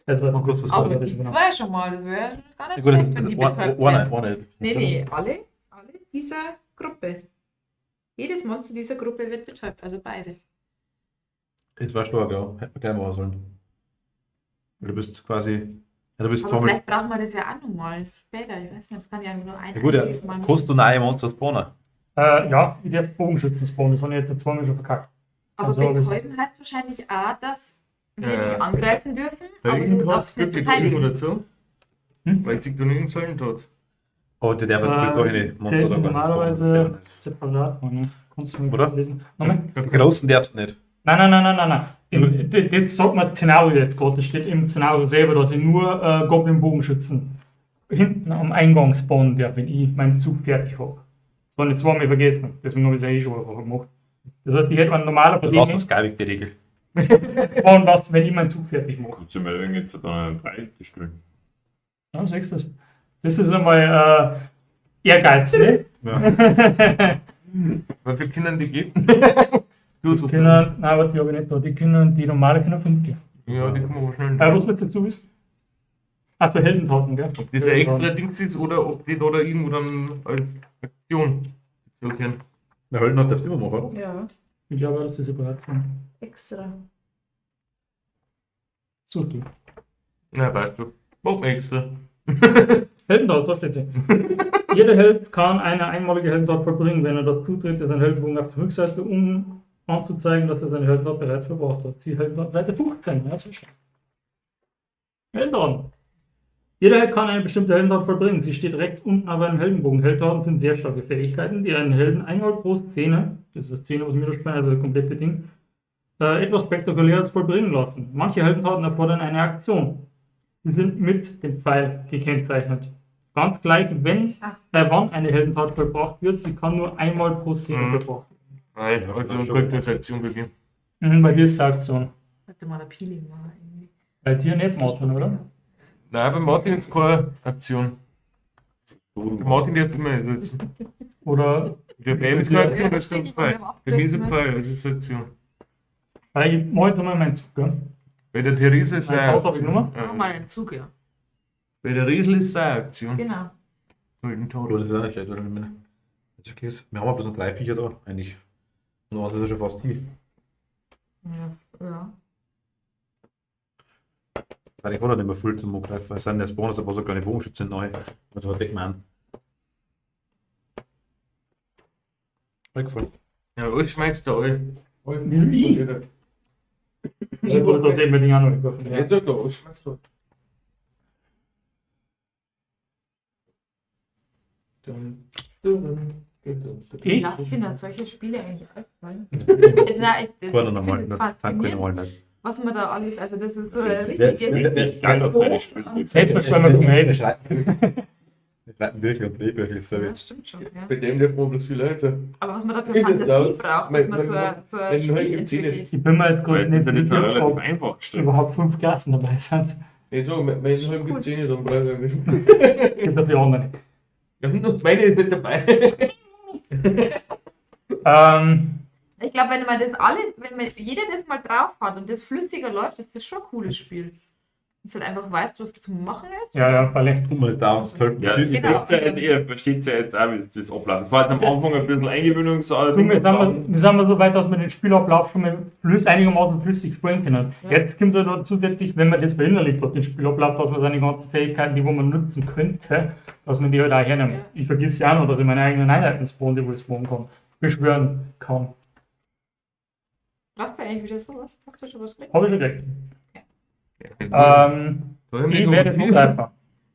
Das war Oh Gott, was Aber war die das? zwei schon mal, das wäre gar nicht Gut, schlecht, wenn die betäubt werden. one. Nee, alle dieser Gruppe. Jedes Monster dieser Gruppe wird betäubt, also beide. Es war stark, ja. Hätte man gleich machen sollen. Du bist quasi. Ja, du bist Aber zweimal. vielleicht brauchen wir das ja auch nochmal später. Ich weiß nicht, das kann ja nur ein Ja gut, ja. einziges Mal machen. Kannst du neue Monster spawnen? Ja, ich darf Bogenschützen spawnen. Das habe ich jetzt zweimal schon verkackt. Aber Also, betäuben heißt wahrscheinlich auch, dass wir Ja. die angreifen dürfen, Bei aber ihm du darfst hast nicht du die verteidigen. oder so. Hm? Weil ich dann irgendeinen Sollen tot. Oh, der darf jetzt gar keine Monster zählt da normalerweise separat. Ne? Kannst du mir Oder? lesen? Nochmal? Die großen darfst du nicht. Nein. Das sagt man das Szenario jetzt gerade. Das steht im Szenario selber, dass ich nur Goblin-Bogenschützen hinten am Eingang spawnen darf, wenn ich meinen Zug fertig habe. Das habe ich zweimal vergessen. Deswegen habe ich es eigentlich schon einfach gemacht. Das heißt, ich hätte einen normalen Du brauchst Verteidigung was geil, die Regel. spawnen was, wenn ich meinen Zug fertig mache. Kannst du mir jetzt dann 3 gespielt? Ja, siehst du das? Das ist einmal Ehrgeiz, ne? Wie viele Kinder die geben? Du hast Die es. können, nein, warte, die habe ich nicht da. Die normale können 5 gehen. Ja, die kann man aber schnell. Was willst du dazu wissen? Achso, Heldentaten, gell? Ob das ein extra Dings ist oder ob die da irgendwo dann als Aktion so können. Der Hölden hat das immer machen, oder? Ja, Ich glaube, dass sie separat sind. extra. So, du. Na, weißt du. Mach mal extra. Heldentat, da steht sie. Jeder Held kann eine einmalige Heldentat vollbringen, wenn er das tut, dreht er seinen Heldenbogen auf die Rückseite, um anzuzeigen, dass er seine Heldentat bereits verbraucht hat. Sie Heldentat Seite 15, ja, so schön. Heldentat. Jeder Held kann eine bestimmte Heldentat vollbringen. Sie steht rechts unten auf einem Heldenbogen. Heldentaten sind sehr starke Fähigkeiten, die einen Helden einmal pro Szene, das ist das Szene, was wir da sprechen, also das komplette Ding, etwas Spektakuläres vollbringen lassen. Manche Heldentaten erfordern eine Aktion. Sie sind mit dem Pfeil gekennzeichnet. Ganz gleich, wann eine Heldentat vollbracht wird, sie kann nur einmal pro Szene Mhm. vollbracht Nein, also dann könnte das Aktion beginnen. werden. Bei dir ist es eine Aktion. Sollte mal ein Peeling machen. Irgendwie. Bei dir nicht, Martin, oder? Nein, bei Martin ist keine Aktion. Der Martin darf es immer einsetzen. Oder Der Baby ist keine Aktion, Ja, das ist ein steht Pfeil. nicht mehr Bei mir ist ein abgerissen, Pfeil, also ist eine Aktion. weil ich mache jetzt einmal meinen Zug, gell? Bei der Therese ist es Mein eine Vater habe ich Aktion. Nummer. Mach mal einen Zug, ja. Bei der Riesel ist es eine Aktion. Genau. Oh, das ist auch nicht schlecht, oder? Wir haben aber bloß noch 3 Viecher da, eigentlich. Und das ist ja schon fast hier. Ja. Weil ich habe nicht mehr viel zum Angreifen. Es sind ja Spawner, aber so keine Bogenschützen neu. Also was wegmachen. Weggefallen. Ja, alles schmeißt da alle. Wie? Ja, Ich wollte das eben Ding auch noch nicht kaufen. ja, sag doch, alles schmeißt da. Ich? Lasst ihn solche Spiele eigentlich einfallen? Keine normalen, das das sind keine faszinierend, normalen nicht. was man da alles, also das ist so ein Wer- richtiges... Geil, dass seine Spiele. Selbstbestimmt Comedy. Wir schreiben Bücher und Drehbücher, so Ja, jetzt. stimmt schon, ja. Bei dem darf man bloß viel Leute. Aber was man dafür Ist jetzt Fantasie aus. braucht, Mein- dass man so mein- ein mein Hund Spiel gibt's eh nicht. entwickelt. Ich bin mir jetzt Weil gerade das ist nicht ja sicher, relativ ob einfach gestellt. überhaupt 5 Klassen dabei sind. Nee, so, wenn ich so gibt es eh nicht, dann brauche ich nicht. Gibt auch die anderen. Ja, und meine ist nicht dabei. Ich glaube, wenn man das alle, wenn man jeder das mal drauf hat und das flüssiger läuft, ist das schon ein cooles Spiel. Dass du halt einfach weißt, was zu machen ist. Ja, völlig. Guck mal, da uns helfen. Ja, Genau. ihr versteht ja jetzt auch, wie das abläuft. Das war jetzt am Anfang ein bisschen Eingewöhnungssache. Du, wir sind wir so weit, dass wir den Spielablauf schon mal einigermaßen flüssig spielen können. Ja. Jetzt kommt es halt noch zusätzlich, wenn man das verinnerlicht hat, den Spielablauf, dass man seine ganzen Fähigkeiten, die wo man nutzen könnte, dass man die halt auch hernimmt. Ja. Ich vergiss ja auch noch, dass ich meine eigenen Einheiten spawnen, die wo ich spawnen kann. Beschwören kann. Hast du eigentlich wieder sowas? Hast du schon was gekriegt? Habe ich schon gekriegt. Ich Ich werde angreifen.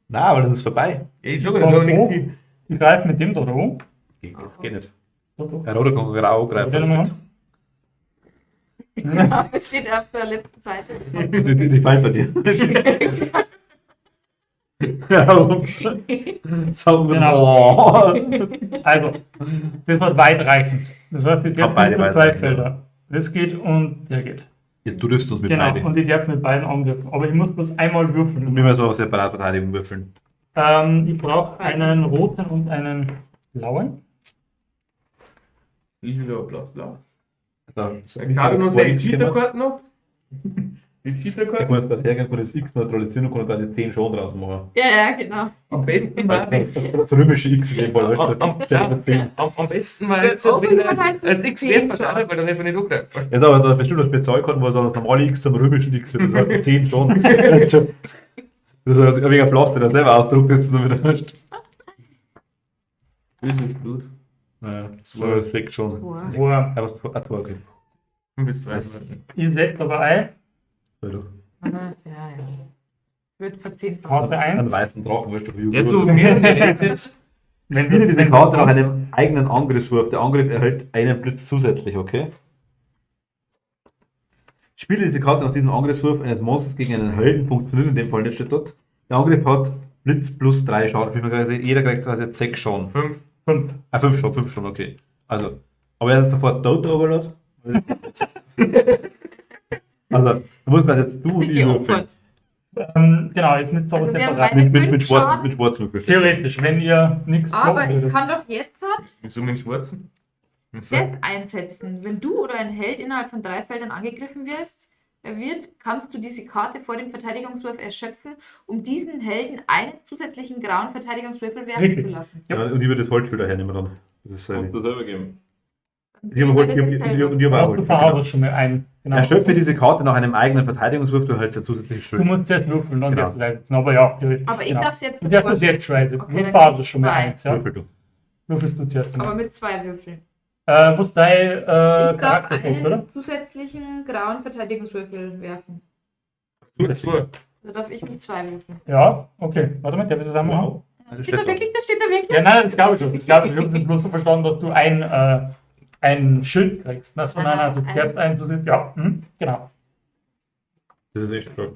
Nein, aber das ist vorbei. Ich sage ja noch nichts. Ich greife mit dem da an. Das geht nicht. So, so. Ja, oder kann grau Schau dir nochmal greifen. an. Ja, das steht auf der letzten Seite. Die fällt bei dir. Ja, sagen wir Genau. Also, das hat weitreichend. Das heißt, ich darf Hab beide bis zu 2 weitreichend, Felder. Das geht und der geht. Ja, du rüstest uns mit Genau, beiden. und ich darf mit beiden angreifen. Aber ich muss bloß einmal Und würfeln. wir müssen auch Separatverteidigung würfeln. Ich brauche einen roten und einen blauen. Ich will aber blau. Also, Gerade noch seine Cheater-Karten noch. Die Ich Cheater-Karten. muss quasi hergehen, kann das X neutralisieren und kann quasi 10 Schaden draus machen. Ja, genau. Am besten war Das römische X in dem Fall, weißt am besten war jetzt, Oh, wenn das er heißt, als X 10 wert verteilt, weil dann einfach nicht angreifen. du? Jetzt aber da bestimmt eine Spezialkarten, wo so das normale X zum römischen X wird. Das heißt 10 Schaden. Das ist ein wenig ein Pflaster, der selber ausdruckt, das ist dann wieder nicht. Böses Blut. Naja, das war 6 schon. Boah. Wo Aber es war okay. Bis 30. ich setze aber ein, So, du. Ja, ja. Wird verziehen. Karte Einen 1. weißen Drachen, weißt du, wie Der ist nur mehr, der ist jetzt. Wenn Finde diese Karte nach einem eigenen Angriffswurf. Der Angriff erhält einen Blitz zusätzlich, okay? Spiele diese Karte nach diesem Angriffswurf eines Monsters gegen einen Helden, funktioniert in dem Fall nicht, steht dort. Der Angriff hat Blitz plus 3 Schaden. Wie man gerade sieht, jeder kriegt quasi jetzt 6 Schaden. 5. 5. 5 Schaden, okay. Also, aber er ist sofort tot, der Overlord. Also, du musst quasi jetzt du und ich würfeln. Geopfert. Genau, jetzt müsst ihr aber Also wir haben separat. beide- Mit Fünf schwarzen Schaden? Würfeln. Theoretisch, wenn ihr nichts Aber blocken ich würdet. kann doch jetzt Wieso mit dem Schwarzen? Test einsetzen. Wenn du oder ein Held innerhalb von 3 Feldern angegriffen wird, kannst du diese Karte vor dem Verteidigungswurf erschöpfen, um diesen Helden einen zusätzlichen grauen Verteidigungswürfel werfen Richtig. zu lassen. Ja, und ich würde das Holzschild hernehmen dann. Das ist, Kannst du selber geben. ich habe Das ist selber. Hast du zu Hause schon mal ein. Genau. Erschöpfe diese Karte nach einem eigenen Verteidigungswurf, du erhältst ein zusätzliches Du Schild. musst zuerst würfeln, dann Genau. darfst du es einsetzen. Aber ja, theoretisch. Aber ich genau. darf es jetzt Du darfst es jetzt schon einsetzen. Okay, Du dann hast krieg ich schon mal zwei. 1. Ja? Würfel du. Würfelst du zuerst aber einmal. mit 2 Würfeln. Wo ist dein Ich darf Charakter fällt, oder? einen zusätzlichen grauen Verteidigungswürfel werfen. Das war. Da darf ich mit 2 würfeln. Ja, okay. Warte mal, der will es einmal haben. Wow. Also Steht da steht da. wirklich? Das steht da wirklich? Ja, nein, das glaube ich schon. Ich habe es bloß so verstanden, dass du ein Schild kriegst. Also, nein, nein, du Ein- darfst einen zusätzlich. Ja, genau. Das ist echt stark.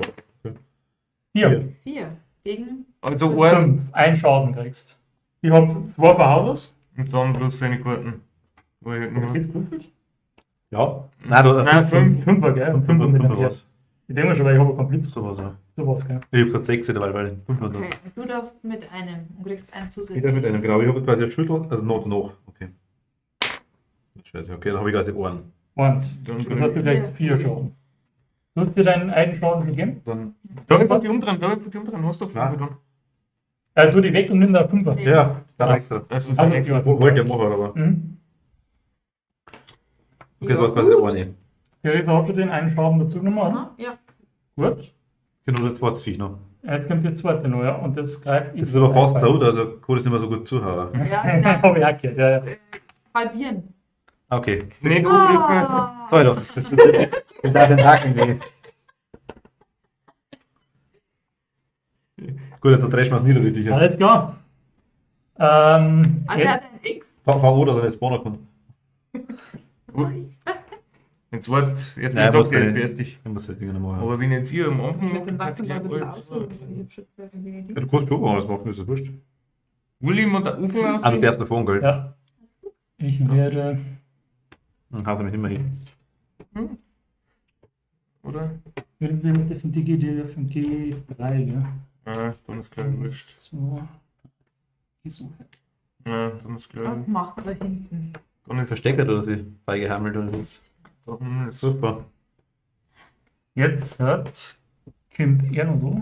4. 4. Gegen. Also ein 5. Ein Schaden kriegst. Ich habe 2 Verhauses. und dann bloß seine Karten. Wo ich nur. Jetzt würfelt? Ja. Nein, du Nein, 5. 5er, gell? 5er mit dem was. Erst. Ich denke mal schon, weil ich habe keinen Blitz. So was, ja. So was, gell? Ich habe gerade 6 dabei, weil 5 Okay, und du darfst mit einem und kriegst einen Ich darf zusätzlichen. mit einem, genau. Ich habe quasi ein Schild, also noch. Okay. Scheiße, okay, dann habe ich quasi Ohren. 1. Dann Das heißt, du kriegst 4 Schaden. Du hast dir deinen eigenen Schaden schon gegeben? Dann, Da einfach die umdrehen, hast du doch 5 Nein. dann. Tu die weg und nimm da 5er. Nee. ja, dann Ja. extra. Das ist Also, ein extra. Wollte ich machen, aber. Mhm. Okay, das war quasi gut. eine. Theresa, hast du den einen Schaden dazu genommen? Oder? Aha, ja. Gut. Genau, das war das Viech noch. Jetzt kommt das zweite noch, ja. Und das greift. Das ist aber fast tot, also kann das nicht mehr so gut zuhören. Ja, Habe genau. ich auch gehört, ja, ja. Halbieren. Okay. Nicht angegriffen. Ah. So, doch, das ist mit da den Haken weh. Gut, jetzt dreschen wir es nieder, die Viecher. Alles klar. Also er Jetzt, hat ein X. Fang an, dass er nicht spawnen kann. Jetzt wird jetzt bin Nein, ich doch was gleich denn? fertig. Ich muss das Ding noch machen. Aber wenn jetzt hier am Ich Anfang muss den macht, langsam mal ein bisschen alles. aussuchen. Ich hab schon 12 Dinge. Ja, du kannst schon alles machen, ist das wurscht. William und der Ofen Ah, du aussehen. darfst noch fahren, gell? ja. Ich werde. Dann haust du mich immer hin. Oder? Wie viel mit dem G3, gell? Ja, dann ist klar. wurscht. So. Gesuche. Ja, dann ist klar. Was machst du da hinten? Kann ich verstecken, oder sie beigehammelt oder so. Dann ist Super. Jetzt hat Kommt er noch da?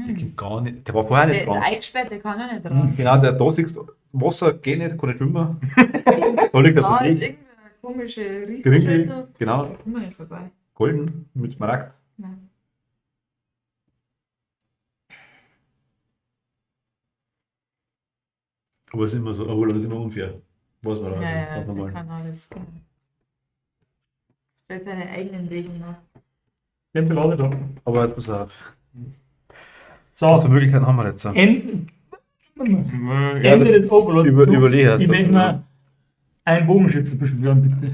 Der kommt gar nicht. Der war vorher Der nicht ist dran. eingesperrt, der kann ja nicht dran. Genau, der da siehst du, Wasser geht nicht, kann nicht schwimmen. Da liegt der Da ist Vergleich. irgendeine komische Geringel, Riesenschüttel. genau, Immer nicht vorbei. golden mit Smaragd. Nein. Aber es ist immer so, obwohl das ist immer unfair. Was man da Ja, ist, ja, ganz der normal. kann alles. Genau. Stellt seine eigenen Regeln nach. Den belade da. Aber pass auf. So, Was für Möglichkeiten haben wir jetzt? Ende Ja, des Overlords. Überlege Ich möchte mal einen Bogenschützen beschwören, bitte.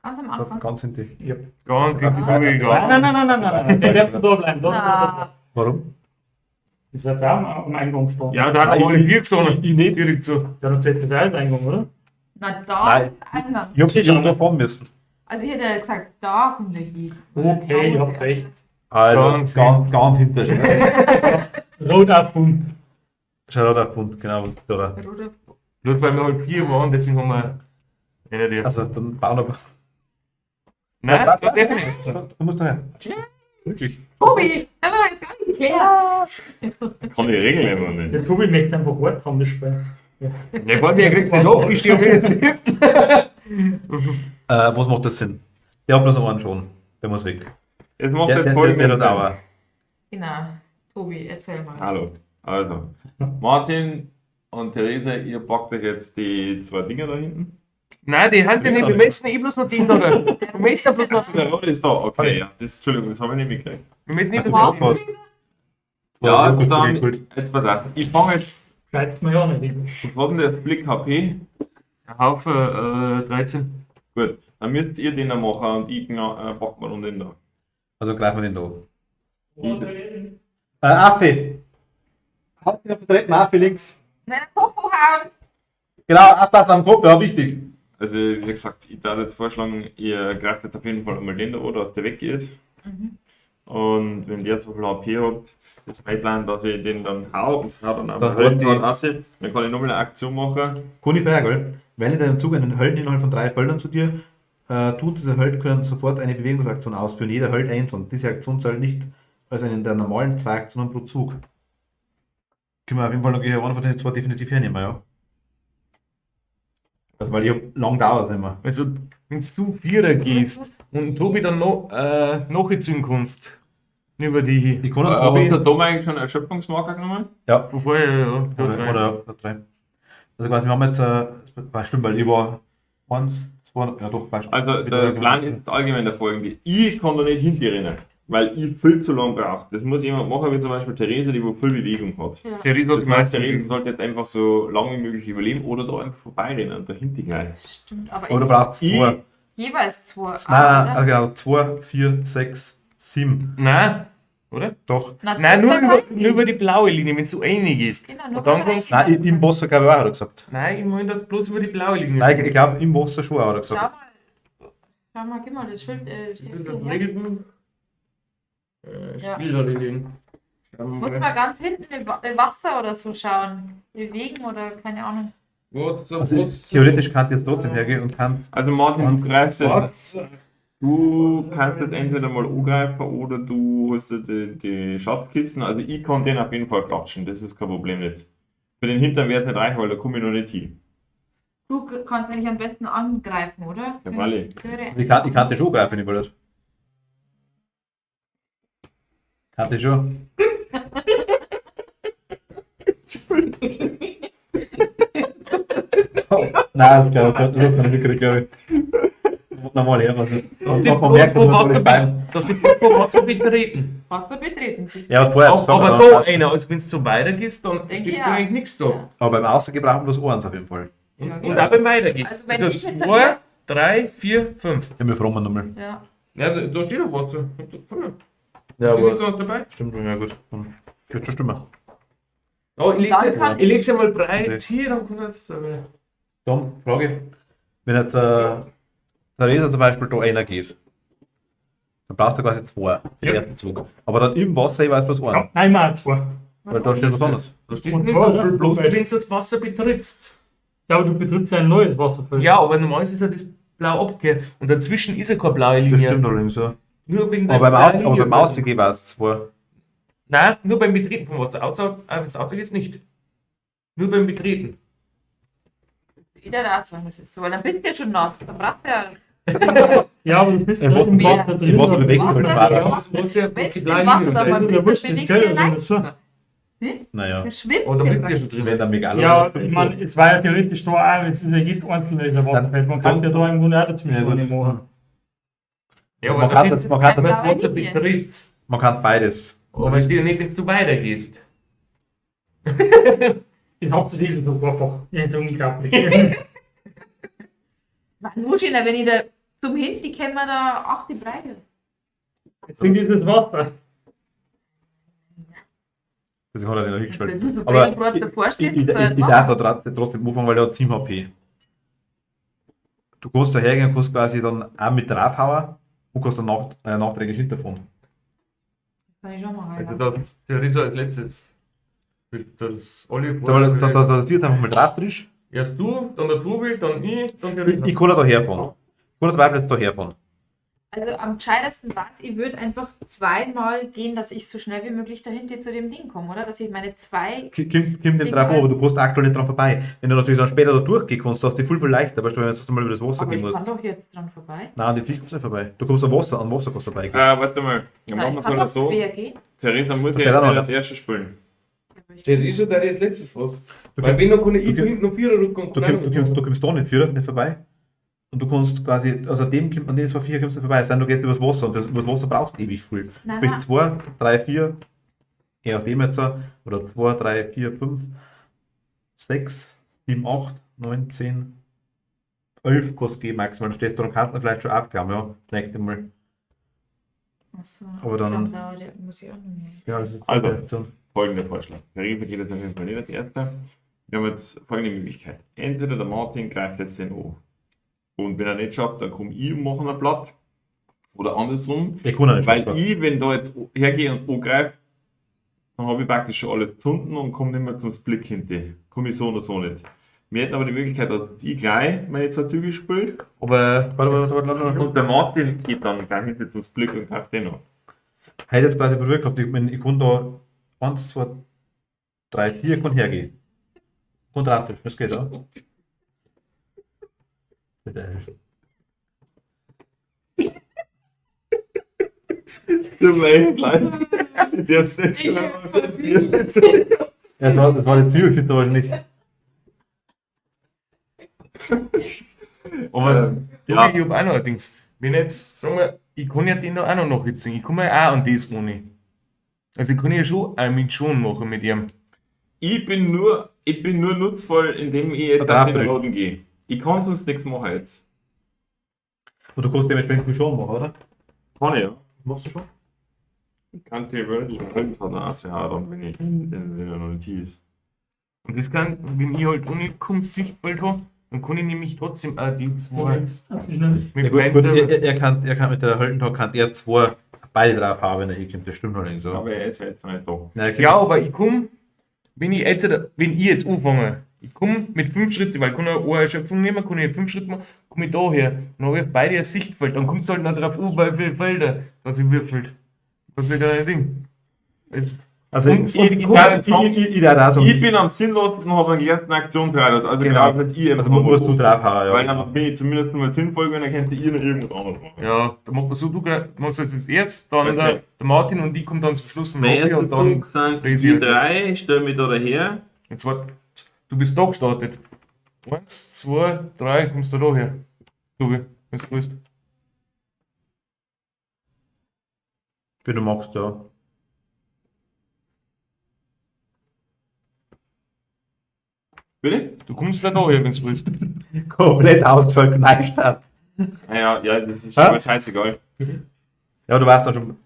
Ganz am Anfang. Ganz sind die. Ja. ganz in die Ruhe Nein, gegangen. nein. Der darf da bleiben. Ah, Warum? Das ist jetzt auch am Eingang gestanden. Ja, da hat er mal hier gestanden. Ich nicht. Direkt so. Ja, dann zählt das auch als Eingang, oder? na, da Nein. ist der Eingang. Ich hab da fahren müssen. Also ich hätte gesagt, da kommt der hin. Okay, ihr habt recht. Also, Ganz ganz hinter schon. Rot auf bunt. Schau da auf Bund, genau. Da. Oder? Bloß weil wir halt hier waren, deswegen haben wir. Ja, die. Also, dann bauen wir. Nein, was? definitiv. Du musst da her. Wirklich? Tobi, haben wir jetzt gar nicht geklärt. Kann die Regeln immer nicht. Der Tobi möchte es einfach hart haben, das Spiel. Ja, warte, er kriegt sie noch. Ich stehe auf jetzt nicht. Was macht das Sinn? Der hat bloß noch einen schon. Der muss weg. Jetzt macht Der jetzt hat folgendes. Dauer. Genau. Tobi, erzähl mal. Hallo. Also, Martin und Therese, ihr packt euch jetzt die zwei Dinger da hinten. Nein, die haben sie nicht. Wir messen eh bloß noch den da. Du messt ja bloß noch. Also, der rote ist da. Okay, ja. Entschuldigung, das habe ich nicht mitgekriegt. Wir messen nicht Hast du bloß drauf noch was? Ja, gut, dann, gut. jetzt pass auf. Ich fange jetzt, Scheißt mir ja nicht. was hat denn das Blick HP? den Haufen 13. Gut, dann müsst ihr den da machen und ich pack mal den da. Also greifen wir den da. Affe. Hast du vertreten, Affe links. Nein, Kopf hauen. Genau, aufpassen am Kopf, ja, wichtig. Also, wie gesagt, ich darf jetzt vorschlagen, ihr greift jetzt auf jeden Fall einmal den da an, dass der weg ist. Und wenn der so viel HP hat, ist mein Plan, dass ich den dann hau und hau dann Dann am Höllen die- lasse. Dann kann ich nochmal eine Aktion machen. Gute Frage, gell? Wähle deinen Zug einen Höllen innerhalb von 3 Feldern zu dir. Tut diese Höllen können sofort eine Bewegungsaktion ausführen. Jeder Höllen einzeln. Diese Aktion zählt nicht als eine der normalen 2 Aktionen pro Zug. Können wir auf jeden Fall noch einen von den zwei definitiv hernehmen, ja. Also, weil ich hab lang dauert nicht mehr. Also, wenn du Vierer gehst und Tobi dann noch nachziehen kannst, über die. Ich kann Hat der auch Tom eigentlich schon einen Erschöpfungsmarker genommen? ja, Von vorher, ja. oder 3. Also quasi, wir haben jetzt, stimmt, weil ich war 1, 2, ja doch, passt. Also der Plan ist jetzt allgemein der folgende. Ich kann da nicht hinter rennen, weil ich viel zu lang brauche. Das muss jemand machen, wie zum Beispiel Therese, die wo viel Bewegung hat. Ja. Therese hat Das die heißt, meisten. Therese sollte jetzt einfach so lange wie möglich überleben oder da einfach vorbeirennen und dahinter gleich. Stimmt, aber Aber du brauchst Ich- 2. jeweils zwei. Nein, oder? genau, 2, 4, 6, 7. Nein, oder? Doch. Na, Nein, das nur beim über, Reiten. nur über die blaue Linie, wenn du einig gehst. Genau, nur Und dann beim kommst Reiten. Nein, im Wasser glaube ich auch, hat er gesagt. Nein, ich meine das bloß über die blaue Linie. Nein, ich glaube im Wasser schon, hat er Schau gesagt. mal, gib mal das Schild. Ist das Schild das her. Regelbuch? Ja. Spielregeln. Muss mal ganz hinten im Wasser oder so schauen. Bewegen oder keine Ahnung. Also theoretisch kann ich jetzt trotzdem hergehen und kann. Also Martin, du greifst jetzt. Was? Du kannst jetzt entweder mal angreifen oder du hast die Schatzkissen. Also ich kann den auf jeden Fall klatschen, das ist kein Problem nicht. Für den Hintern wird es nicht reichen, weil da komme ich noch nicht hin. Du kannst eigentlich am besten angreifen, oder? Ja, weil Höre. Ich kann den schon greifen, wenn ich will. Kann den schon. Nein, das glaube ich nicht, glaube ich. Nochmal her, also. Man merkt, dass man so beim. Da steht bloß wo Wasser betreten. Wasser betreten, siehst du. Ja, was vorher Auch, gesagt aber habe, da einer, also wenn du so weitergehst, dann Denke steht ja. da eigentlich nichts da. Ja. Aber beim Außergehen brauchen wir bloß eins auf jeden Fall. Und, Ja, und genau. auch beim Weitergehen. Also wenn ich jetzt 2, 3, 4, 5. Ja, wir fragen nochmal. Ja. Ja, da steht doch Wasser. Ja, Steht nicht was dabei? stimmt, ja gut. Dann wird schon stimmen. Ja, ich Dann leg's kann dir- ich leg's einmal breit Okay. hier, dann kann es. Tom, Frage. Wenn jetzt Theresa zum Beispiel da einer geht, dann brauchst du quasi 2 für den Ja. ersten Zug. Aber dann im Wasser jeweils bloß einen. Nein, mal zwei. Weil da steht was anderes. Da steht Und nicht vorher, so, bloß wobei- wenn du das Wasser betrittst. Ja, aber du betrittst ja ein neues Wasserfeld. Ja, aber normalerweise ist ja das blau abgekehrt und dazwischen ist ja keine blaue Das Linie. stimmt allerdings, ja. Nur wegen Aber beim der aber beim Linie- Ausziehen war es 2. Nein, nur beim Betreten vom Wasser. Wenn es aussieht, ist nicht. Nur beim Betreten. Jeder da sagen, das ist so, weil dann bist du ja schon nass. Dann brauchst du ja. Ja, aber du bist Im halt im Wasser- Wasser im drin. Wasser bewegt sich halt Wasser- schwerer. Ja, das muss ja Wenn du prinzipiell im Wasser Linie da sein. mal Also, bist, da dann wurscht, bewegst das du dir selber dazu. leichter. Naja. Das schwimmt Oder bist du ja ja. schon drin? Wenn der Megalo. Ja, ich meine, es war ja theoretisch da auch, es ist ja jedes einzelne in der Wasserfeld. Man kann ja da im Grunde auch dazwischen Ja, gut. nicht machen. Ja, Man aber kann da das- steht, man kann das- wenn das Wasser betritt. Man kann beides. Aber steht ja nicht, wenn du weitergehst. Ich hab's sicher so einfach. Das ist unglaublich. War nur schöner, wenn ich da zum Hinten käme, da 8 Breite. Deswegen dieses Wasser. Deswegen hat er den noch hingestellt. Wenn du so Aber gerade davor Ich stehst, darf da trotzdem anfangen, weil er hat 7 HP. Du kannst da hergehen und kannst quasi dann auch mit draufhauen und kannst dann nachträglich hinterfahren. kann ich schon mal Also rein. das ist Theorie so als letztes. Für das Olive. Da sieht einfach mal drauf drin. Erst du, dann der Tobi, dann ich, dann der Ich Ritter. kann da herfahren. Ich kann da jetzt da herfahren. Also am gescheitesten war es, ich würde einfach zweimal gehen, dass ich so schnell wie möglich dahinter zu dem Ding komme, oder? Dass ich meine 2. Kommt den drauf an, aber du kannst aktuell nicht dran vorbei. Wenn du natürlich dann später da durchgehen kannst, hast du viel leichter, weißt du, wenn du jetzt mal über das Wasser Aber gehen ich musst. kann doch jetzt dran vorbei. Nein, an die Viech kommst du nicht vorbei. Du kommst am Wasser kannst du vorbei gehen. Warte mal. Dann Nein, machen wir ich es kann mal doch so. quer gehen. Theresa muss Okay, ja dann jetzt noch. als erstes spielen. Der ist schon der als letztes fast. Du Weil komm- wenn noch kann ich du von komm- hinten noch Vierer rücken und Du kommst da nicht führen, nicht vorbei. Und du kannst quasi, also dem kommt man nicht 2, 4 kommst du nicht vorbei. Es sei denn, du gehst übers Wasser und übers Wasser brauchst du ewig viel. Nein, Sprich nein. 2, 3, 4, je nachdem jetzt, oder 2, 3, 4, 5, 6, 7, 8, 9, 10, 11 kannst du gehen maximal. Dann stehst du, dann kannst du vielleicht schon aufklappen, ja, das nächste Mal. Achso, Aber dann- muss ich auch noch mehr. Ja, das ist Also. die Option. Folgender Vorschlag. Theresa geht jetzt auf jeden Fall nicht als Erster. Wir haben jetzt folgende Möglichkeit. Entweder der Martin greift jetzt den an. Und wenn er nicht schafft, dann komme ich und mache ein Blatt. Oder andersrum. Ich kann nicht Weil schaffen. ich, wenn da jetzt hergehe und angreife, dann habe ich praktisch schon alles gefunden und komme nicht mehr zum Split hinter. Komme ich so oder so nicht. Wir hätten aber die Möglichkeit, dass ich gleich meine 2 Züge spielt. Aber Und der Martin geht dann gleich hinter zum Split und greift den an. Hätte jetzt quasi berührt gehabt, ich kann da 1, 2, 3, 4 kann hergehen. Und drauf, das geht auch. Tut mir echt leid. Ich hab's nicht so lange probiert. Ja, das war die Zwiebelpizza wahrscheinlich. Aber Ja. ich habe auch noch ein Dings. Wenn jetzt, sagen wir, ich kann ja den da auch noch nachziehen. Ich kann mir auch an das ohne. Also ich kann ja schon auch mit schon machen mit ihm. Ich bin nur nutzvoll, indem ich jetzt Da auf den drauf Boden gehe. Ich kann sonst nichts machen jetzt. Und du kannst dementsprechend viel schon machen, oder? Kann ich, ja. Machst du schon? Ich kann theoretisch einen Punkt auch sehr dann, wenn er noch nicht hier ist. Und das kann, wenn ich halt ohne kaum Sichtfeld habe, dann kann ich nämlich trotzdem auch die zwei Schnell. mit Ja, gut, meinem gut, selber- er kann mit der Heldentag kann er 2 beide drauf haben, wenn er hinkommt. Das stimmt allerdings so. Aber er ist ja jetzt noch nicht da. Ja, er Ja, aber ich komme, wenn ich jetzt anfange, ich komme mit 5 Schritten, weil ich kann ja eine Erschöpfung nehmen, kann ich 5 Schritte machen, komme ich da her, dann habe ich auf beide ein Sichtfeld, dann kommst du halt noch drauf an, weil viele Felder, dass ich würfelt. Das wird ein Ding. Jetzt, Also Und ich ich kann sagen, darf auch sagen, Ich bin am sinnlosesten und habe einen ganzen Aktionsradius. Also Genau. genau, nicht ihr. also musst du draufhauen, ja. Weil dann bin ich zumindest mal sinnvoll, wenn dann könnt ihr noch irgendwas anderes machen. ja, dann macht man so, du machst das jetzt erst, dann Okay. der Martin und ich kommen dann zum Schluss im Mein Lobby erster und dann, Zug sind lese die ich halt 3, stell mich da daher. jetzt wart, du bist da gestartet. 1, 2, 3, kommst du da her. Tobi, wenn du willst. Wie du magst, ja. Bitte? Du kommst da her, wenn du willst. Komplett ausgeschaltet, Neustadt. Ja, das ist Hä? aber scheißegal. Ja, du weißt dann schon.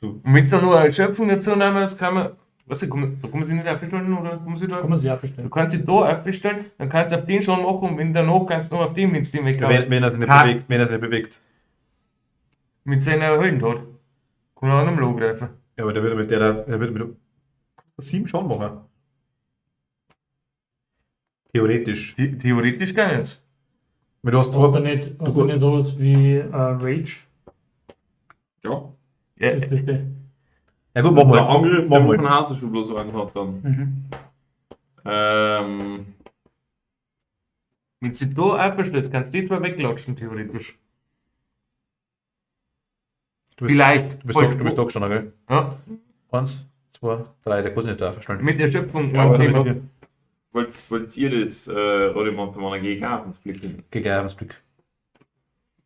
Und wenn du dann nur eine Schöpfung dazu nehmen, das kann man, weißt du, da kann man sich nicht aufstellen oder kann man sich da? Kann man sich auch Du verstehen. kannst dich da aufstellen, dann kannst du auf den schon machen und wenn danach kannst du noch auf den, wenn es den weg Wenn er sich nicht Ha. bewegt, wenn er sich nicht bewegt. mit seiner Heldentat. Kann er auch nicht mehr angreifen. Ja, aber der wird mit der wird mit 7 schon machen. Theoretisch. Theoretisch gar nichts. Weil du hast Hast du zwei, nicht sowas wie Rage? Ja. Ja, Ist das der? Ja gut, Das ist machen der Angriff, wir. der Machen von wir. Hause schon bloß einen hat dann. wenn sie da einverstehst, kannst du die zwei weglatschen, theoretisch. Vielleicht. Du bist da gestanden, gell? Ja, 1, 2, 3, der kann sich nicht da verstellen. mit Erschöpfung. Ja, aber einfach- das- Wollt ihr das Rodemonster machen, gegen auf ins Blick hin? Geh gleich aufs Blick.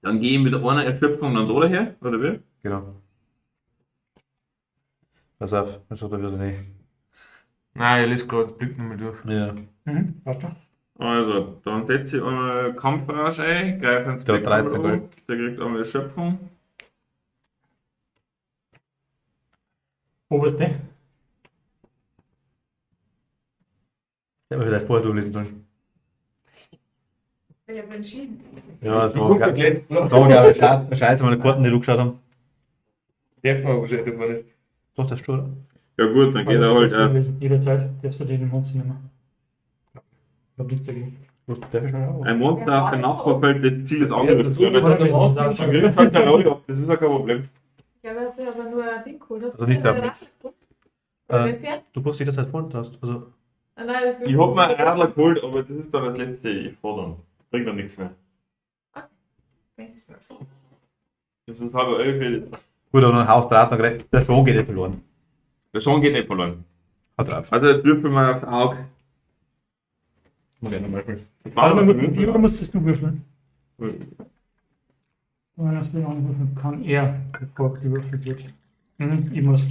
Dann gehen mit einer Erschöpfung dann da her, oder wie? Genau. Pass auf, jetzt hat er wieder nicht. Nein, er lässt gerade das Blick nicht mehr durch. Ja. Warte. Also, dann setze ich einmal Kampfrausch ein, greife ins Der Blick hat 13, an, der kriegt einmal Erschöpfung. Oberste. Hätten wir vielleicht vorher durchlesen sollen. Ich habe entschieden. Ja, das Du war guckst geil. gleich Das war glaube ich scheiße, meine Karten nicht angeschaut haben. Merkt man wahrscheinlich aber nicht. Doch, das ist schon. Ja gut, dann geht er halt Jederzeit darfst du den Monster nehmen. Ich hab nichts dagegen. Darf ich schnell auch? ein Monster auf den Nachbarfeld des Zieles angriffs. Ja, das ist so, Dann kriegt halt der Rode ab, das ist ja kein Problem. Ja, aber jetzt aber nur ein Ding geholt. Hast Also du nicht eine damit. Rache geholt? Oder Äh, wer fährt? Du kannst jederzeit vorne hast. Also, Ah, nein, Ich hab mir einen Adler geholt, aber das ist dann das letzte Fordern. Bringt dann nichts mehr. Okay. Das ist halb 11. gut, aber ein Haus 3 hat dann gerecht. Der Schon geht nicht verloren. Der Schon geht nicht verloren. Hat drauf. Also jetzt würfeln wir aufs Auge. Mal gerne mal spielen. Warte mal, oder musstest du würfeln? Wenn das Bild anrufen kann, er, bevor gewürfelt wird. Ich muss.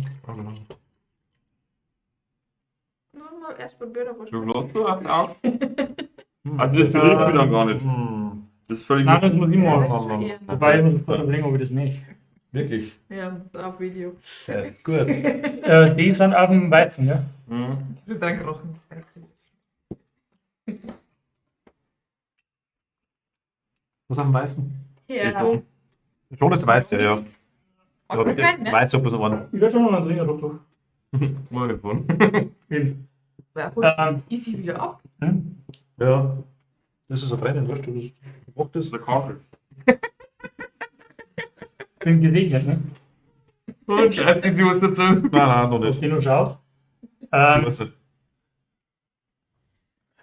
Nur mal erst probieren, aber Wie viel hast du aufs Auge? Also das hilft mir dann gar nicht. Das ist völlig Nein, das muss ich Ja, machen. das ist eher- Wobei, ich muss es gerade überlegen, ob ich das nicht. Wirklich? Ja, das ist auf Video. Ja, ist gut. Die sind auf dem Weißen, ja? Mhm. Du bist reingerochen. Was auf dem Weißen? Ja. Schon ist der Weiße, ja. Magst du keinen, ne? Weiß, ob es noch einen. Ich werde schon noch einen Trinker durch. Mal nicht von. Eben. Wer holt Ähm, easy wieder ab? Ja. Das ist ein brennend, weißt du? Das macht Das ist das. eine Kachel. bin gesegnet, ne? Und schreibt sich was dazu. Nein, noch Auf nicht. den du schaust. Ich weiß nicht.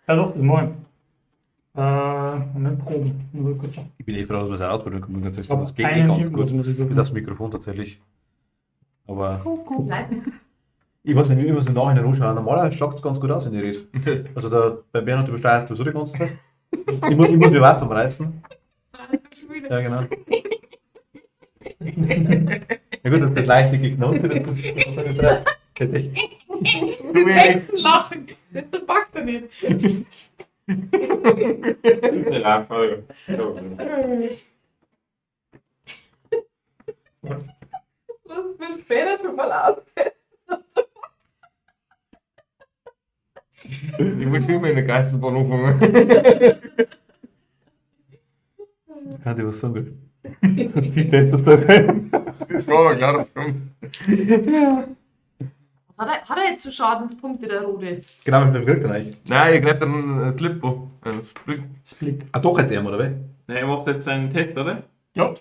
Ja doch, das mache ich. Und dann Proben. Nur kurz schauen. Ich bin eh froh, dass wir es ausprobieren können. Ganz ehrlich, Aber das geht eh einen ganz irgendwas gut. muss ich Bis würfeln. das Mikrofon tatsächlich. Aber Leise. ich weiß nicht, wie wir es im Nachhinein anschauen. Normalerweise schlagt es ganz gut aus, wenn ich rede. Also bei Bernhard übersteuert sowieso die ganze Zeit. Ich muss mich weiter umreißen. Ja, genau. Ja gut, das ist das leichte Genote. Das ist Du willst lachen. Das packt er nicht. Der Lauf, Lass mir später schon mal aus. Ich will schon mal in der Geisterbahn anfangen. kann ich was sagen. Ich das total geil. Das war aber klar, das kommt. Hat er jetzt so Schadenspunkte, der Rode? Genau, mit dem Glück dann eigentlich. Nein, ich greife dann ein Slippo. Ein Split. Split. Ah, doch jetzt einmal, oder wie? Ne, er macht jetzt seinen Test, oder? Ja,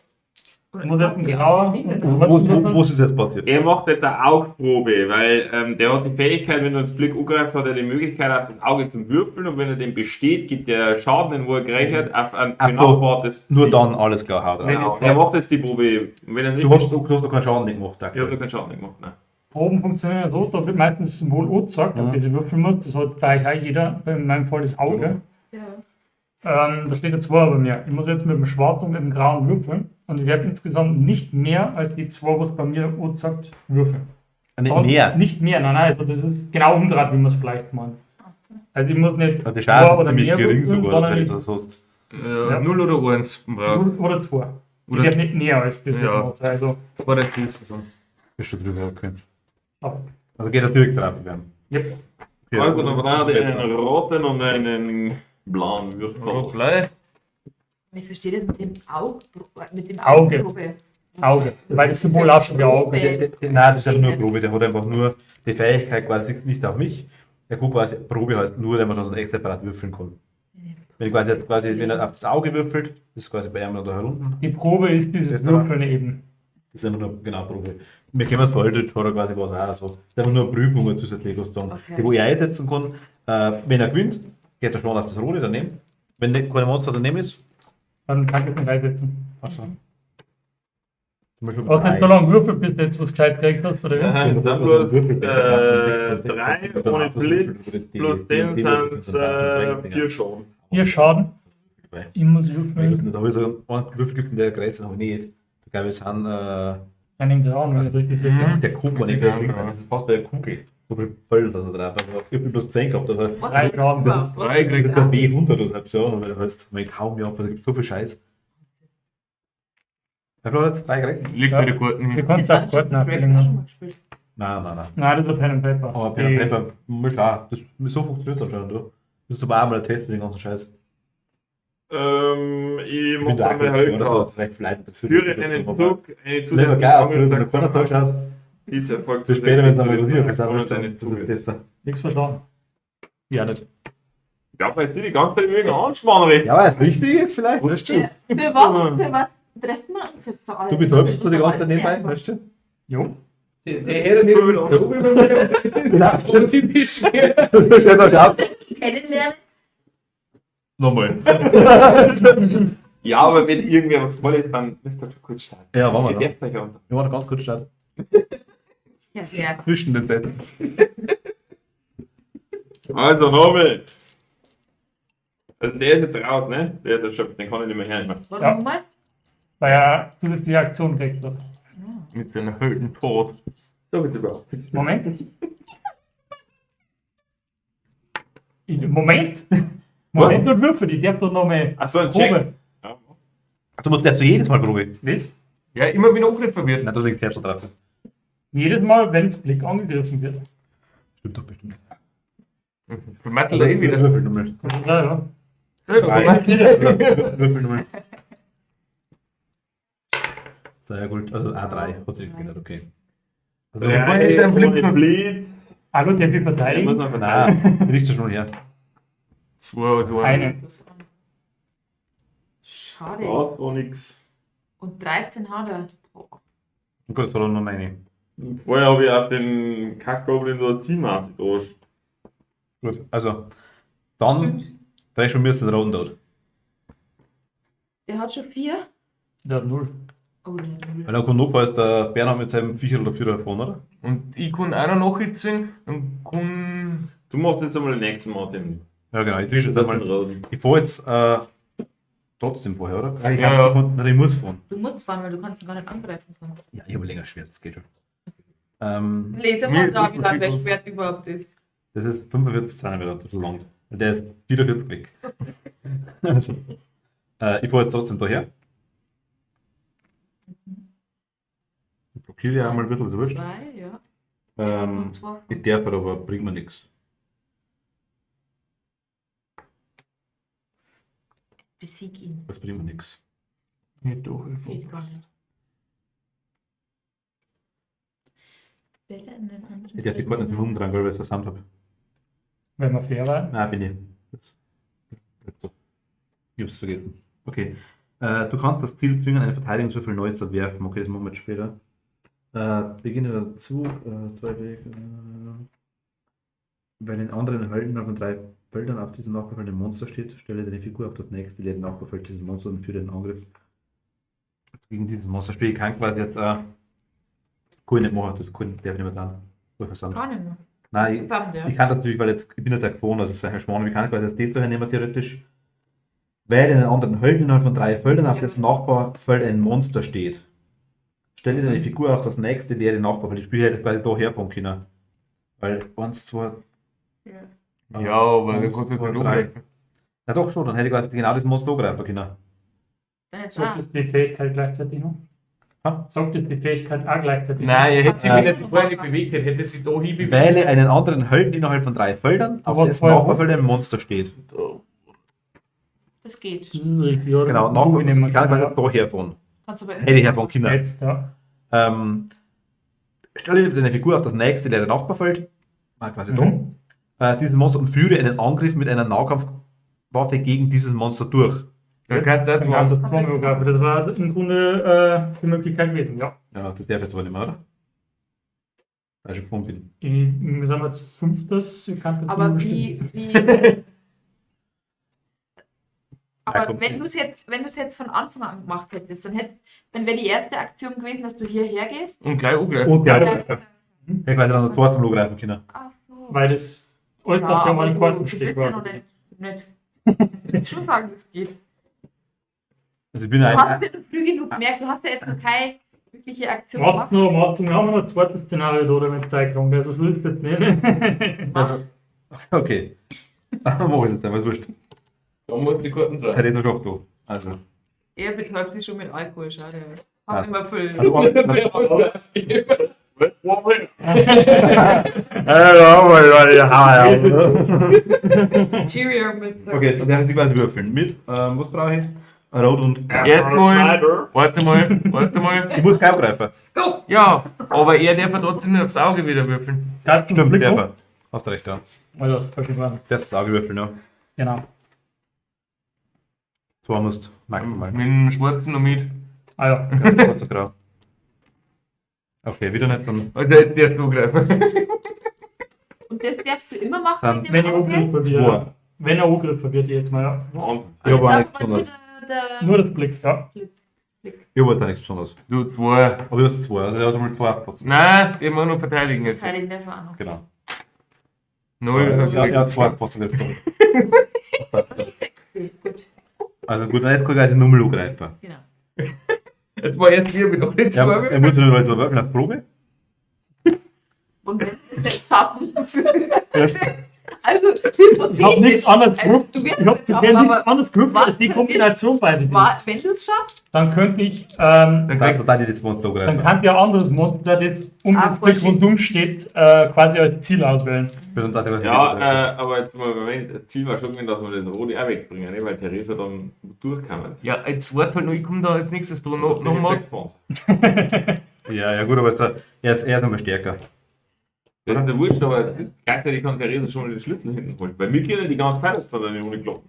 Oder muss jetzt ein die grauer. Linie Wo ist es jetzt passiert? Er macht jetzt eine Augprobe, weil der hat die Fähigkeit, wenn du ins Blick angreifst, hat er die Möglichkeit auf das Auge zum Würfeln und wenn er den besteht, gibt der Schaden, den wo er gerechnet auf ein Ach so, benachbartes. Nur dann alles klar haut. Genau. Er macht jetzt die Probe. Und wenn er nicht Du hast doch keinen Schaden nicht gemacht. ich habe noch keinen Schaden gemacht. Nein. Proben funktionieren ja so, da wird meistens das Symbol O gesagt, auf das ich würfeln muss. Das hat bei euch auch jeder, in meinem Fall das Auge. Ja. Da steht jetzt 2 bei mir. Ich muss jetzt mit dem schwarzen und mit dem grauen würfeln. Und ich werde insgesamt nicht mehr als die 2, was bei mir O sagt, würfeln. Nicht Sonst mehr. Nicht mehr, nein, also das ist genau umgedreht, wie man es vielleicht meint. Also ich muss nicht Also die 2 Chance ist oder ziemlich mehr gering würfeln, sogar. sondern ich, Also, Ja. 0 oder 1 braucht. 0 oder 2. Ich Oder- darf nicht mehr als das, was Ja. ich mache. Also, Das war der Füchse so. bist du drüber, okay. aber, Also geht er direkt drauf werden. yep. Also dann braucht er einen roten und einen blauen Würfel. Rot-Blei. Ich verstehe das mit dem Auge. Mit dem Auge. Augenprobe. Auge. Weil das Symbol auch schon wie Auge. Probe. Nein, das ist einfach nur eine Probe. Der hat einfach nur die Fähigkeit quasi nicht auf mich. Der guckt quasi, Probe heißt nur, dass man das extra separat würfeln kann. Wenn, wenn er auf das Auge würfelt, das ist quasi bei ihm da herunten. Die Probe ist dieses Ja. Würfeln eben. Das ist einfach nur genau Probe. Wir kennen es verhaltet, hat er quasi was auch so. Das ist einfach nur eine Prüfung zusätzlich, was dann. Okay. Die, wo ich einsetzen kann, wenn er gewinnt, geht der Schwan auf das Rote daneben. Wenn nicht keine Monster daneben ist, Dann kann ich es nicht einsetzen. achso. Zum Beispiel Du hast nicht so lange würfelt, bis du jetzt was Gescheites gekriegt hast, oder wie? Aha, dann bloß 3 ohne Blitz, plus den sind es 4 Schaden. 4 Schaden. Dabei. Ich muss Ich weiß würfeln. nicht, habe ich so einen Würfel gibt, der Kreis habe ich nicht. Ich glaube, es sind Einen grauen, wenn ich das richtig sehe. der Kugel, nicht der Kugel. Das ist fast bei der Kugel. So viel Feld da drauf. Also, ich habe bloß 10 gehabt, aber Was 3 Schaden. was- Drei was- kriegt das ist der B100 oder so. Und wenn du heißt, ich hau mir ab, weil es gibt so viel Scheiß. Wer hat jetzt 3 gekriegt? Liegt Ja. bei der Karten Du hin. kannst Das auf Karten hast du schon nachfüllen. mal gespielt. Nein. Nein, das ist ein Pen and Paper. Aber Pen and Paper musst du auch. So funktioniert es anscheinend. Du musst aber auch mal testen, den ganzen Scheiß. Ich mach da dann mal halt das drauf. ist recht vielleicht. Führe einen Zug, eine Lieber zusätzliche gleich auflösen, wenn du vorne Angriffsaktion sagst, aus. Dies erfolgt zu später, wenn es dann mal zusätzlich passiert, zu kannst du den auch Aktionen schon deines Zuges. Nichts verstanden. Ja, nicht. Ja, weil sie die ganze Zeit irgendwie anspannen will. Ja, weil es wichtig ist vielleicht, weißt du? Für was treffen wir uns jetzt alle? Du betäubst du die ganze Zeit nebenbei, weißt du? Jo. Der Herr nicht Ja, und sie nicht schwer. du stellst euch auf. Kennenlernen? Nochmal. Ja, aber wenn irgendwer was vorlässt, dann müsst ihr schon kurz starten. Ja, machen Ihr wir dürft euch ja unter. Wir machen ganz kurz starten. Ja, ja. Zwischen den Sätzen. Also, nochmal. Also, der ist jetzt raus, ne? Der ist erschöpft, den kann ich nicht mehr hernehmen. Warte Ja. mal. Weil er zusätzliche Aktion kriegt. hat. Mit den Helden tot. So bitte überhaupt. Moment. Moment. Moment und würfel, ich darf doch noch mal Achso, ein Check. proben. Ja. Also musst du jedes Mal probieren. Was? Ja, immer wenn angegriffen wird. Nein, da liegt selbst drauf. Jedes Mal, wenn das Blick angegriffen wird. Stimmt doch bestimmt. Für Meister da eh wieder. Würfel nochmal. Ja, ja. So, du meinst Würfel nochmal. Sehr gut. Also A3 hat sich geändert, okay. Also, Drei Dann Blitz ohne noch. Blitz. Hallo, darf ich Der muss verteidigen? noch verteidigen. nein, riechst du schon her. 2 aus 1. Einen. Schade. Brauchst du nix. Und 13 hat er. Boah. Und gut, das war noch eine. Vorher habe ich auf den Kackgoblin so das Teammaß durch. Gut, also. Dann Stimmt. drei schon müssen roten dort. Der hat schon 4. Der hat 0. Oh, der hat 0. Weil dann kommt noch als der Bernhard mit seinem Viecher oder Vierer davon, oder? Und ich kann auch noch nachhitzen und kann. Du machst jetzt einmal den nächsten Martin. Ja, genau. Ich drehe jetzt einmal. Ich fahre jetzt trotzdem vorher, oder? Ich Ja, hab ja. Sekunden, nein, ich muss fahren. Du musst fahren, weil du kannst ihn gar nicht angreifen. Sonst. Ja, ich habe länger Schwert, das geht schon. Lese Mir mal ist da, das wie lang der schon Schwert überhaupt ist. Das ist 45 Zentimeter, das ist lang. Und der ist 44 weg. Also, ich fahre jetzt trotzdem daher. Ich blockiere ja einmal ein bisschen, so wurscht. 2, ja. Ähm, ich darf aber, bringt mir nichts. Besieg ihn. Das bringt mir nichts. Nicht durch. Geht gar nicht. Wähle einen anderen. Ich darf die Karten nicht mehr umdrehen, weil ich es versammelt habe. Wenn man fair war. Nein, bin ich. Ich hab's vergessen. Okay. Du kannst das Ziel zwingen, eine Verteidigungswürfel neu zu werfen. Okay, das machen wir jetzt später. Beginne dazu. Zwei Wege. Wenn in anderen Helden von 3 Feldern auf diesem nachbefallenen Monster steht, stelle deine Figur auf das nächste leere Nachbefall dieses Monsters und führe den Angriff gegen dieses Monster. Spiel ich kann quasi jetzt. Kann ich nicht machen, das kann, darf ich nicht mehr dran. Gar nicht mehr. Nein, Zusammen, ja. ich kann das natürlich, weil jetzt, ich bin jetzt auch gewohnt, also es ist ein Schmarrn, ich kann quasi das D2 hernehmen theoretisch. Wähle in einen anderen Helden innerhalb von 3 Feldern, auf dessen Nachbarfeld ein Monster steht. Stelle deine Figur auf das nächste leere Nachbarfeld. Ich spiele hätte quasi da herfahren können. Weil 1, 2, Ja. Ja, aber dann 1, kannst du jetzt 2, nicht 3. angreifen. Ja doch schon, dann hätte ich quasi genau das Monster angreifen können. Dann jetzt Sagt das die Fähigkeit gleichzeitig noch? Ha? Sagt das die Fähigkeit auch gleichzeitig Nein, er hätte sich, Äh, wenn er sich vorher nicht bewegt hätte, hätte er sich da hinbewegt. Wähle einen anderen Helden innerhalb von 3 Feldern, auf Was dessen vorher Nachbarfeld ein Monster steht. Das geht. Das ist richtig, oder? Genau, Nachbar ich kann quasi da herfahren. Kannst du aber Hätte ich herfahren können. Jetzt, ja. Stelle deine Figur auf das nächste leere Nachbarfeld, mal quasi Mhm. da, dieses Monster und führe einen Angriff mit einer Nahkampfwaffe gegen dieses Monster durch. Da kannst du das Dann gab es machen. zwei Möglichkeiten. Das war im Grunde die Möglichkeit gewesen, ja. Ja, das darf ich jetzt aber nicht mehr, oder? Da ich schon gefunden bin. Wir sind jetzt fünftes, ihr könnt jetzt Aber nur wie, bestimmen. wie. Ja, Aber komm. wenn du es jetzt von Anfang an gemacht hättest, dann wäre die erste Aktion gewesen, dass du hierher gehst. Und gleich angreifen. Und Ja, ja, ich weiß dann noch zwei zum greifen können. Ach so. weil das alles noch aber mal in du Karten bist steht. ja noch quasi. nicht. Ich würde schon sagen, das geht. Also ich bin Du ein. hast ja früh genug gemerkt, du hast ja jetzt noch keine wirkliche Aktion Macht gemacht. nur, wir haben noch ein zweites Szenario da mit Zeitung, also so ist das nicht. Also, okay. Wo ist es denn? Was wurscht? Da musst du die Karten Der drauf. redet noch da. Also. Er betäubt sich schon mit Alkohol, schade. Passt. Haben immer viel. Also, Cheerio, Mr. okay, dann darf ich die quasi würfeln. Mit, was brauche ich? Rot und. Erstmal, warte mal. Ich muss kein greifen. Go! Ja, aber er darf ja trotzdem nur aufs Auge wieder würfeln. Kannst du Stimmt, Blick darf auf? er. Hast du recht, ja. Also das ist völlig wahr. Der ist das Auge würfeln, ja. Genau. Zwei musst maximal. Mit dem Schwarzen noch mit. Ah ja. Ja, schwarz und grau. Okay, wieder nicht dann. Also jetzt darfst du angreifen. Und das darfst du immer machen Dann- mit Wenn dem er Auge? angegriffen Zwei. wird. Wenn er angegriffen wird, jetzt mal, ja. Wahnsinn. Ja, war Also nichts darf man Besonderes. nur Nur das Blick, ja. Ich wollte auch nichts Besonderes. Du, zwei. Aber du hast zwei, also der hat einmal zwei abgezogen. Nein, die muss noch verteidigen jetzt. Verteidigen darf er auch noch. Genau. Null, hast du Ja, gekriegt. zwei abgezogen. Gut, Also gut, jetzt kann ich also nochmal angreifen. genau. Jetzt war erst wir mit allen Ja, zwei. er muss nur zwei Würfel auf Probe. Und wenn wir es jetzt schaffen, Jetzt. also Ich hab nichts anderes also, gehabt. du wirst Ich hab es bisher schaffen, nichts aber anderes gehabt was als die passiert- Kombination beide. wenn du es schaffst, Dann könnte ich, Dann Dann kriegt kann ich das Monster dann angreifen. kann der anderes Monster, das um Ah, das Blick voll rundum steht, quasi als Ziel auswählen. Ja, aber jetzt mal Moment, das Ziel war schon, dass wir das Rote auch wegbringen, ne? Weil Theresa dann durchkommt. Ja, jetzt warte halt noch, ich komme da als nächstes dran noch mal. Ja, gut, aber jetzt, er ist nochmal stärker. Das ist der Wurscht, aber gleichzeitig kann Theresa schon mal den Schlüssel hinten holen. Weil wir können die ganze Zeit jetzt dann nicht ohne kloppen.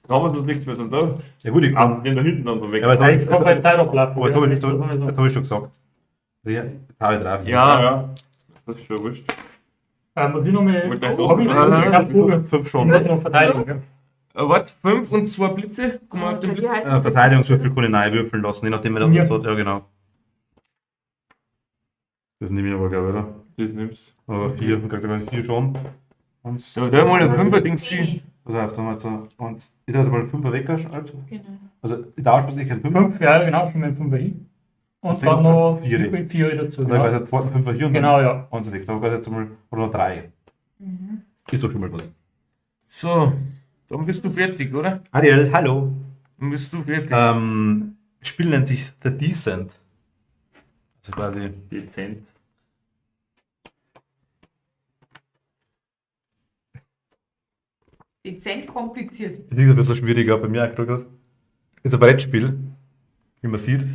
Da haben wir so nichts mehr dann da. Ja gut, ich Ah, kann. gehen da hinten dann so weg. Ja, aber Ich kann bei Zeit ablaufen. Aber jetzt habe ich, jetzt hab ich schon gesagt. Also jetzt habe ich drauf. Ja. Das ist schon wurscht. Muss ich noch mal. Wollt ihr Hab ich doch- noch? Ich hab Probe. 5 Ich schon. muss noch verteidigen. Ja. Warte, 5 und 2 Blitze. Komm mal auf den bei dir Blitz. heißt Verteidigungswürfel kann ich neu würfeln lassen, je nachdem, wer Ja. das hat. Ja, genau. Das nehme ich aber, glaube ich, oder? Das nimmst Aber 4, dann kriegt er 4 schon. Und So, da mal ein 5er-Ding ziehen. Nee, also auf, dann mal so. Und ich darf mal 5er weg. Also genau. ich darf bloß nicht keinen 5er. 5, ja, genau, schon mit 5 hin. Und Das dann sind noch vier. 4 dazu. Und dann quasi Genau, einen zweiten 5er hier und genau ja. dann weg. Dann quasi jetzt mal, oder noch 3. Mhm. Ist doch schon mal was. So, dann bist du fertig, oder? Ariel, hallo. Dann bist du fertig. Das Spiel nennt sich The Descent. Also quasi. dezent. Dezent kompliziert. Ich denke, das wird so schwieriger bei mir aktuell. Ist ein Brettspiel, wie man sieht.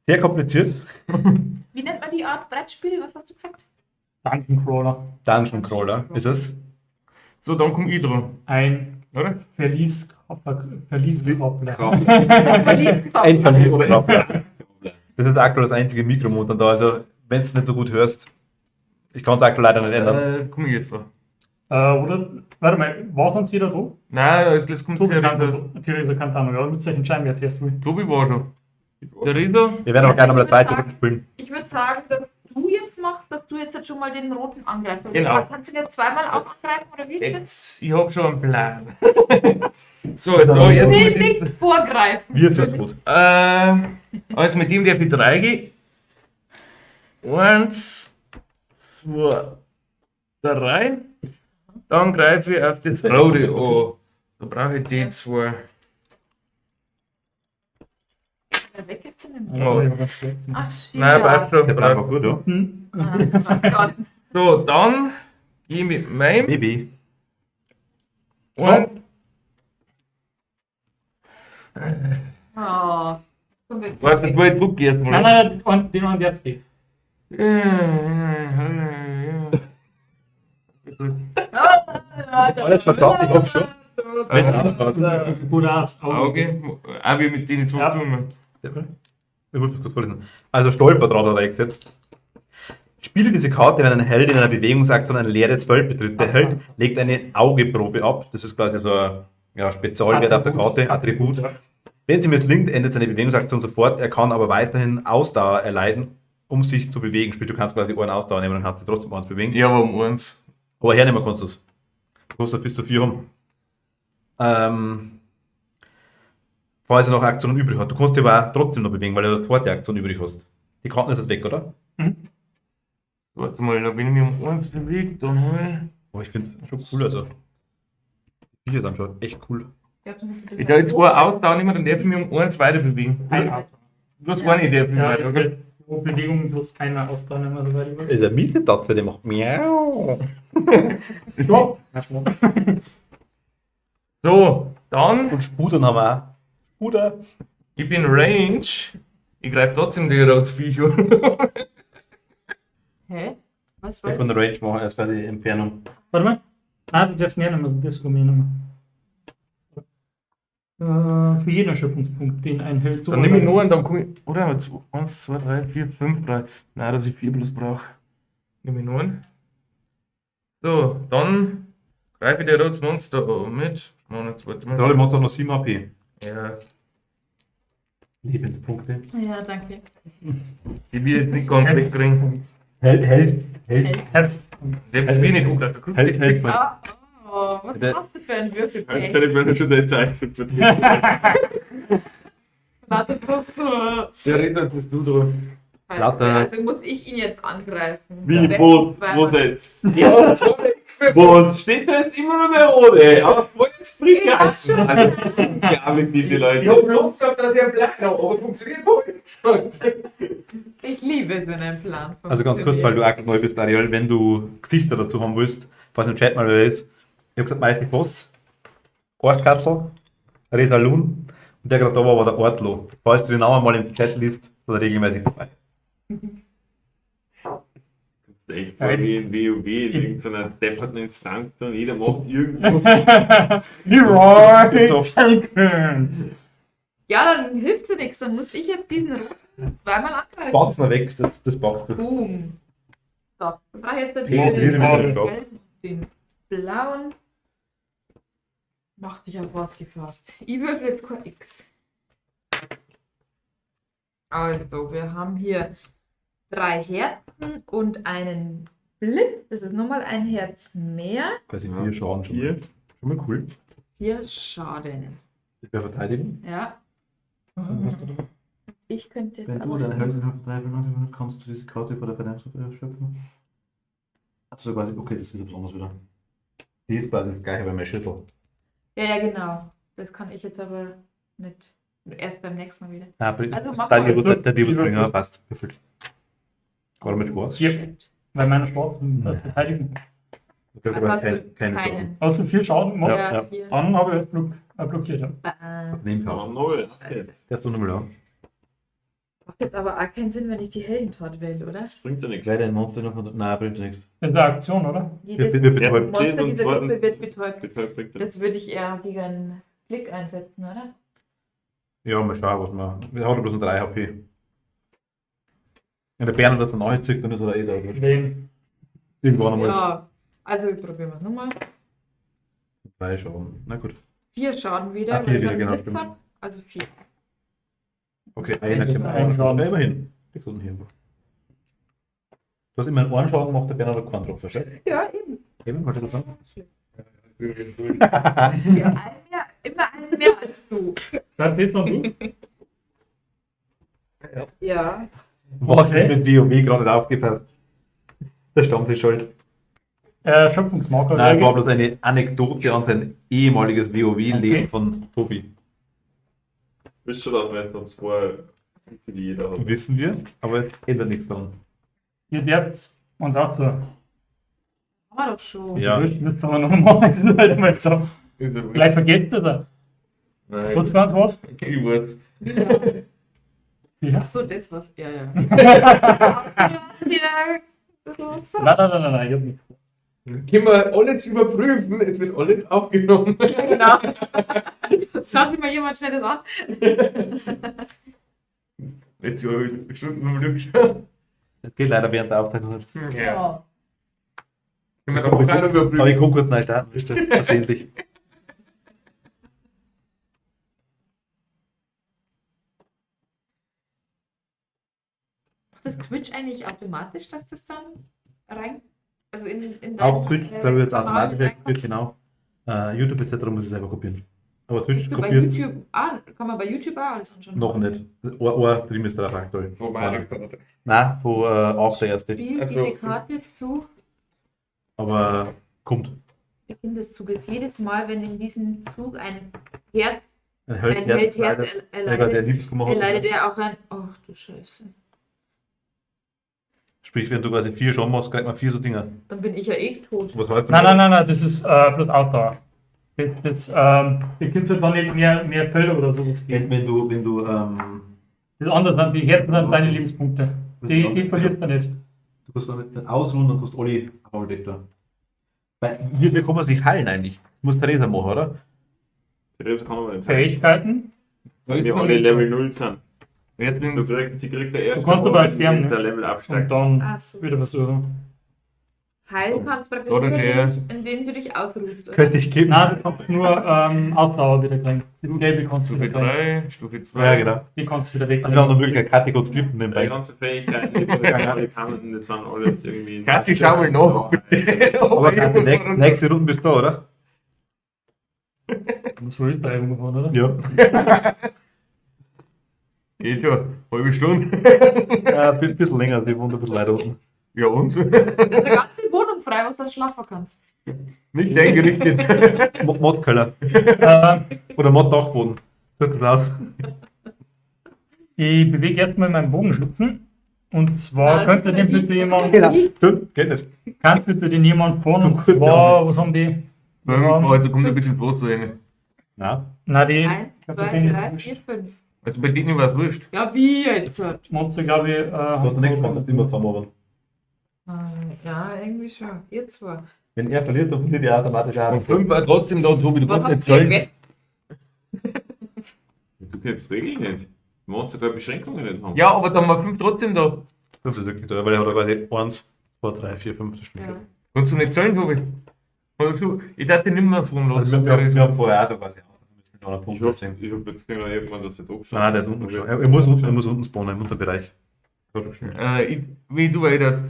Sehr kompliziert. Wie nennt man die Art Brettspiel? Was hast du gesagt? Dungeon Crawler. Dungeon Crawler ist es. So, dann komm ich dran, Ein oder? Verlieskoppler. Ein Verlierer. Das ist aktuell das einzige Mikromotor da. Also, wenn es nicht so gut hörst, ich kann es aktuell leider nicht ändern. Komm ich jetzt dran. Oder, warte mal, war sonst jeder da? Nein, es kommt Tobi Theresa. kann Theresa kann da noch, ja, du musst euch entscheiden, wer zuerst will. Tobi war schon. Theresa? Wir werden auch gerne mal eine zweite Runde spielen. Ich würde sagen, dass du jetzt machst, dass du jetzt schon mal den roten angreifst. Oder Genau. Kannst du den jetzt zweimal auch angreifen oder wie ist das? Jetzt, ich hab schon einen Plan. So, da jetzt Will mit nicht vorgreifen. Wir sind gut. also mit dem darf ich 3 gehen. 1, 2, 3. Dann greife ich auf das Rote an. Da brauche ich die 2. Wer weg ist denn denn? Ja. Ach, shit. Nein, passt Der schon. bleibt einfach gut, ja. Ah, das weiß gar nicht. So, dann gehe ich mit meinem Baby. und Oh. warte, jetzt mal Druck erstmal. Nein, den einen darfst du. Alles verstanden? Ich hoffe schon. Das ist gut aufs Auge. Auge. Auch wie mit denen zwei Ja. Filmen. Ich muss das kurz vorlesen. Also Stolperdraht hat er eingesetzt. Spiele diese Karte, wenn ein Held in einer Bewegungsaktion ein leeres Feld betritt. Der Held legt eine Augeprobe ab. Das ist quasi so ein Spezialwert auf der Karte, Attribut. Ja. Wenn sie misslingt, endet seine Bewegungsaktion sofort. Er kann aber weiterhin Ausdauer erleiden, um sich zu bewegen. Sprich, du kannst quasi einen Ausdauer nehmen und kannst dich trotzdem eins bewegen. Ja, aber um eins. Aber hernehmen kannst du es. Du kannst auf bis zu 4 haben. Falls er noch Aktionen übrig hat. Du kannst dich aber auch trotzdem noch bewegen, weil du eine zweite Aktion übrig hast. Die Karten ist jetzt weg, oder? Warte mal, wenn ich mich um eins bewege, dann habe Aber ich finde es schon cool. Also, die Videos anschauen, echt cool. Ich glaube, du musst ein ich. bisschen Ich darf jetzt zwei Ausdauer nehmen, dann darf ich mich um eins weiter bewegen. Ein Ausdauer. Bloß eine darf ich Ja, weiter, okay? pro Bewegung plus eine Ausdauer, nicht mehr so weit ich weiß. Der Mietetat, der macht miau. So. So, dann, Und Spudern haben wir auch. Spuder. ich bin Range. Ich greife trotzdem die Ratsviecher. Hä? Was Ich war kann eine Range machen, als quasi Entfernung. Warte mal. Nein, du darfst mehr nehmen, also du darfst sogar mehr nehmen. Für jeden Erschöpfungspunkt, den ein Held so. Dann nehme ich noch einen, dann komme ich. Oder? 1, 2, 3, 4, 5, 3. Nein, dass ich 4 plus brauche. Nehme ich noch einen. So, dann greife ich der Ratsmonster mit. Noch nicht, warte Das mal. alle Monster haben noch 7 AP. Ja, Lebenspunkte. Ja, danke. ich will jetzt nicht ganz wegkriegen. Hält. Der will nicht angreifen. Guck Hält. dich. Was hast du für einen Würfel? Ich bin schon der Zeit gesagt. Warte, Prof. Der Ritter bist du dran. Also muss ich ihn jetzt angreifen. Wie, wo jetzt? Ja, 2 Wo steht da jetzt immer nur der Rote? Aber vorher spricht er also. Unglaublich, diese Ich Leute. hab bloß gesagt, dass ich einen Plan habe, aber funktioniert wohl nicht. Ich liebe es, wenn ein Plan Also ganz kurz, weil du auch neu bist, Ariel, wenn du Gesichter dazu haben willst, falls im Chat mal wer ist. Ich habe gesagt, Mighty Boss, Orkkapsel, Resalun und der gerade da war der Ortlo. Falls du den Namen mal im Chat liest, ist er regelmäßig dabei. Echt vor wie in WoW, in irgendeiner depperten Instanz und jeder macht irgendwas. Leroy Jenkins. Ja, dann hilft dir nichts. Dann muss ich jetzt diesen roten zweimal angreifen. Batzen weg, das packt du. Boom. So, dann brauche ich jetzt den blauen. Macht dich auf was gefasst. Ich würfel jetzt kein X. Also, wir haben hier 3 Herzen und einen Blitz. Das ist nochmal ein Herz mehr. Quasi 4 Schaden schon. Hier. Schon mal cool. 4 Schaden. Ich werde verteidigen. Ja. Ich könnte jetzt Wenn du aber... deine Helden auf 3 verlangen kannst du diese Karte vor der Verteidigungswürfel erschöpfen. Also quasi, okay, das ist etwas anderes wieder. Die ist quasi das gleiche bei meinem Schüttel. Ja, genau. Das kann ich jetzt aber nicht. Erst beim nächsten Mal wieder. Also Also mach der mal. Diebesbringer passt. Perfekt. Warum mit Schwarz? Ja. Shit. Weil meine Schwarzen das verteidigen. Der Also hast du keinen keinen. Hast du 4 Schaden gemacht? Ja, ja. Hier. Dann habe ich es blockiert. Ja. Bam. Nehmen Ja, kann. neu. Der ist doch nochmal da. Macht jetzt aber auch keinen Sinn, wenn ich die Heldentat wähle, oder? Bringt ja nichts. Wer dein Monster noch von. Nein, bringt nichts. Das ist eine Aktion, oder? Jedes Wir betäuben. Monster und dieser zweitens- Gruppe wird betäubt. Bringt ja nichts. Das würde ich eher gegen einen Blick einsetzen, oder? Ja, mal schauen, was wir. Wir haben bloß noch 3 HP. Wenn der Berner das dann anzieht, dann ist er eh da. Wen? Irgendwann einmal. Ja, also probieren wir es nochmal. 3 Schaden. Na gut. 4 Schaden wieder, Ach, 4 ich wieder, einen genau, Blitz stimmt. hab. Also 4. Okay, Also einer ein kann Ein einen Schaden. Ja, immerhin. Kriegst du einen hier. Du hast immer einen Ohrenschaden gemacht, der Berner hat keinen drauf, verstehst Ja, eben. du? Eben, kannst du das sagen? Ja, immer einen mehr als du. Das ist noch du? Ja. Was ist mit WoW gerade nicht aufgepasst? Der Stammtisch schuld. Schöpfungsmarker. Nein, es war bloß eine Anekdote an sein ehemaliges WoW-Leben Okay. von Tobi. Wisst schon, dass wir jetzt noch 2 für die jeder hat. Wissen wir, aber es ändert nichts daran. Ihr dürft uns austun. Haben wir doch schon. Ja. Ja. Müsst ihr aber noch machen. Das ist halt immer so. Ist ja Vielleicht vergesst ihr es auch. Nein, Was ganz was? ich weiß. Ja. Achso, das war's. Ja, ja. Du hast hier ein bisschen was Nein, nein, nein, nein, ich hab nichts. Können wir alles überprüfen, es wird alles aufgenommen. Ja, genau. Schaut sich mal jemand schnell das an. Jetzt so Stunden am Glück. Das geht leider während der Aufzeichnung nicht. Ja. Können wir doch auch noch Aber überprüfen. ich kann kurz neu starten, wisst ihr, versehentlich. Macht das Twitch eigentlich automatisch, dass das dann rein. Also in Auf Twitch, glaube ich, jetzt Kanal automatisch mit reinkommt? wird, genau. YouTube etc. muss ich selber kopieren. Aber Twitch Bist du bei kopiert YouTube kann man bei YouTube auch alles anschauen? noch nicht. Ein Stream ist drauf aktuell. Wo meine Karte? Nein, von auch der erste. Spiel Also- diese Karte zu Aber kommt. Beginn des Zuges. Jedes Mal, wenn in diesem Zug ein Herz, Ein ein Held Held leider, Herz der gerade der erleidet, Liebes gemacht erleidet hat. er auch ein. Ach du Scheiße. Sprich, wenn du quasi 4 schon machst, kriegt man 4 so Dinger. Dann bin ich ja eh tot. Was heißt Nein, das ist bloß Ausdauer. Ihr könnt halt dann nicht mehr Felder oder sowas geben. Wenn du Das ist anders, dann die Herzen sind deine Lebenspunkte. Die verlierst du nicht. du kannst nicht ausruhen, dann kannst du alle Hauldeck da. Weil hier kann man sich heilen eigentlich. Das muss Theresa machen, oder? Theresa kann aber nicht. Fähigkeiten. Da ist Wir noch alle nicht Level 0 sind. Erst Sie kriegt der erste. Du kannst aber Mal, sterben, wenn der ne? Level Und absteigt. dann Ach so. wieder versuchen. Heilen kannst du praktisch Oder nur, der- indem du dich ausruhst. Oder? Könnte ich geben. Nein, du kannst nur Ausdauer wieder kriegen. Das gelbe kannst du Stufe wieder kriegen. 3, Stufe 2. Ja, genau. Die kannst du wieder Also wir haben wegkriegen. noch Möglichkeit, Karte kurz klippen Die nebenbei. ganzen Fähigkeiten, die alle kann, das sind alles irgendwie. Kathi, schau mal nach, bitte. Aber die nächste Runde bist du da, oder? So ist der irgendwann, oder? Ja. Geht ja, halbe Stunde. Ein bisschen länger, sie wohnt ein bisschen weiter unten. Ja, und? Das ist eine ganze Wohnung frei, was du dann schlafen kannst. Nicht eingerichtet. Modkeller. Äh, Oder Mod-Dachboden. So sieht das aus. Ich bewege erstmal meinen Bogenschützen. Und zwar könnte den bitte jemand. Genau. Stimmt, geht nicht. Kann bitte den jemand vorne? Und kurz, zwar, was haben die? Also kommt ein bisschen ins Wasser rein. Nein. Na, die 1, 2, 3, 4, 5. Also bei denen war es wurscht. Ja, wie jetzt? Monster, glaube ich. Du hast noch nicht gemacht, dass die immer zusammen waren. Ja, irgendwie schon. Ihr zwei. Wenn er verliert, dann verliert er automatisch auch. Und 5 war trotzdem da, Tobi, du Was kannst habt nicht ihr zahlen. Wett? Du kennst die Regeln nicht. Du musst sogar Beschränkungen nicht haben. Ja, aber dann war 5 trotzdem da. Das ist wirklich teuer, weil er hat quasi 1, 2, 3, 4, 5 das Spiel. Ja. Kannst du nicht zahlen, Tobi? Ich dachte nicht mehr von Also lassen. wir haben vorher auch da quasi ausmachen müssen mit einer Ich Punkt. hab Deswegen. jetzt genau irgendwann, dass er da gestanden Nein, der ist unten schon. Er muss unten spawnen im Unterbereich. Das hat schon geschnitten. Wie du weiter.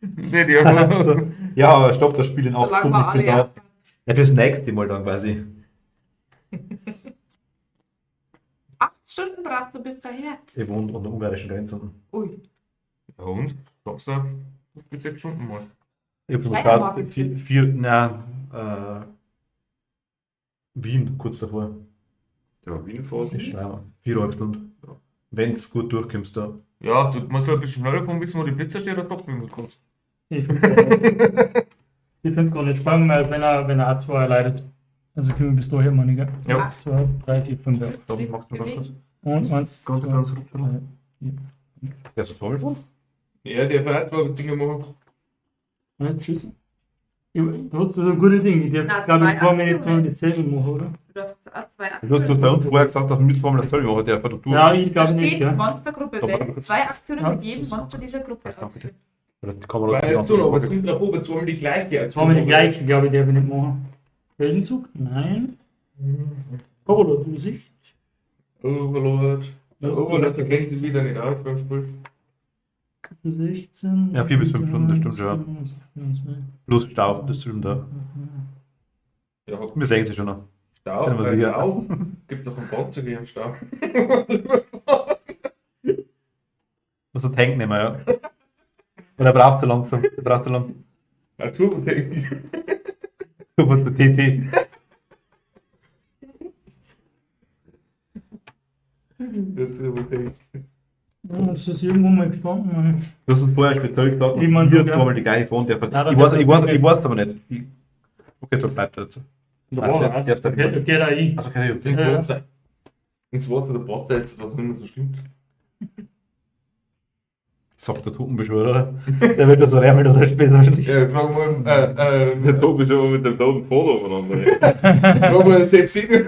Nicht ja. Ja, stopp das Spiel in 8 Solange Stunden. wir Ich bin alle da. Ja, fürs nächste Mal dann quasi. 8 Stunden brauchst du bis daher. Ich wohne an der ungarischen Grenze. Ui. Ja und? Schaffst du 5 bis 6 Stunden mal. Ich habe schon Weiter geschaut, machen Sie. Wien kurz davor. Ja, Wien fahren. Ist schwer. 4,5 Stunden. Wenn es gut durchkommst, da. Ja, du musst halt ein bisschen schneller kommen, wissen, wo die Pizza steht, dass du abnehmen kannst. Ich finde es gar nicht spannend, weil wenn er A2 erleidet. Also können wir bis dahin mal nicht. Ja. 2, 3, 4, 5, 6. Da machst du ganz kurz. Und 1, 2, 3, Der ist ein Trommelfon? Ja, der hat zwar Dinge machen. 4. Tschüss. Du hast so ein gutes Ding. Ich Na, glaube, ich zwei kann mir nicht Aktionen. mal dasselbe machen, oder? Du darfst A2 Du hast bei uns vorher gesagt, dass wir mit zweimal dasselbe machen, der fährt durch. Ja, ich Da glaube nicht, steht ja. Monstergruppe Doch, wählt warte. 2 Aktionen Ja. mit jedem Monster dieser Gruppe Weiß nicht, ausführen. Die kann man Zwei das Aktionen, aber es kommt drauf an, zweimal die gleiche Jetzt haben wir die gleiche, glaube ich, der wir nicht machen. Heldenzug? Nein. Overlord, du Sicht. Overlord. Der Overlord, da kennt es wieder nicht aus beim Spiel. 16. Ja, 4 bis 5 Stunden, das stimmt schon. Plus Stau, das stimmt da. Ja, Wir sehen sie schon noch. Stau, Können wir sicher- Stau. Gibt doch einen Panzer gegen Stau. Also Tank nehmen wir, ja. Und er braucht so langsam. Er braucht so lang. Ja, Turbo-Tank. Super, der TT. Der Turbo-Tank. Das ist irgendwo mal gestanden. Du hast uns vorher speziell gesagt, dass Ich mein, wir ja. zweimal die gleiche fahren dürfen. Ja, dann Ich weiß dürfen wir aber nicht. Okay, dann bleibt er jetzt. Da Nein, war der- er. der ist da Okay, gekommen. geht er ein. Also keine Ins Ja. Wasser. Ins Wasser der Botter jetzt, was nicht mehr so stimmt. Sagt der Totenbeschwörer. Der wird ja so ärmel, dass er später wahrscheinlich. Ja, jetzt machen wir Der Tobi schon mit dem toten Foto voneinander. machen wir einen Zepsini.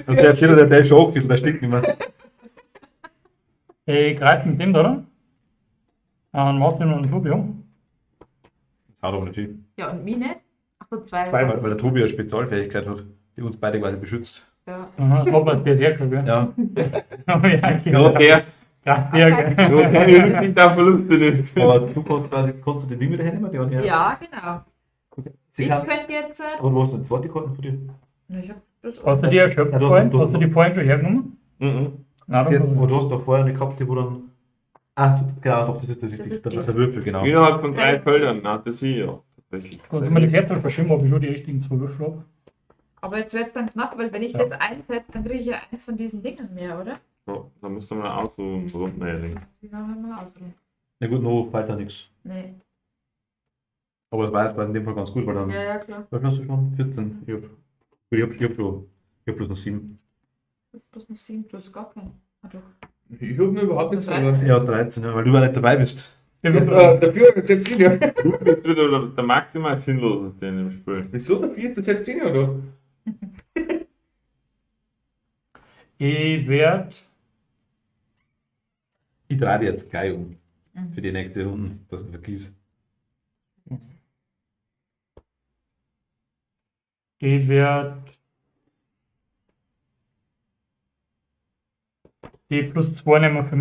Das ist jeder, der ist schon angegriffen, der stinkt nicht mehr. Ich greife mit dem da, oder? An Martin und Tobi, ja. Das haut aber nicht hin. Ja, und mich nicht? Achso, zwei. Weil der Tobi eine Spezialfähigkeit hat, die uns beide quasi beschützt. Ja. Aha, das hat man Berserker, gell? Ja. Oh ja, Ja, genau. der. Gerade der, gell? Nur keine Rücksicht auf Verluste nicht. Aber du kannst du den Ding wieder hernehmen? Die hat Ja, genau. Sie Ich kann, könnte jetzt. aber du hast eine zweite Karte von dir? Ich hab das Hast du die erschöpft Ja, du hast- vorhin? du hast- Hast du die vorhin schon hergenommen? Mhm. Nein, Die, dann aber du hast doch vorher eine gehabt, die wo dann. Ah, genau, doch, das ist das Das Richtige. ist Das die. ist der Würfel, genau. Innerhalb von 3 Feldern, na, das hier. Tatsächlich. kannst du mir das Herz verschieben, ob ich schon die richtigen 2 Würfel habe. Aber jetzt wird es dann knapp, weil wenn ich Ja. das einsetze, dann kriege ich ja eins von diesen Dingen mehr, oder? So, da müsste man auch so einen runden Hering. Die machen wir mal ausruhen. Ja gut, noch fällt da nichts. Nee. Aber das war jetzt in dem Fall ganz gut, weil dann. Ja, klar. Was hast du schon? 14. Ich hab bloß noch 7. Das ist bloß noch 7 plus gar kein. Ah, doch. Ich hab mir überhaupt nichts Das verloren. Ja, 13, ja, weil du ja nicht dabei bist. Dafür ein Zepsini. Du bist wieder der maximal sinnloseste in dem Spiel. Wieso? Dafür ist der Zepsini, oder? Ich werde. Ich drehe die jetzt gleich um. Mhm. Für die nächste Runde, dass ich vergieß. Ich werde. Die plus 2 nehmen für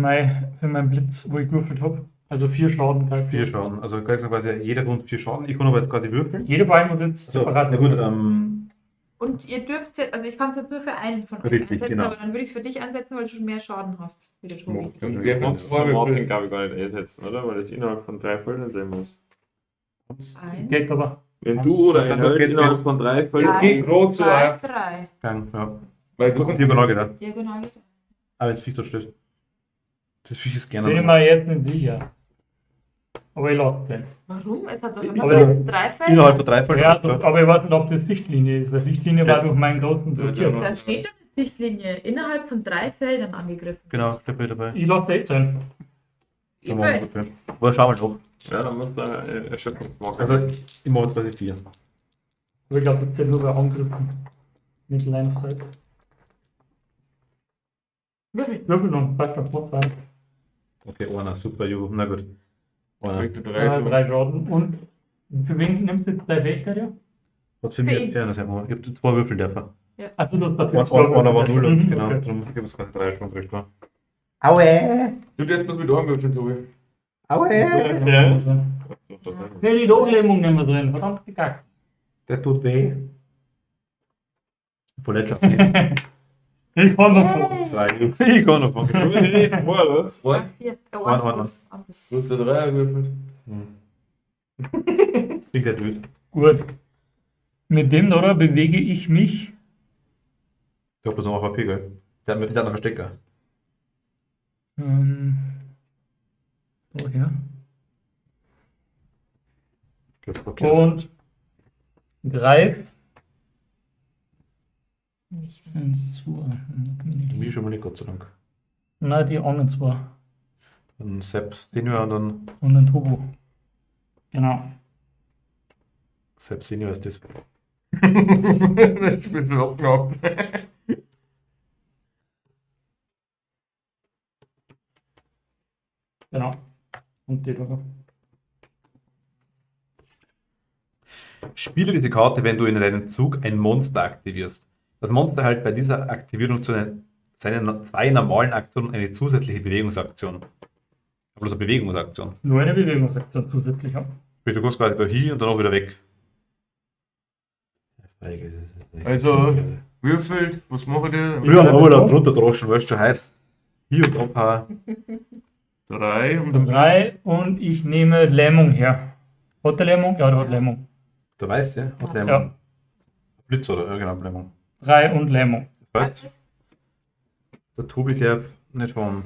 meinen Blitz, wo ich gewürfelt habe. Also 4 Schaden greife 4 ich. Schaden. Also kriegt quasi jeder von uns 4 Schaden. Ich kann aber jetzt quasi würfeln. Jede Bein muss jetzt So, separat na gut, würfeln. Und ihr dürft jetzt, also ich kann es jetzt nur für einen von euch Richtig, einsetzen, genau. aber dann würde ich es für dich einsetzen, weil du schon mehr Schaden hast, wie der Tobi. Und Wir wer können kann's es Martin, vorwürfeln? glaube ich, gar nicht einsetzen, oder? Weil das innerhalb von 3 Feldern sein muss. Eins, Geht aber. Wenn du oder ein Dann Held geht- innerhalb von 3 Das Feldern. geht gerade so zwei, auf. 3. Gang, ja. Weil du kannst Diagonal gedacht. Diagonal. Aber jetzt Viech dort steht. Das Viech ist Bin ich gerne. mir jetzt nicht sicher. Aber ich lasse den. Warum? Es hat doch Aber- immer 3 Felder. Innerhalb von 3 Felder. Ja, aber ich weiß nicht, ob das Sichtlinie ist, weil Sichtlinie war durch meinen großen blockiert. Da steht doch eine Sichtlinie. Innerhalb von 3 Feldern angegriffen. Genau, steht bei dabei. Ich lasse den jetzt sein. Ich Dann machen will. wir das. Aber schauen wir noch. Ja, dann muss er erschöpfen machen. Also, ich mache quasi 4. Aber ich glaube, das zählt nur bei Angriffen. Mit Line-Zeit. Würfel. Würfel noch, passt noch vor 2. Okay, einer, super, Juhu. Na gut. Einer. Möchte 3 schon. 3 Schaden. Und für wen nimmst du jetzt deine Fähigkeit, ja? Was für Für mich ihn. Fairness haben wir. Ich habe 2 Würfel dürfen. Achso, du hast dafür Einer war 0 und Mhm, genau, okay. darum gibt es quasi 3 schon recht war. Du darfst bloß mit einem würfeln, Tobi. Ja. Nee, die Dogenlähmung nehmen wir so hin. Verdammt gekackt. Der tut weh. Verletzt. Ich kann noch vor. 3. Ich kann noch. Was? 4. One. Du hast der 3 gewürfelt. Ich bin gleich wild. Gut. Mit dem da bewege ich mich. Ich hab das noch auf AP, gell? Der hat einen Verstecker. So hier. Das ist blockiert. Und greif. Nicht. 1, 2. Mir schon mal nicht, Gott sei Dank. Nein, die anderen zwei. Dann Sepp Senior und dann Und ein Turbo. Genau. Sepp Senior ist das. Ich bin so abgehabt. Genau. Und die da. Spiele diese Karte, wenn du in deinem Zug ein Monster aktivierst. Das Monster erhält bei dieser Aktivierung zu seinen 2 normalen Aktionen eine zusätzliche Bewegungsaktion. Bloß eine Bewegungsaktion. Nur eine Bewegungsaktion zusätzlich haben. Sprich, du gehst quasi da hin und dann auch wieder weg. Also, würfelt, was mache ich dir? Wir haben aber da drunter droschen, weißt du, heute. Hier und abhauen. 3 und 3 und ich nehme Lähmung her. Hat der Lähmung? Ja, der hat Lähmung. Der weiß, ja? Hat Lähmung. Ja. Blitz oder irgendeine Lähmung. 3 und Lähmung. Das heißt, der Tobi darf nicht von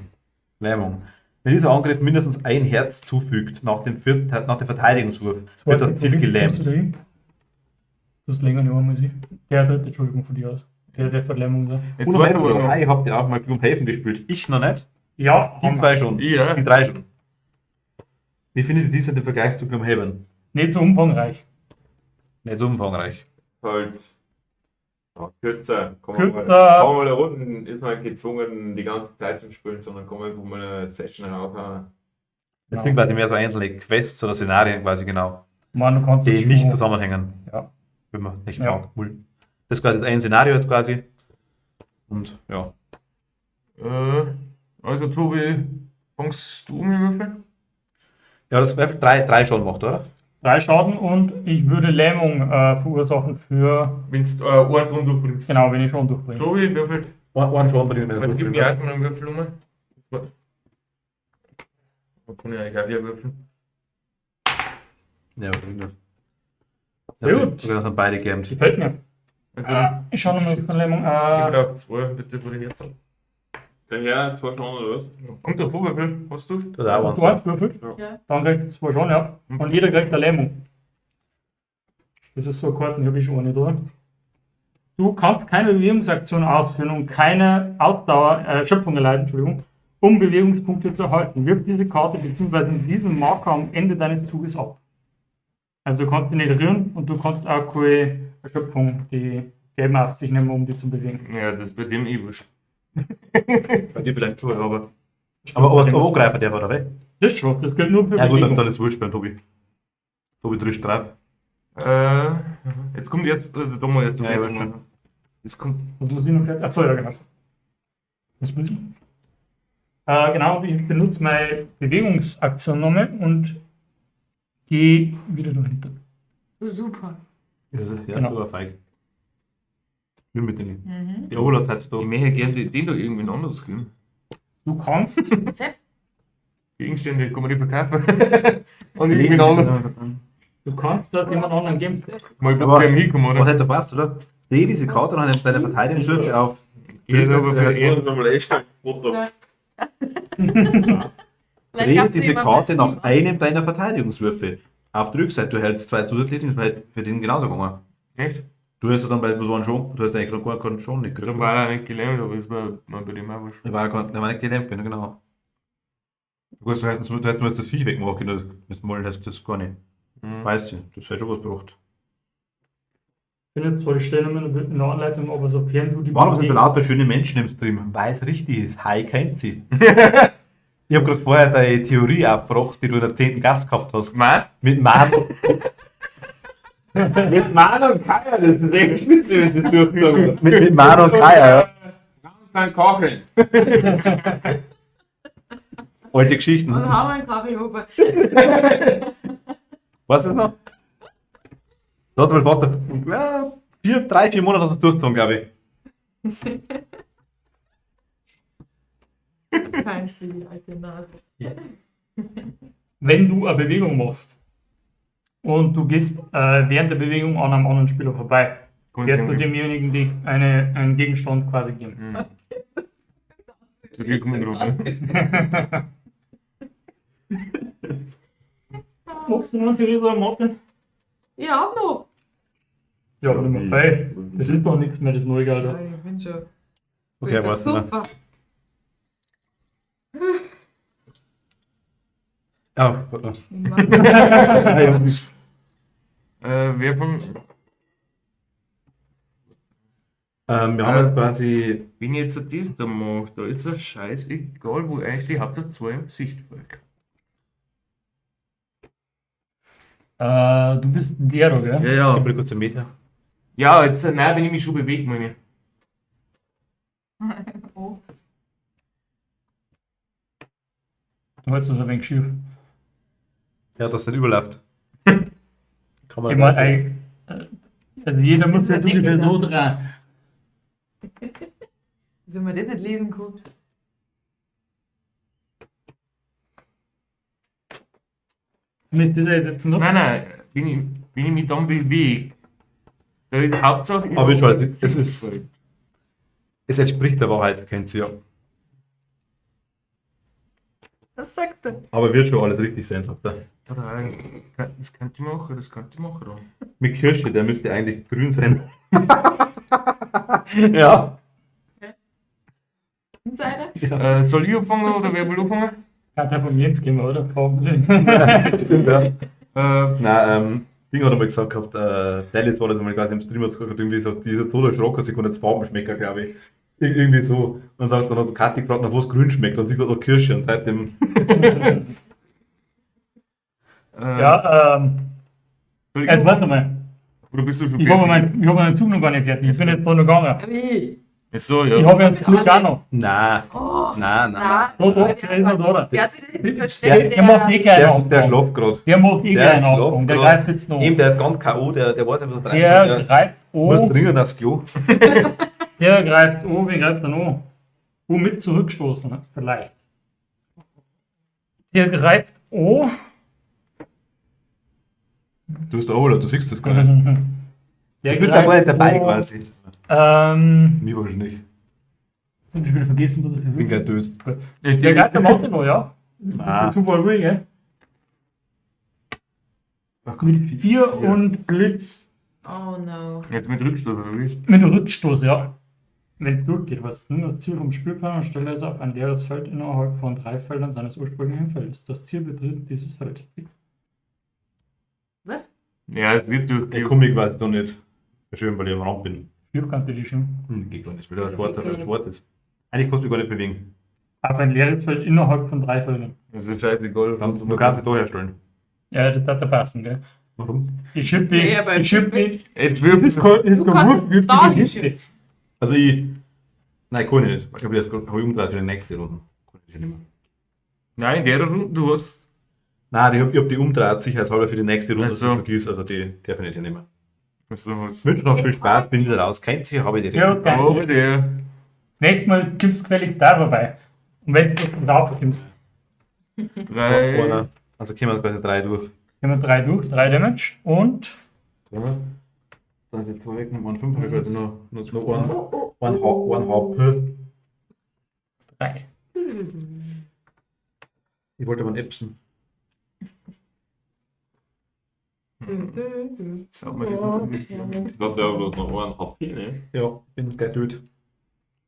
Lähmung. Wenn dieser Angriff mindestens ein Herz zufügt nach dem Verteidigungswurf, wird das Ziel gelähmt. Du hast länger nicht einmal sie. Der dritte, Entschuldigung, von dir aus. Der von Lähmung sein. Unabhängig von dabei, ich hab dir auch mal um Helfen gespielt. Ich noch nicht. Ja, Die 2 schon. Ja. Die 3 schon. Wie findet ihr dies im Vergleich zu Gloomhaven? Nicht so umfangreich. Nicht so umfangreich. Halt ja, kürzer. Kann Kürzer. kann man mal eine Runde, ist man gezwungen, die ganze Zeit zu spielen, sondern kann man einfach mal eine Session raushauen. Das sind quasi mehr so einzelne Quests oder Szenarien quasi genau, Man, du kannst die das nicht schon- zusammenhängen. Ja. Wenn man nicht Ja. mag. Das ist quasi ein Szenario jetzt quasi. Und ja. Also Tobi, fängst du mit Würfeln? Ja, das wäre 3 schon macht, oder? 3 Schaden und ich würde Lähmung verursachen für, Wenn du einen Rund durchbringst. genau, wenn ich schon durchbringe. Tobi, würfelt. Einen schon bringen. Also gib mir erstmal einen Würfel um. Man kann ja eigentlich auch wieder würfeln. Ja, bringen. Sehr gut. Sogar das haben beide geämmt. Gefällt mir. Also, Ich schaue nochmal auf die Lähmung. ich würde auch 2 bitte vor die Herzen. Kann ich ja 2 Stunden oder was? Kommt der Vorwürfel, hast du? Das ist auch Du eins. hast würfelt, Ja. dann kriegst du 2 schon, ja. Und jeder kriegt eine Lähmung. Das ist so eine Karte, die habe ich schon nicht, oder? Du kannst keine Bewegungsaktion ausführen und keine Schöpfung erleiden, Entschuldigung, um Bewegungspunkte zu erhalten. Wirf diese Karte bzw. diesen Marker am Ende deines Zuges ab. Also du kannst die nicht rühren und du kannst auch keine Erschöpfung, die Gelben auf sich nehmen, um die zu bewegen. Ja, das wird dem eh wurscht. Bei dir vielleicht schon, aber. Aber angreifen der war da weg. Das schon, das gilt nur für Ja gut, Bewegung. dann ist es wurscht beim Tobi. Tobi drischt drauf. Jetzt kommt erst der Domo erst. Ja, ich weiß schon. Das kommt. Und du sie noch fertig. Achso, ja, genau. Was will ich? Genau, ich benutze meine Bewegungsaktion nochmal und gehe wieder dahinter. Super. Das ist ja Genau. so feig. Nimm mit denen. Die Olaf hat's da. Ich möchte gerne den da irgendwie anders geben. Du kannst, Rezept? Gegenstände kann man nicht verkaufen. Und irgendwie anders. du kannst das jemand anderen geben. Mal Aber- bloß hinkommen, Was oder? hätte passt, oder? Diese Karte dann nimmt deine Verteidigungswürfe auf. Geht aber für Ja, ihn. nochmal echt Foto. Drehe diese Karte nach einem deiner Verteidigungswürfe. Auf die Rückseite, du hältst 2 zusätzliche, das wäre für den genauso gegangen. Echt? Du hast ja dann bei so einen schon, du hast eigentlich noch gar keinen schon nicht gekriegt. Dann war er nicht gelähmt, aber es war mal bei dem auch wurscht. Der war nicht gelähmt, bin, genau. Du hast nur das Vieh wegmachen können, das Mal hast du das gar nicht. Mhm. Weißt du, das hätte schon was gebracht. Ich finde zwar die Stellen in der Anleitung, aber sofern du die Warum sind so lauter schöne Menschen im Stream? Weil es richtig ist. Hi kennt sie. Ich habe gerade vorher deine Theorie aufgebracht, die du in der 10. Gast gehabt hast. Mann? Mit Mann. Mit Mann und Kaya, das ist echt spitze, wenn du das durchgezogen hast. mit Mann und Kaya, ja. Sein Kacheln. Alte Geschichten. Und haben wir einen Kachelhofer. Weißt du das noch? Du hast mal fast 3-4 Monate hast du es durchgezogen, glaube ich. Kein Spiel, alte Nase. Wenn du eine Bewegung machst und du gehst während der Bewegung an einem anderen Spieler vorbei, wirst du demjenigen einen Gegenstand quasi geben. Zu dir kommen drauf. Machst du noch eine Theresa oder Martin? Ja, auch noch. Ja, aber nicht mehr bei. Das ist doch nichts mehr, das neue Geld. Ja, ich bin schon. Okay, warte mal. Super. Ja, warte Wer von. wir haben jetzt quasi. Wenn ich jetzt das da mache, da ist es scheißegal, wo eigentlich Hauptsache 2 im Gesicht fällt. Du bist der, da, gell? Ja, Gib mir kurz einen Meter. Ja, jetzt, nein, wenn ich mich schon bewege, meine ich. Oh. Du hältst das ein wenig schief. Ja, dass es nicht überläuft. Kann man Ich meine, also jeder muss jetzt Das ist ungefähr echt so dran. Wenn man das nicht lesen kann. Müsst ihr das jetzt noch? Nein, wenn ich mich dann bewege, da ist Hauptsache. Aber ich weiß, ins es Gesicht ist- fällt. Es entspricht der Wahrheit, kennt sie ja. Das sagt er. Aber wird schon alles richtig sein, sagt er. Das könnte ich machen, das könnte ich machen. Dann. Mit Kirsche, der müsste eigentlich grün sein. Ja. Insider? Soll ich anfangen oder wer will anfangen? Kann der von Jens gehen, oder? Probably. Stimmt, ja. Äh, Ding hat er mal gesagt gehabt, Dallas war das einmal quasi im Stream, hat gesagt, irgendwie so, dieser so erschrocken, sie konnte jetzt Farben schmecken, glaube ich. Irgendwie so. Und sagt, dann hat Kathi gefragt, nach was grün schmeckt, und sie sagt, nach Kirsche, und seitdem. Ja, jetzt warte mal. Oder bist du schon Ich habe meinen Zug noch gar nicht fertig. Ich bin jetzt da noch gegangen. Wie? So, Ich ja. habe jetzt Glück auch noch. Nein, Oh, nein. na, Doch, der ist noch da. Wer hat sich da hinten Der versteckt? macht eh keine Der Aufgabe. schläft gerade. Der macht eh Der keine schlaft Aufgabe. Der grad. greift jetzt noch. Eben, der ist ganz K.O., der weiß einfach, was Der greift muss an. dringend aufs Klo. Der greift an. Wie greift er noch? Mit zurückstoßen, ne? Vielleicht. Der greift an. Du bist der Overlord, du siehst das gar nicht. Der Du bist da gar nicht dabei an. quasi. Mir Mir wahrscheinlich nicht. Zum Beispiel vergessen, was Ich bin er kein Töd. Der greift am Auto noch, ja? Ah. Zufall ruhig, gell? Mit 4 und Blitz. Oh no. Jetzt mit Rückstoß, oder wie? Mit Rückstoß, ja. Wenn es durchgeht, was nun das Ziel vom Spielplan und stelle es auf ein leeres Feld innerhalb von 3 Feldern seines ursprünglichen Feldes. Das Ziel betritt dieses Feld. Was? Ja, es wird Der durchgehen. Comic weiß ich doch nicht. Schön, weil ich am Rand bin. Spielkante die schon. Geht gar nicht, weil der schwarz ist. Eigentlich kannst du mich gar nicht bewegen. Auf ein leeres Feld innerhalb von 3 Feldern. Das ist scheißegal. Du kannst mich da herstellen. Ja, das darf da passen, gell? Warum? Ich schieb die. Ja, aber Ich schieb die. Jetzt wirft Ist es. kein Du kannst Wurf, da die hinschieben. Hüfte. Also ich. Nein, kann ich nicht. Ich glaube, jetzt habe ich umgedreht für die nächste Runde. Kann ich nicht mehr. Nein, der Runde, du hast. Nein, ich hab die umgedreht, sicherheitshalber für die nächste Runde, Ach dass so. ich vergiss. Also die darf ich nicht nehmen. Also, Ich wünsche noch viel Spaß, bin wieder raus. Kennt sich, habe ich das. Servus, geil. oh, der. Das nächste Mal kommst du gefälligst da vorbei. Und wenn du bloß da kommst, Drei. Einer. Also kommen wir quasi 3 durch. gehen wir 3 durch, 3 Damage und Da ist jetzt 2 weggenommen, 5 habe ich also noch Oh, oh. ein HP. 3. Ich wollte mal Epson. Jetzt haben wir die. Ich glaube, der hat bloß noch einen HP, ne? Ja, bin gleich tot.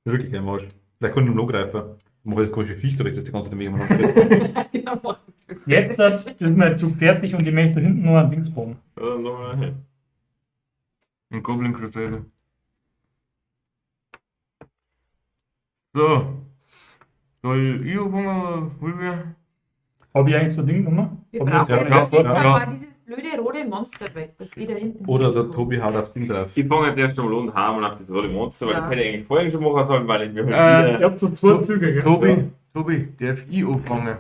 Wirklich ein Marsch. Vielleicht kann ich ihm angreifen. Ich mache jetzt komische Viech direkt, dass die ganze Zeit mit mir Ja, mach das. Jetzt ist mein Zug fertig und ich möchte da hinten nur einen Dingsbogen. Ja, dann nochmal hin. Ein Goblin Crusader. So. Soll ich anfangen oder will wir? Habe ich eigentlich so ein Ding gemacht? Wir Hab ich- brauchen ja, auf jeden ja, Fall ja. mal dieses blöde rote Monster weg, das wieder hinten. Oder der hinkommt. Tobi haut aufs Ding drauf. Ich fange jetzt erst einmal und haben auf das rote Monster, weil Ja. das hätte ich eigentlich vorhin schon machen sollen, weil ich mir Ihr halt habt so 2 Züge, gell? Tobi, darf ich anfangen?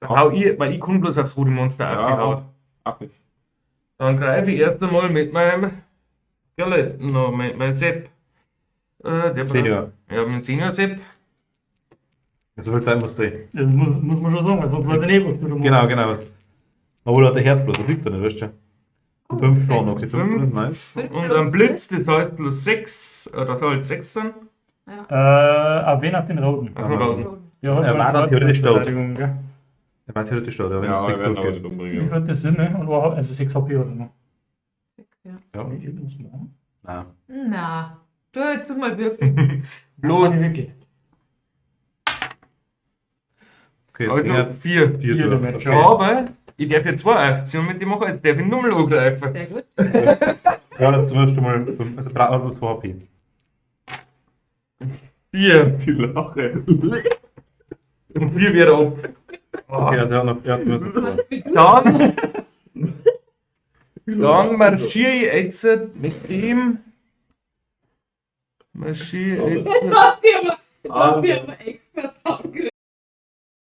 Dann hau ich, weil ich kann bloß aufs rote Monster aufgehauen. Ach nicht. Dann greife ich erst einmal mit meinem Skeleton noch, mit meinem Sepp. Der Senior. Ja, mit dem Senior Sepp. So viel Zeit muss sein. Das muss man schon sagen, sonst weiß ich nicht, was du da machst. Genau. Obwohl er hat der Herzblut, das liegt ja nicht, weißt du? 5 Schaden noch, die 5 Fünf. nice. 5 Und ein Blitz, das heißt plus 6, das soll 6 sein. Auf wen? Auf den Roten. Auf dem Roten. Ja, hat Er man war dann schwarze theoretisch tot. Verteidigung, gell? Er war theoretisch da, wenn Ja, es wir werden aber durchgeht. nicht Wie umbringen. hat das Sinn, ne? Und also 6 HP oder noch? Ja. Kann ich irgendwas machen? Nein. Na, du jetzt mal würfeln. Bloß Okay. Okay, also jetzt 4. 4 vier durch. Damage. Okay. Aber ich darf ja 2 Aktionen mit dem machen, jetzt darf ich nochmal angreifen. Sehr gut. Ja, das zumindest schon mal 5, also 3 oder 2 HP. 4. Die Lache. Und 4 wieder ab. Okay, also er hat nur 2. Dann marschiere ich jetzt mit dem. Marschiere ich jetzt. Das hat dir aber extra Angriff.